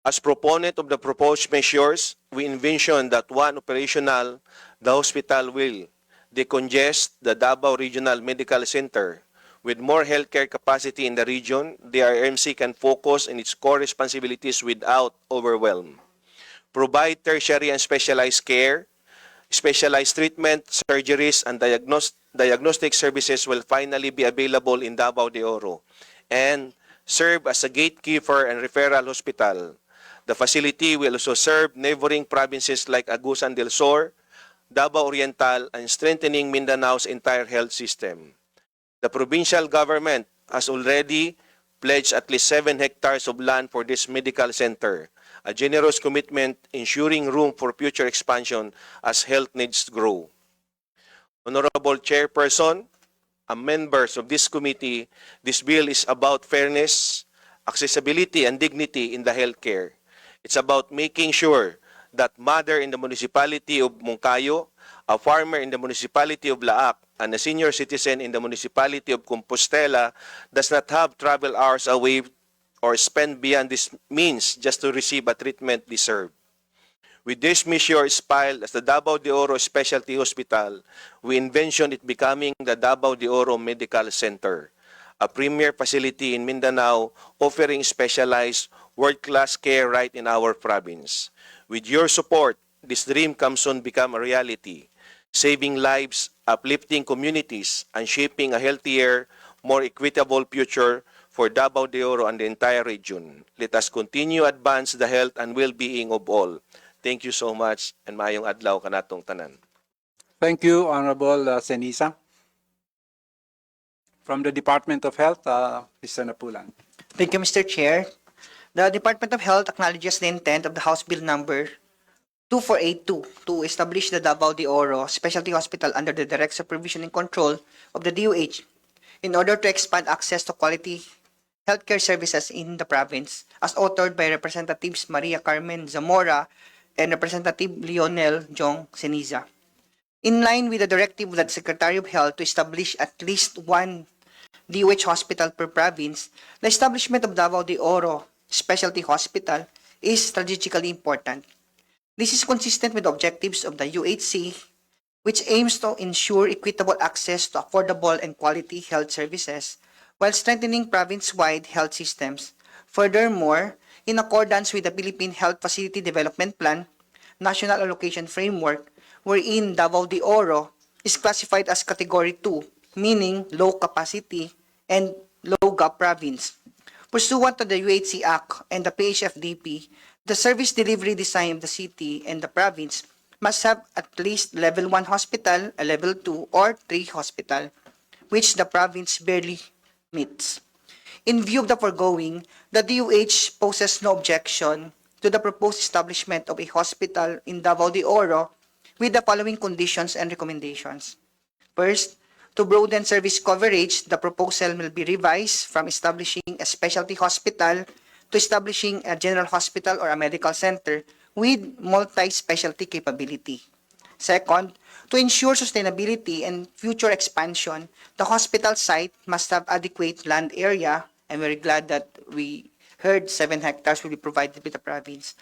As proponent of the proposed measures, we envision that one operational, the hospital will decongest the Davao Regional Medical Center. With more healthcare capacity in the region, the RMC can focus on its core responsibilities without overwhelm. Provide tertiary and specialized care, specialized treatment, surgeries, and diagnostic services will finally be available in Davao de Oro and serve as a gatekeeper and referral hospital. The facility will also serve neighboring provinces like Agusan del Sur, Davao Oriental, and strengthening Mindanao's entire health system. The provincial government has already pledged at least 7 hectares of land for this medical center, a generous commitment ensuring room for future expansion as health needs grow. Honorable Chairperson, and members of this committee, this bill is about fairness, accessibility, and dignity in the healthcare. It's about making sure that mother in the municipality of Moncayo, a farmer in the municipality of Laak, and a senior citizen in the municipality of Compostela does not have travel hours away or spend beyond this means just to receive a treatment deserved. With this measure filed as the Davao de Oro Specialty Hospital, we envision it becoming the Davao de Oro Medical Center, a premier facility in Mindanao offering specialized world-class care right in our province. With your support, this dream can soon become a reality, saving lives, uplifting communities, and shaping a healthier, more equitable future for Davao de Oro and the entire region. Let us continue advance the health and well-being of all. Thank you so much, and maayong adlaw kanatong tanan. Thank you, Honorable Senisa. From the Department of Health, Mr. Napulan. Thank you, Mr. Chair. The Department of Health acknowledges the intent of the House Bill number 2482 to establish the Davao de Oro Specialty Hospital under the direct supervision and control of the DOH in order to expand access to quality healthcare services in the province, as authored by Representatives Maria Carmen Zamora and Representative Lionel Jong Ceniza. In line with the directive of the Secretary of Health to establish at least one DOH hospital per province, the establishment of Davao de Oro Specialty Hospital is strategically important. This is consistent with the objectives of the UHC, which aims to ensure equitable access to affordable and quality health services while strengthening province-wide health systems. Furthermore, in accordance with the Philippine Health Facility Development Plan, National Allocation Framework, wherein Davao de Oro is classified as Category 2, meaning low capacity and low gap province. Pursuant to the UHC Act and the PHFDP, the service delivery design of the city and the province must have at least Level 1 hospital, a Level 2, or 3 hospital, which the province barely meets. In view of the foregoing, the DOH poses no objection to the proposed establishment of a hospital in Davao de Oro with the following conditions and recommendations. First, to broaden service coverage, the proposal will be revised from establishing a specialty hospital to establishing a general hospital or a medical center with multi-specialty capability. Second, to ensure sustainability and future expansion, the hospital site must have adequate land area. I'm very glad that we heard 7 hectares will be provided by the province.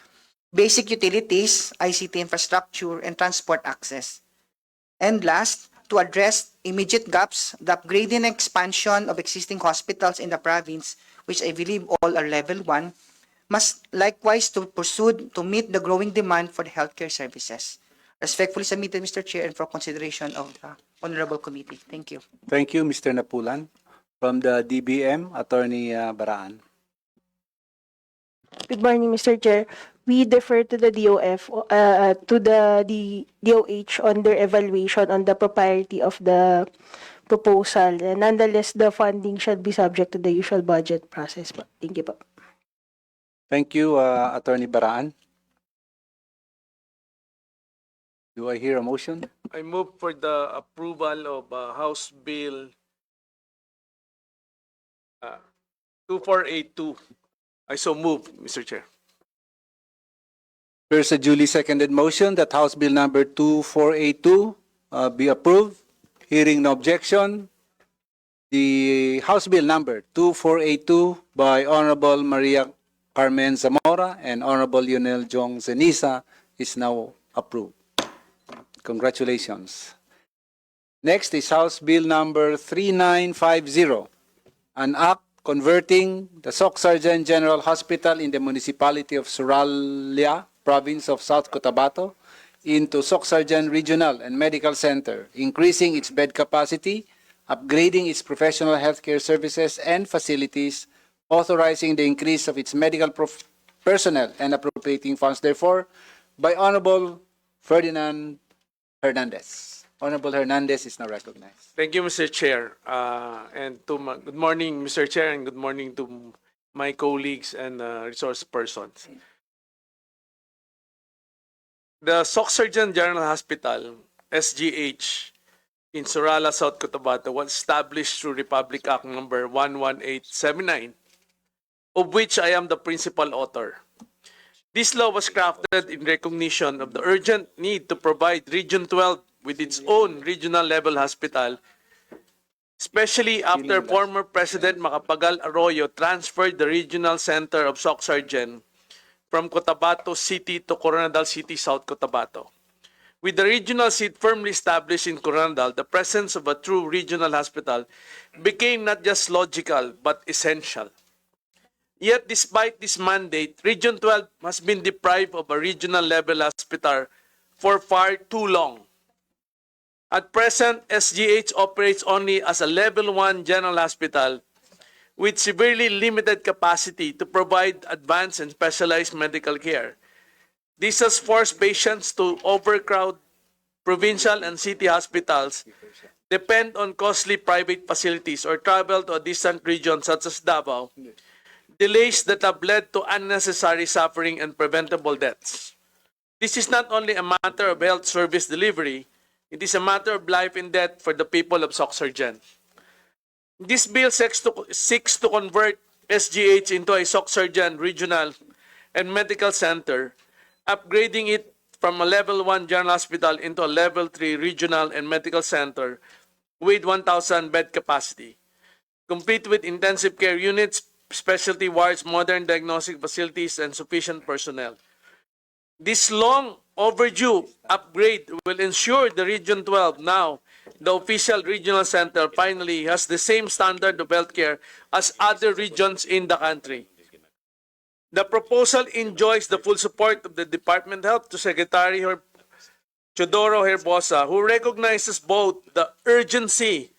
Basic utilities, ICT infrastructure, and transport access. And last, to address immediate gaps, the upgrading and expansion of existing hospitals in the province, which I believe all are level 1, must likewise to pursue to meet the growing demand for the healthcare services. Respectfully submitted, Mr. Chair, and for consideration of the Honorable Committee. Thank you. Thank you, Mr. Napulan. From the DBM, Attorney Baraan. Good morning, Mr. Chair. We defer to the DOF, to the DOH on their evaluation on the propriety of the proposal. And nonetheless, the funding should be subject to the usual budget process. Thank you po. Thank you, Attorney Baraan. Do I hear a motion? I move for the approval of House Bill 2482. I so move, Mr. Chair. There's a duly seconded motion that House Bill number 2482 be approved. Hearing no objection, the House Bill number 2482 by Honorable Maria Carmen Zamora and Honorable Lionel Jong Zenisa is now approved. Congratulations. Next is House Bill number 3950, an act converting the Soc Sargent General Hospital in the municipality of Suralia, province of South Cotabato, into Soc Sargent Regional and Medical Center, increasing its bed capacity, upgrading its professional healthcare services and facilities, authorizing the increase of its medical personnel and appropriating funds therefore, by Honorable Ferdinand Hernandez. Honorable Hernandez is now recognized. Thank you, Mr. Chair. Good morning, Mr. Chair, and good morning to my colleagues and resource persons. The Soc Sargent General Hospital, SGH, in Surala, South Cotabato was established through Republic Act number 11879, of which I am the principal author. This law was crafted in recognition of the urgent need to provide Region 12 with its own regional level hospital, especially after former President Macapagal Arroyo transferred the regional center of Soc Sargent from Cotabato City to Coronadal City, South Cotabato. With the regional seat firmly established in Coronadal, the presence of a true regional hospital became not just logical but essential. Yet, despite this mandate, Region 12 has been deprived of a regional level hospital for far too long. At present, SGH operates only as a Level 1 general hospital with severely limited capacity to provide advanced and specialized medical care. This has forced patients to overcrowd provincial and city hospitals, depend on costly private facilities, or travel to a distant region such as Davao, delays that have led to unnecessary suffering and preventable deaths. This is not only a matter of health service delivery, it is a matter of life and death for the people of Soc Sargent. This bill seeks to convert SGH into a Soc Sargent regional and medical center, upgrading it from a Level 1 general hospital into a Level 3 regional and medical center with 1,000 bed capacity, complete with intensive care units, specialty wards, modern diagnostic facilities, and sufficient personnel. This long overdue upgrade will ensure the Region 12, now the official regional center, finally has the same standard of healthcare as other regions in the country. The proposal enjoys the full support of the Department of Health to Secretary Chodoro Herbosa, who recognizes both the urgency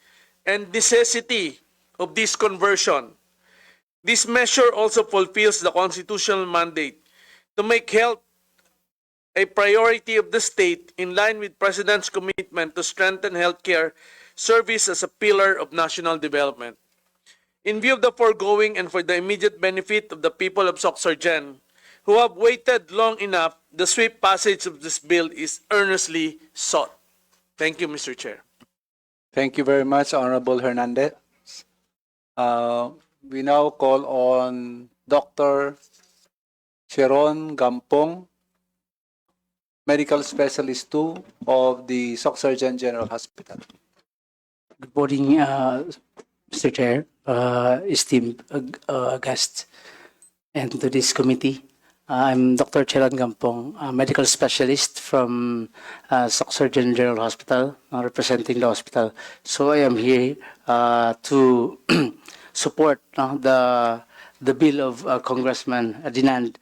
and necessity of this conversion. This measure also fulfills the constitutional mandate to make health a priority of the state in line with President's commitment to strengthen healthcare service as a pillar of national development. In view of the foregoing and for the immediate benefit of the people of Soc Sargent, who have waited long enough, the swift passage of this bill is earnestly sought. Thank you, Mr. Chair. Thank you very much, Honorable Hernandez. We now call on Dr. Sharon Gampong, Medical Specialist 2 of the Soc Sargent General Hospital. Good morning, Mr. Chair, esteemed guests, and to this committee. I'm Dr. Cheran Gampong, a medical specialist from Soc Surgeon General Hospital, representing the hospital. So I am here to support the bill of Congressman Dinand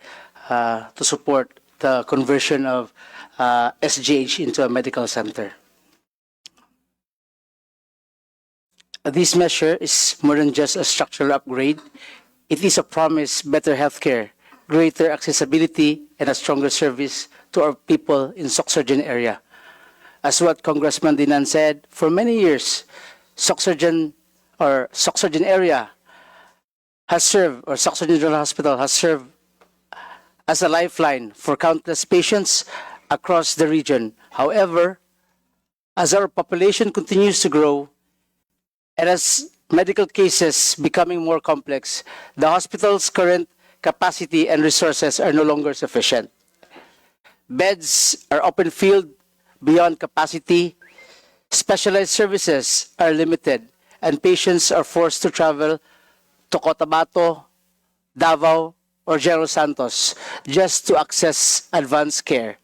to support the conversion of SGH into a medical center. This measure is more than just a structural upgrade. It is a promise better healthcare, greater accessibility, and a stronger service to our people in Soc Surgeon area. As what Congressman Dinan said, for many years, Soc Surgeon area has served, or Soc Surgeon General Hospital has served as a lifeline for countless patients across the region. However, as our population continues to grow, and as medical cases becoming more complex, the hospital's current capacity and resources are no longer sufficient. Beds are often filled beyond capacity, specialized services are limited, and patients are forced to travel to Cotabato, Davao, or General Santos just to access advanced care.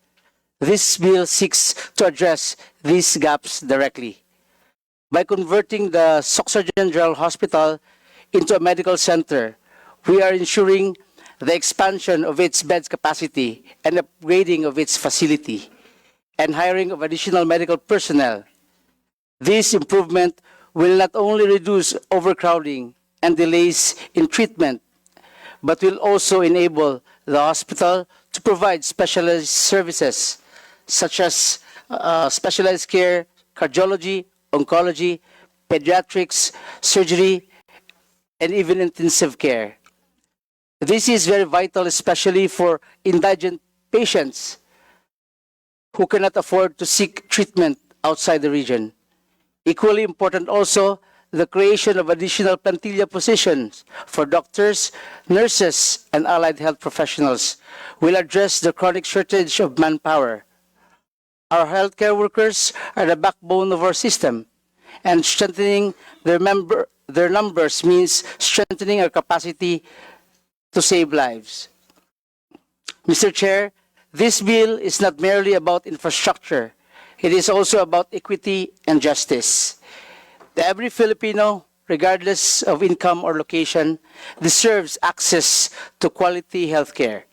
This bill seeks to address these gaps directly. By converting the Soc Surgeon General Hospital into a medical center, we are ensuring the expansion of its beds capacity and upgrading of its facility and hiring of additional medical personnel. This improvement will not only reduce overcrowding and delays in treatment, but will also enable the hospital to provide specialized services such as specialized care, cardiology, oncology, pediatrics, surgery, and even intensive care. This is very vital, especially for indigent patients who cannot afford to seek treatment outside the region. Equally important also, the creation of additional plantilla positions for doctors, nurses, and allied health professionals will address the chronic shortage of manpower. Our healthcare workers are the backbone of our system, and strengthening their numbers means strengthening our capacity to save lives. Mr. Chair, this bill is not merely about infrastructure. It is also about equity and justice. Every Filipino, regardless of income or location, deserves access to quality healthcare.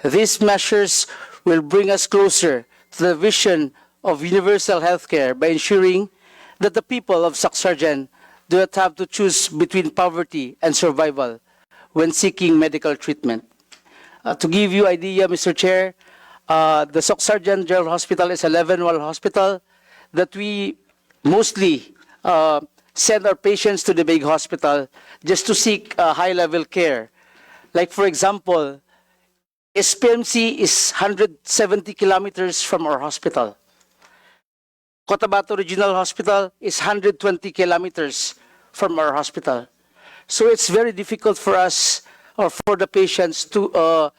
These measures will bring us closer to the vision of universal healthcare by ensuring that the people of Soc Surgeon do not have to choose between poverty and survival when seeking medical treatment. To give you an idea, Mr. Chair, the Soc Surgeon General Hospital is a level-1 hospital that we mostly send our patients to the big hospital just to seek high-level care. Like, for example, SPMC is 170 kilometers from our hospital. Cotabato Regional Hospital is 120 kilometers from our hospital. So it's very difficult for us or for the patients to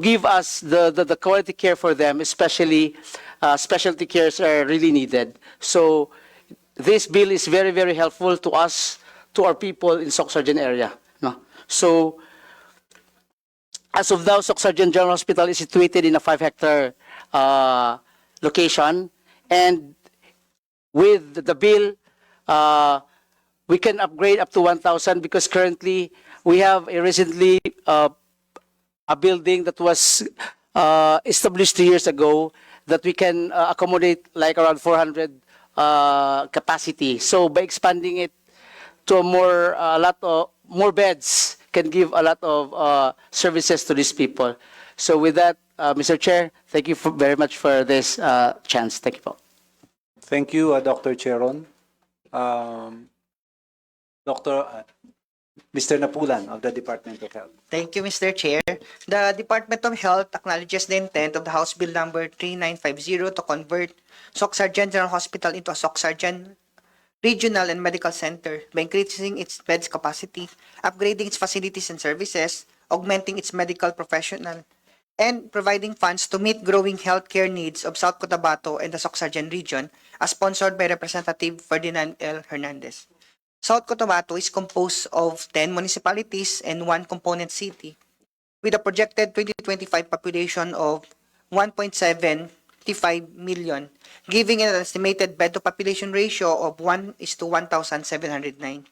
give us the quality care for them, especially specialty cares are really needed. So this bill is very, very helpful to us, to our people in Soc Surgeon area. No? So as of now, Soc Surgeon General Hospital is situated in a 5-hectare location, and with the bill, we can upgrade up to 1,000 because currently we have a recently a building that was established 2 years ago that we can accommodate like around 400 capacity. So by expanding it to a lot of more beds can give a lot of services to these people. So with that, Mr. Chair, thank you very much for this chance. Thank you. Thank you, Dr. Cheron. Mr. Napulan of the Department of Health. Thank you, Mr. Chair. The Department of Health acknowledges the intent of the House Bill number 3950 to convert Soc Surgeon General Hospital into a Soc Surgeon Regional and Medical Center by increasing its beds capacity, upgrading its facilities and services, augmenting its medical professional, and providing funds to meet growing healthcare needs of South Cotabato and the Soc Surgeon region, as sponsored by Representative Ferdinand L. Hernandez. South Cotabato is composed of 10 municipalities and 1 component city. with a projected 2025 population of 1.75 million, giving an estimated bed to population ratio of 1:1,709.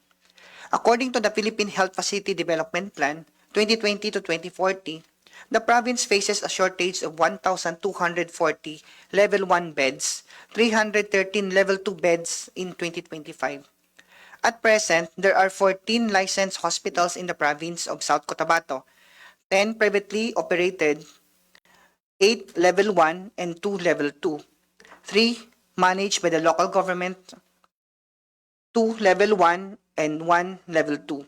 According to the Philippine Health Facility Development Plan 2020 to 2040, the province faces a shortage of 1,240 level 1 beds, 313 level 2 beds in 2025. At present, there are 14 licensed hospitals in the province of South Cotabato, 10 privately operated, 8 level 1 and 2 level 2, 3 managed by the local government, 2 level 1 and 1 level 2,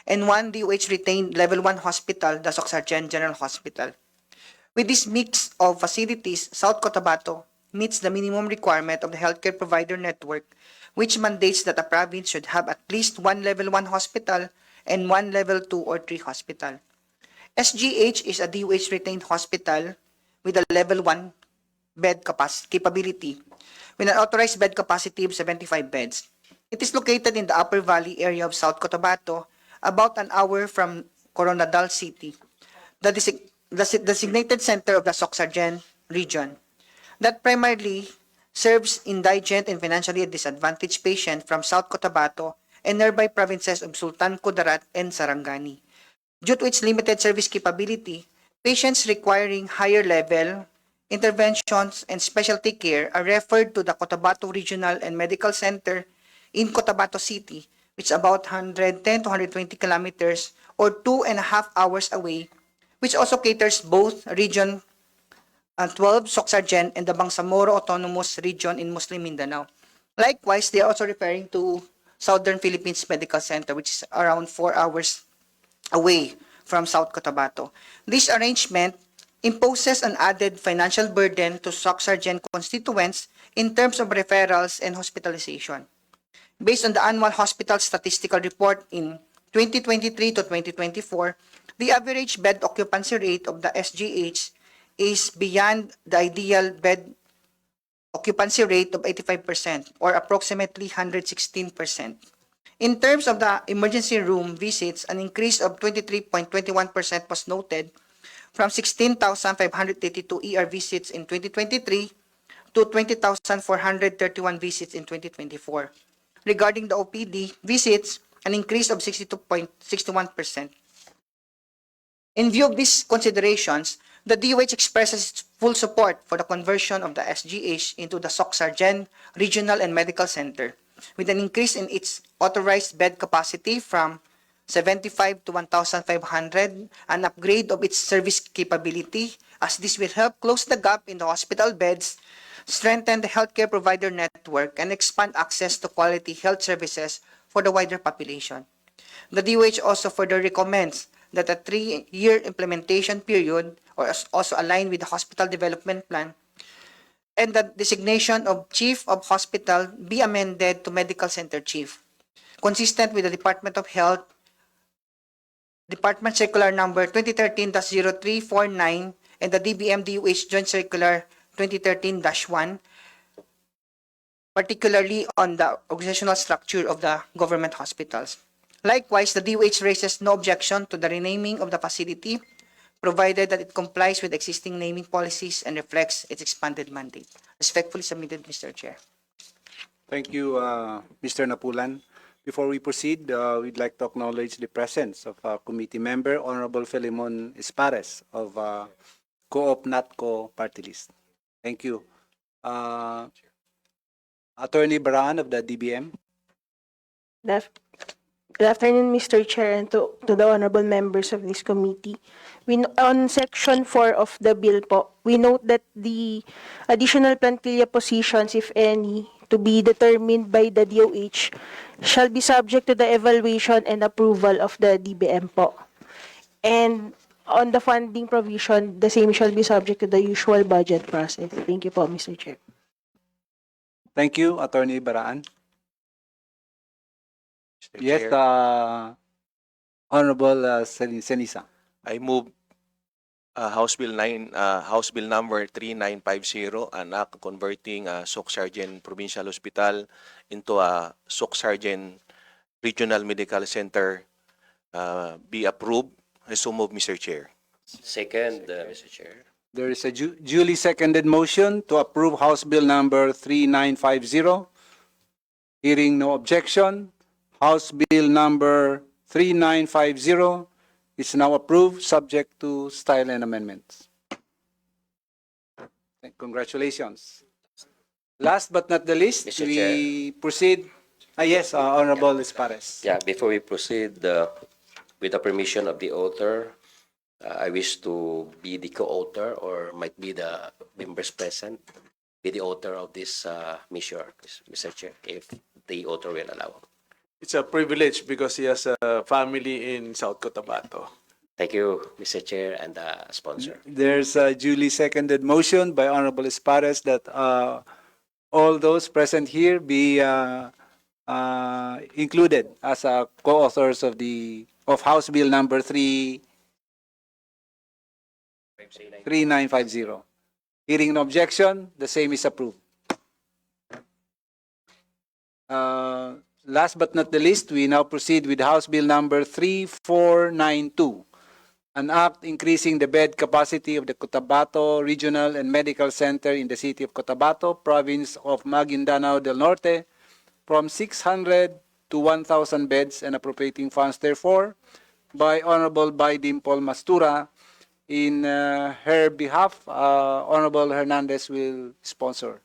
and 1 DOH retained level 1 hospital, the Socsargen General Hospital. With this mix of facilities, South Cotabato meets the minimum requirement of the healthcare provider network, which mandates that a province should have at least 1 level 1 hospital and 1 level 2 or 3 hospital. SGH is a DOH retained hospital with a level 1 bed capability with an authorized bed capacity of 75 beds. It is located in the Upper Valley area of South Cotabato, about an hour from Coronadal City, the designated center of the Socsargen region, that primarily serves indigent and financially disadvantaged patients from South Cotabato and nearby provinces of Sultan Kudarat and Sarangani. Due to its limited service capability, patients requiring higher level interventions and specialty care are referred to the Cotabato Regional and Medical Center in Cotabato City, which is about 110 to 120 kilometers or 2.5 hours away, which also caters both Region 12 Socsargen and the Bangsamoro Autonomous Region in Muslim Mindanao. Likewise, they are also referring to Southern Philippines Medical Center, which is around 4 hours away from South Cotabato. This arrangement imposes an added financial burden to Socsargen constituents in terms of referrals and hospitalization. Based on the annual hospital statistical report in 2023 to 2024, the average bed occupancy rate of the SGH is beyond the ideal bed occupancy rate of 85% or approximately 116%. In terms of the emergency room visits, an increase of 23.21% was noted from 16,582 ER visits in 2023 to 20,431 visits in 2024. Regarding the OPD visits, an increase of 62.61%. In view of these considerations, the DOH expresses its full support for the conversion of the SGH into the Socsargen Regional and Medical Center, with an increase in its authorized bed capacity from 75 to 1,500, an upgrade of its service capability, as this will help close the gap in the hospital beds, strengthen the healthcare provider network, and expand access to quality health services for the wider population. The DOH also further recommends that a 3-year implementation period, or also aligned with the hospital development plan, and the designation of chief of hospital be amended to medical center chief, consistent with the Department of Health Department Circular Number 2013-0349 and the DBM-DOH Joint Circular 2013-1, particularly on the organizational structure of the government hospitals. Likewise, the DOH raises no objection to the renaming of the facility, provided that it complies with existing naming policies and reflects its expanded mandate. Respectfully submitted, Mr. Chair. Thank you, Mr. Napulan. Before we proceed, we'd like to acknowledge the presence of committee member, Honorable Filemon Espares of Co-op NATCO Party List. Thank you. Attorney Baran of the DBM. Good afternoon, Mr. Chair, and to the honorable members of this committee. On Section 4 of the bill po, we note that the additional plantilla positions, if any, to be determined by the DOH shall be subject to the evaluation and approval of the DBM po. And on the funding provision, the same shall be subject to the usual budget process. Thank you po, Mr. Chair. Thank you, Attorney Baraan. Mr. Yes, Chair, Honorable Senisa. I move House Bill number 3950, an act converting Socsargen Provincial Hospital into a Socsargen Regional Medical Center be approved. I so move, Mr. Chair. Second, Mr. Chair. There is a duly seconded motion to approve House Bill number 3950. Hearing no objection, House Bill number 3950 is now approved, subject to style and amendments. Congratulations. Last but not the least, Mr. we proceed. Yes, Honorable Espares. Yeah, before we proceed, with the permission of the author, I wish to be the co-author or might be the members present, be the author of this measure, Mr. Chair, if the author will allow. It's a privilege because he has a family in South Cotabato. Thank you, Mr. Chair and the sponsor. There's a duly seconded motion by Honorable Espares that all those present here be included as co-authors of House Bill number 3950. Hearing no objection, the same is approved. Last but not the least, we now proceed with House Bill number 3492, an act increasing the bed capacity of the Cotabato Regional and Medical Center in the city of Cotabato, province of Maguindanao del Norte, from 600 to 1,000 beds and appropriating funds therefore, by Honorable Dimple Mastura. In her behalf, Honorable Hernandez will sponsor.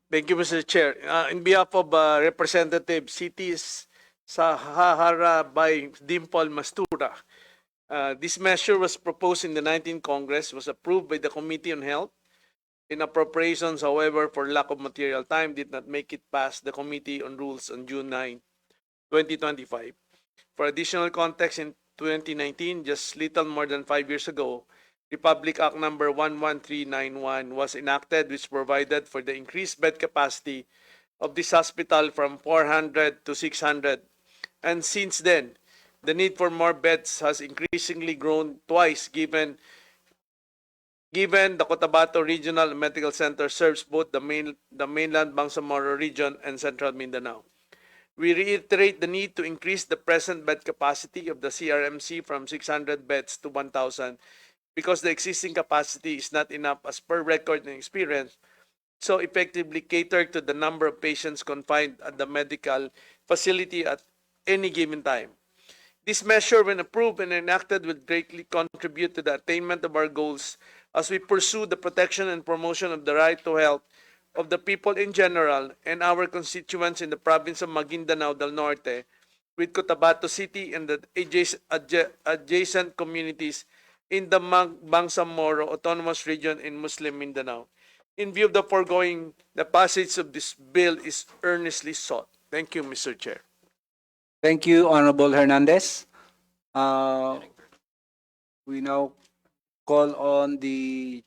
Thank you, Mr. Chair. In behalf of Representative Cities Sahara by Dimple Mastura, this measure was proposed in the 19th Congress, was approved by the Committee on Health. In appropriations, however, for lack of material time, did not make it past the Committee on Rules on June 9, 2025. For additional context, in 2019, just little more than 5 years ago, Republic Act number 11391 was enacted, which provided for the increased bed capacity of this hospital from 400 to 600. And since then, the need for more beds has increasingly grown twice, given the Cotabato Regional Medical Center serves both the mainland Bangsamoro region and Central Mindanao. We reiterate the need to increase the present bed capacity of the CRMC from 600 beds to 1,000 because the existing capacity is not enough as per record and experience, so effectively cater to the number of patients confined at the medical facility at any given time. This measure, when approved and enacted, will greatly contribute to the attainment of our goals as we pursue the protection and promotion of the right to health of the people in general and our constituents in the province of Maguindanao del Norte, with Cotabato City and the adjacent communities in the Bangsamoro Autonomous Region in Muslim Mindanao. In view of the foregoing, the passage of this bill is earnestly sought. Thank you, Mr. Chair. Thank you, Honorable Hernandez. We now call on the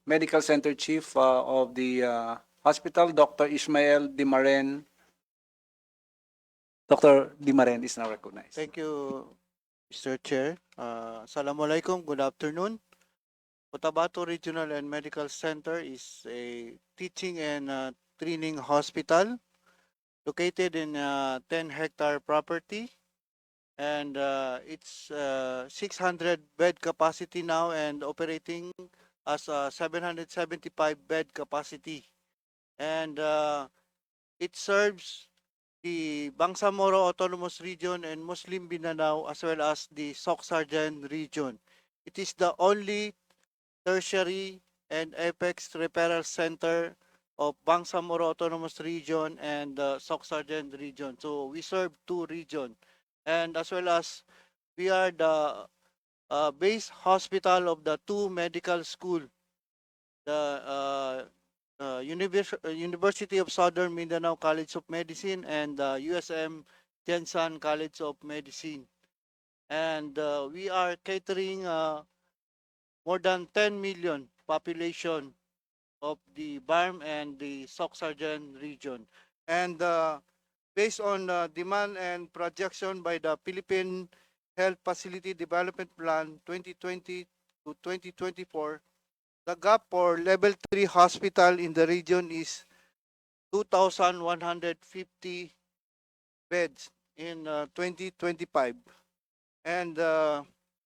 Medical Center Chief of the hospital, Dr. Ismael Dimaren. Dr. Dimaren is now recognized. Thank you, Mr. Chair. Assalamualaikum. Good afternoon. Cotabato Regional and Medical Center is a teaching and training hospital located in a 10-hectare property, and it's 600 bed capacity now and operating as a 775 bed capacity, and it serves the Bangsamoro Autonomous Region and Muslim Mindanao as well as the Socsargen region. It is the only tertiary and apex referral center of Bangsamoro Autonomous Region and the Socsargen region. So we serve two regions, and as well as we are the base hospital of the two medical school, the University of Southern Mindanao College of Medicine and the USM Jensan College of Medicine. And we are catering more than 10 million population of the BARM and the Socsargen region. And based on demand and projection by the Philippine Health Facility Development Plan 2020 to 2024, the gap for level 3 hospital in the region is 2,150 beds in 2025. And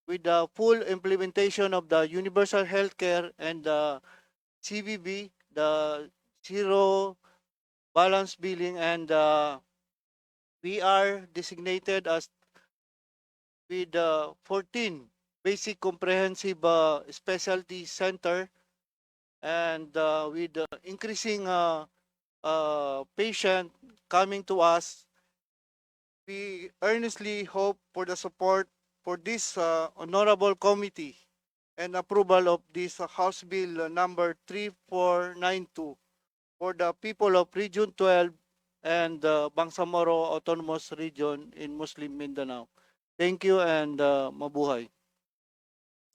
with the full implementation of the universal healthcare and the CBB, the zero balance billing, and we are designated as with 14 basic comprehensive specialty center, and with increasing patient coming to us, we earnestly hope for the support for this honorable committee and approval of this House Bill number 3492 for the people of Region 12 and Bangsamoro Autonomous Region in Muslim Mindanao. Thank you and mabuhay.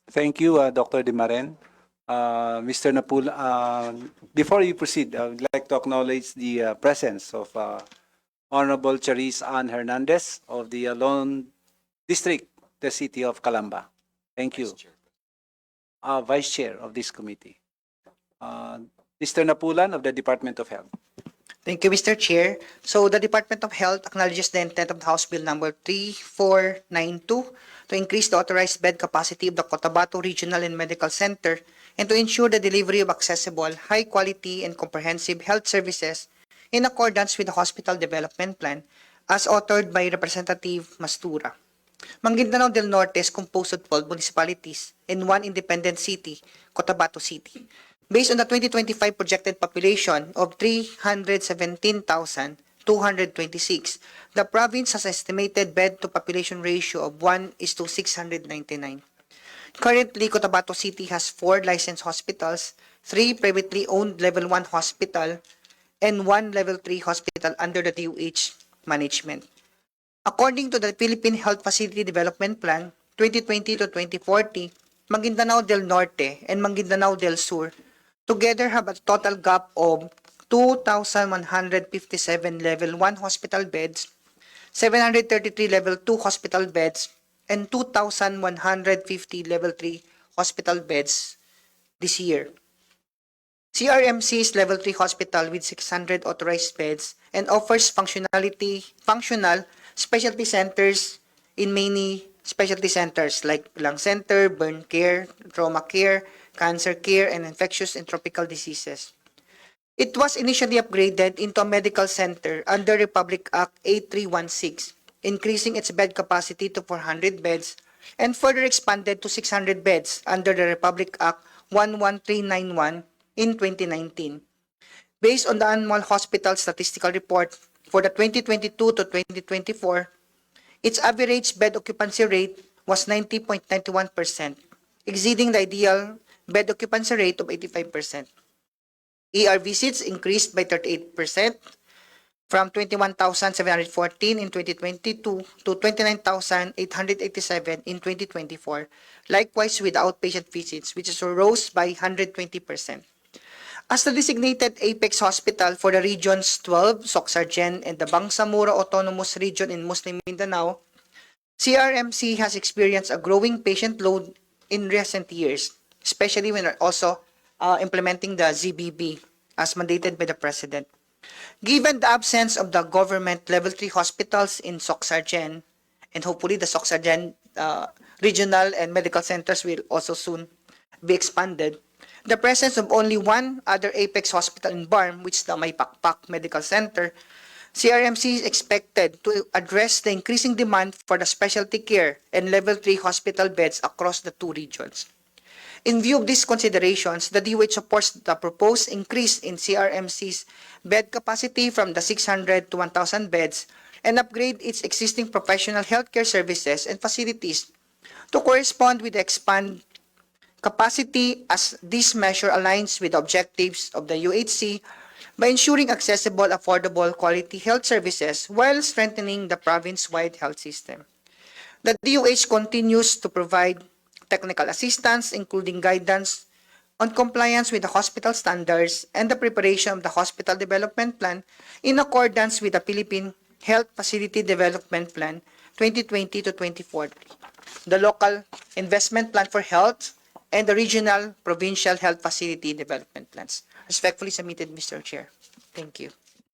Thank you, Dr. Dimaren. Mr. Napul, before you proceed, I would like to acknowledge the presence of Honorable Charis Ann Hernandez of the Lone District, the city of Calamba. Thank you. Vice Chair of this committee. Mr. Napulan of the Department of Health. Thank you, Mr. Chair. So the Department of Health acknowledges the intent of House Bill number 3492 to increase the authorized bed capacity of the Cotabato Regional and Medical Center and to ensure the delivery of accessible, high quality, and comprehensive health services in accordance with the Hospital Development Plan as authored by Representative Mastura. Maguindanao del Norte is composed of 12 municipalities and one independent city, Cotabato City. Based on the 2025 projected population of 317,226, the province has estimated bed-to-population ratio of 1:699. Currently, Cotabato City has 4 licensed hospitals, 3 privately owned Level 1 hospital, and 1 Level 3 hospital under the DOH management. According to the Philippine Health Facility Development Plan 2020 to 2040, Maguindanao del Norte and Maguindanao del Sur together have a total gap of 2,157 Level 1 hospital beds, 733 Level 2 hospital beds, and 2,150 Level 3 hospital beds this year. CRMC is Level 3 hospital with 600 authorized beds and offers functional specialty centers in many specialty centers like lung center, burn care, trauma care, cancer care, and infectious and tropical diseases. It was initially upgraded into a medical center under Republic Act 8316, increasing its bed capacity to 400 beds and further expanded to 600 beds under the Republic Act 11391 in 2019. Based on the annual hospital statistical report for the 2022 to 2024, its average bed occupancy rate was 90.91%, exceeding the ideal bed occupancy rate of 85%. ER visits increased by 38% from 21,714 in 2022 to 29,887 in 2024. Likewise with outpatient visits, which rose by 120%. As the designated apex hospital for the regions 12, Socsargen, and the Bangsamoro Autonomous Region in Muslim Mindanao, CRMC has experienced a growing patient load in recent years, especially when we're also implementing the ZBB as mandated by the President. Given the absence of the government Level 3 hospitals in Socsargen, and hopefully the Socsargen regional and medical centers will also soon be expanded, the presence of only one other apex hospital in Barm, which is the Maypakpak Medical Center, CRMC is expected to address the increasing demand for the specialty care and Level 3 hospital beds across the 2 regions. In view of these considerations, the DOH supports the proposed increase in CRMC's bed capacity from the 600 to 1,000 beds and upgrade its existing professional healthcare services and facilities to correspond with the expanded capacity, as this measure aligns with the objectives of the UHC by ensuring accessible, affordable, quality health services while strengthening the province-wide health system. The DOH continues to provide technical assistance, including guidance on compliance with the hospital standards and the preparation of the Hospital Development Plan in accordance with the Philippine Health Facility Development Plan 2020 to 2040, the Local Investment Plan for Health, and the Regional Provincial Health Facility Development Plans. Respectfully submitted, Mr. Chair. Thank you.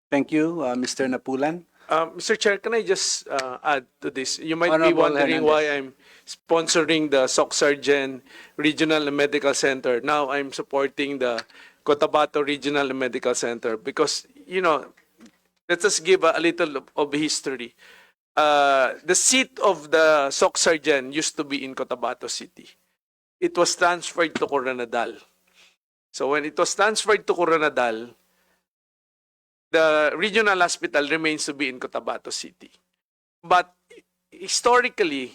Thank you, Mr. Napulan. Mr. Chair, can I just add to this? You might be Honorable wondering why Hernandez. I'm sponsoring the Soc-Sargen Regional and Medical Center. Now I'm supporting the Cotabato Regional and Medical Center because, let us give a little of history. The seat of the Soc-Sargen used to be in Cotabato City. It was transferred to Coronadal. So when it was transferred to Coronadal, the regional hospital remains to be in Cotabato City. But historically,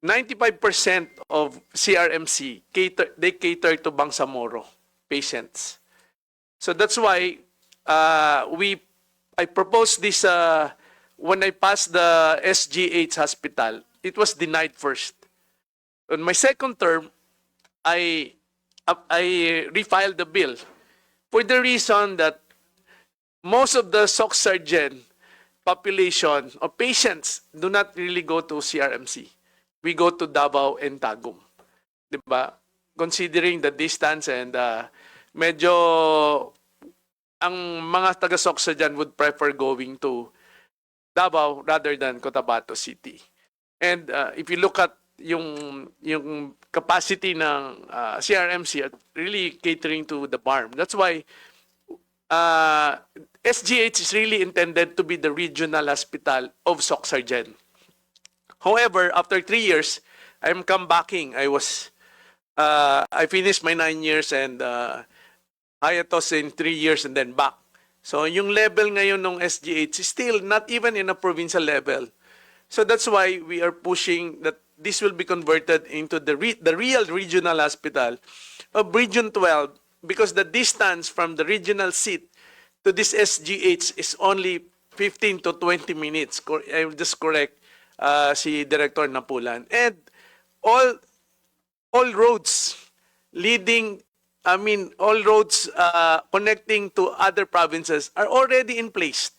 95% of CRMC cater to Bangsamoro patients. So that's why I proposed this when I passed the SGH hospital. It was denied first. On my second term, I refiled the bill for the reason that most of the Soc-Sargen population or patients do not really go to CRMC. We go to Davao and Tagum. Diba? Considering the distance and medyo ang mga taga Soc-Sargen would prefer going to Davao rather than Cotabato City. And if you look at yung capacity ng CRMC at really catering to the BARM. That's why SGH is really intended to be the regional hospital of Soc-Sargen. However, after 3 years, I'm come backing. I finished my 9 years and hiatus in 3 years and then back. So yung level ngayon ng SGH is still not even in a provincial level. So that's why we are pushing that this will be converted into the real regional hospital of Region 12 because the distance from the regional seat to this SGH is only 15 to 20 minutes. I will just correct si Director Napulan. And all roads connecting to other provinces are already in place.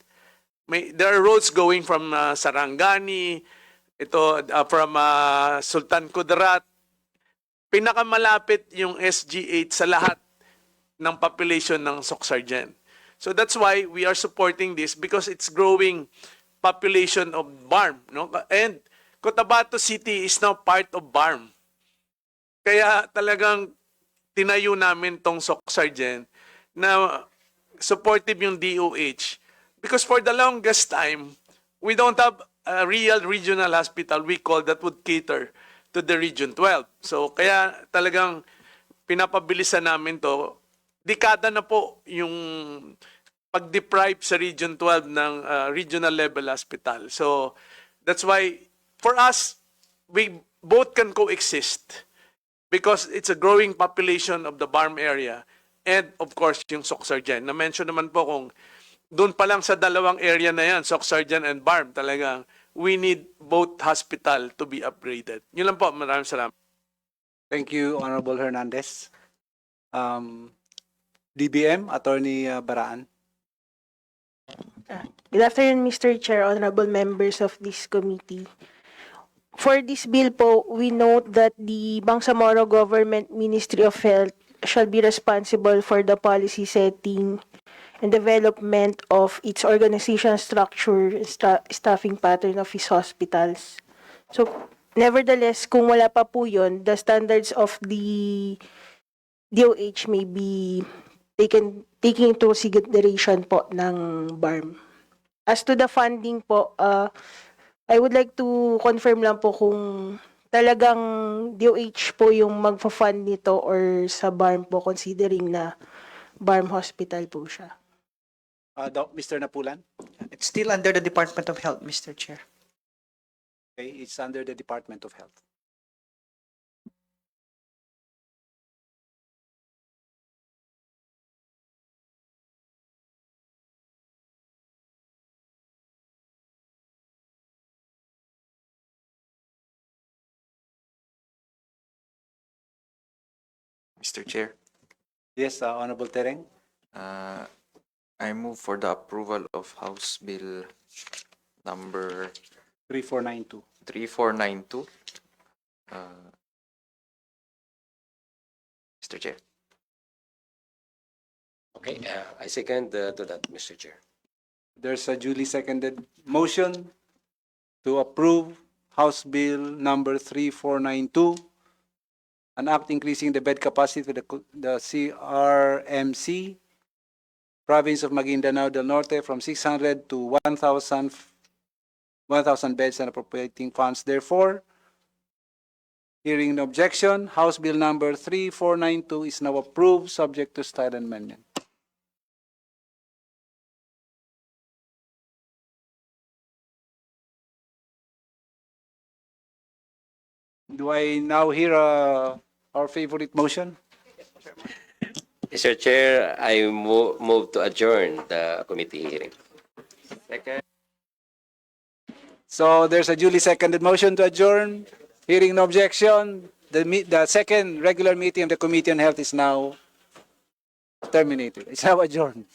There are roads going from Sarangani, from Sultan Kudarat. Pinakamalapit yung SGH sa lahat ng population ng Soc-Sargen. So that's why we are supporting this because it's growing population of BARM. No? And Cotabato City is now part of BARM. Kaya talagang tinayo namin tong Soc-Sargen na supportive yung DOH. Because for the longest time, we don't have a real regional hospital we call that would cater to the Region 12. So kaya talagang pinapabilisan namin to. Dekada na po yung pag-deprive sa Region 12 ng regional level hospital. So that's why for us, we both can coexist because it's a growing population of the BARM area and of course yung Soc-Sargen. Na-mention naman po kung doon pa lang sa dalawang area na yan, Soc-Sargen and BARM, talagang we need both hospital to be upgraded. Yun lang po, maraming salamat. Thank you, Honorable Hernandez. DBM, Attorney Baraan. Good afternoon, Mr. Chair, honorable members of this committee. For this bill po, we note that the Bangsamoro Government Ministry of Health shall be responsible for the policy setting and development of its organizational structure, staffing pattern of its hospitals. So, nevertheless, kung wala pa po yun, the standards of the DOH may be taking into consideration po ng BARM. As to the funding po, I would like to confirm lang po kung talagang DOH po yung magfa-fund nito or sa BARM po considering na BARM hospital po siya. Mr. Napulan? It's still under the Department of Health, Mr. Chair. Okay, it's under the Department of Health. Mr. Chair, Yes, Honorable Tereng. I move for the approval of House Bill number 3492. 3492. Mr. Chair. Okay, I second to that, Mr. Chair. There's a duly seconded motion to approve House Bill number 3492, an act increasing the bed capacity of the CRMC, province of Maguindanao del Norte, from 600 to 1,000 beds and appropriating funds. Therefore, hearing no objection, House Bill number 3492 is now approved, subject to style amendment. Do I now hear our favorite motion? Mr. Chair, I move to adjourn the committee hearing. Second. So there's a duly seconded motion to adjourn. Hearing no objection, the second regular meeting of the Committee on Health is now terminated. It's now adjourned.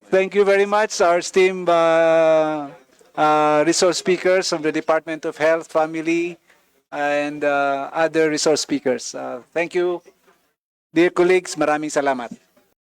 Thank you very much, our esteemed resource speakers from the Department of Health, Family, and other resource speakers. Thank you. Dear colleagues, maraming salamat.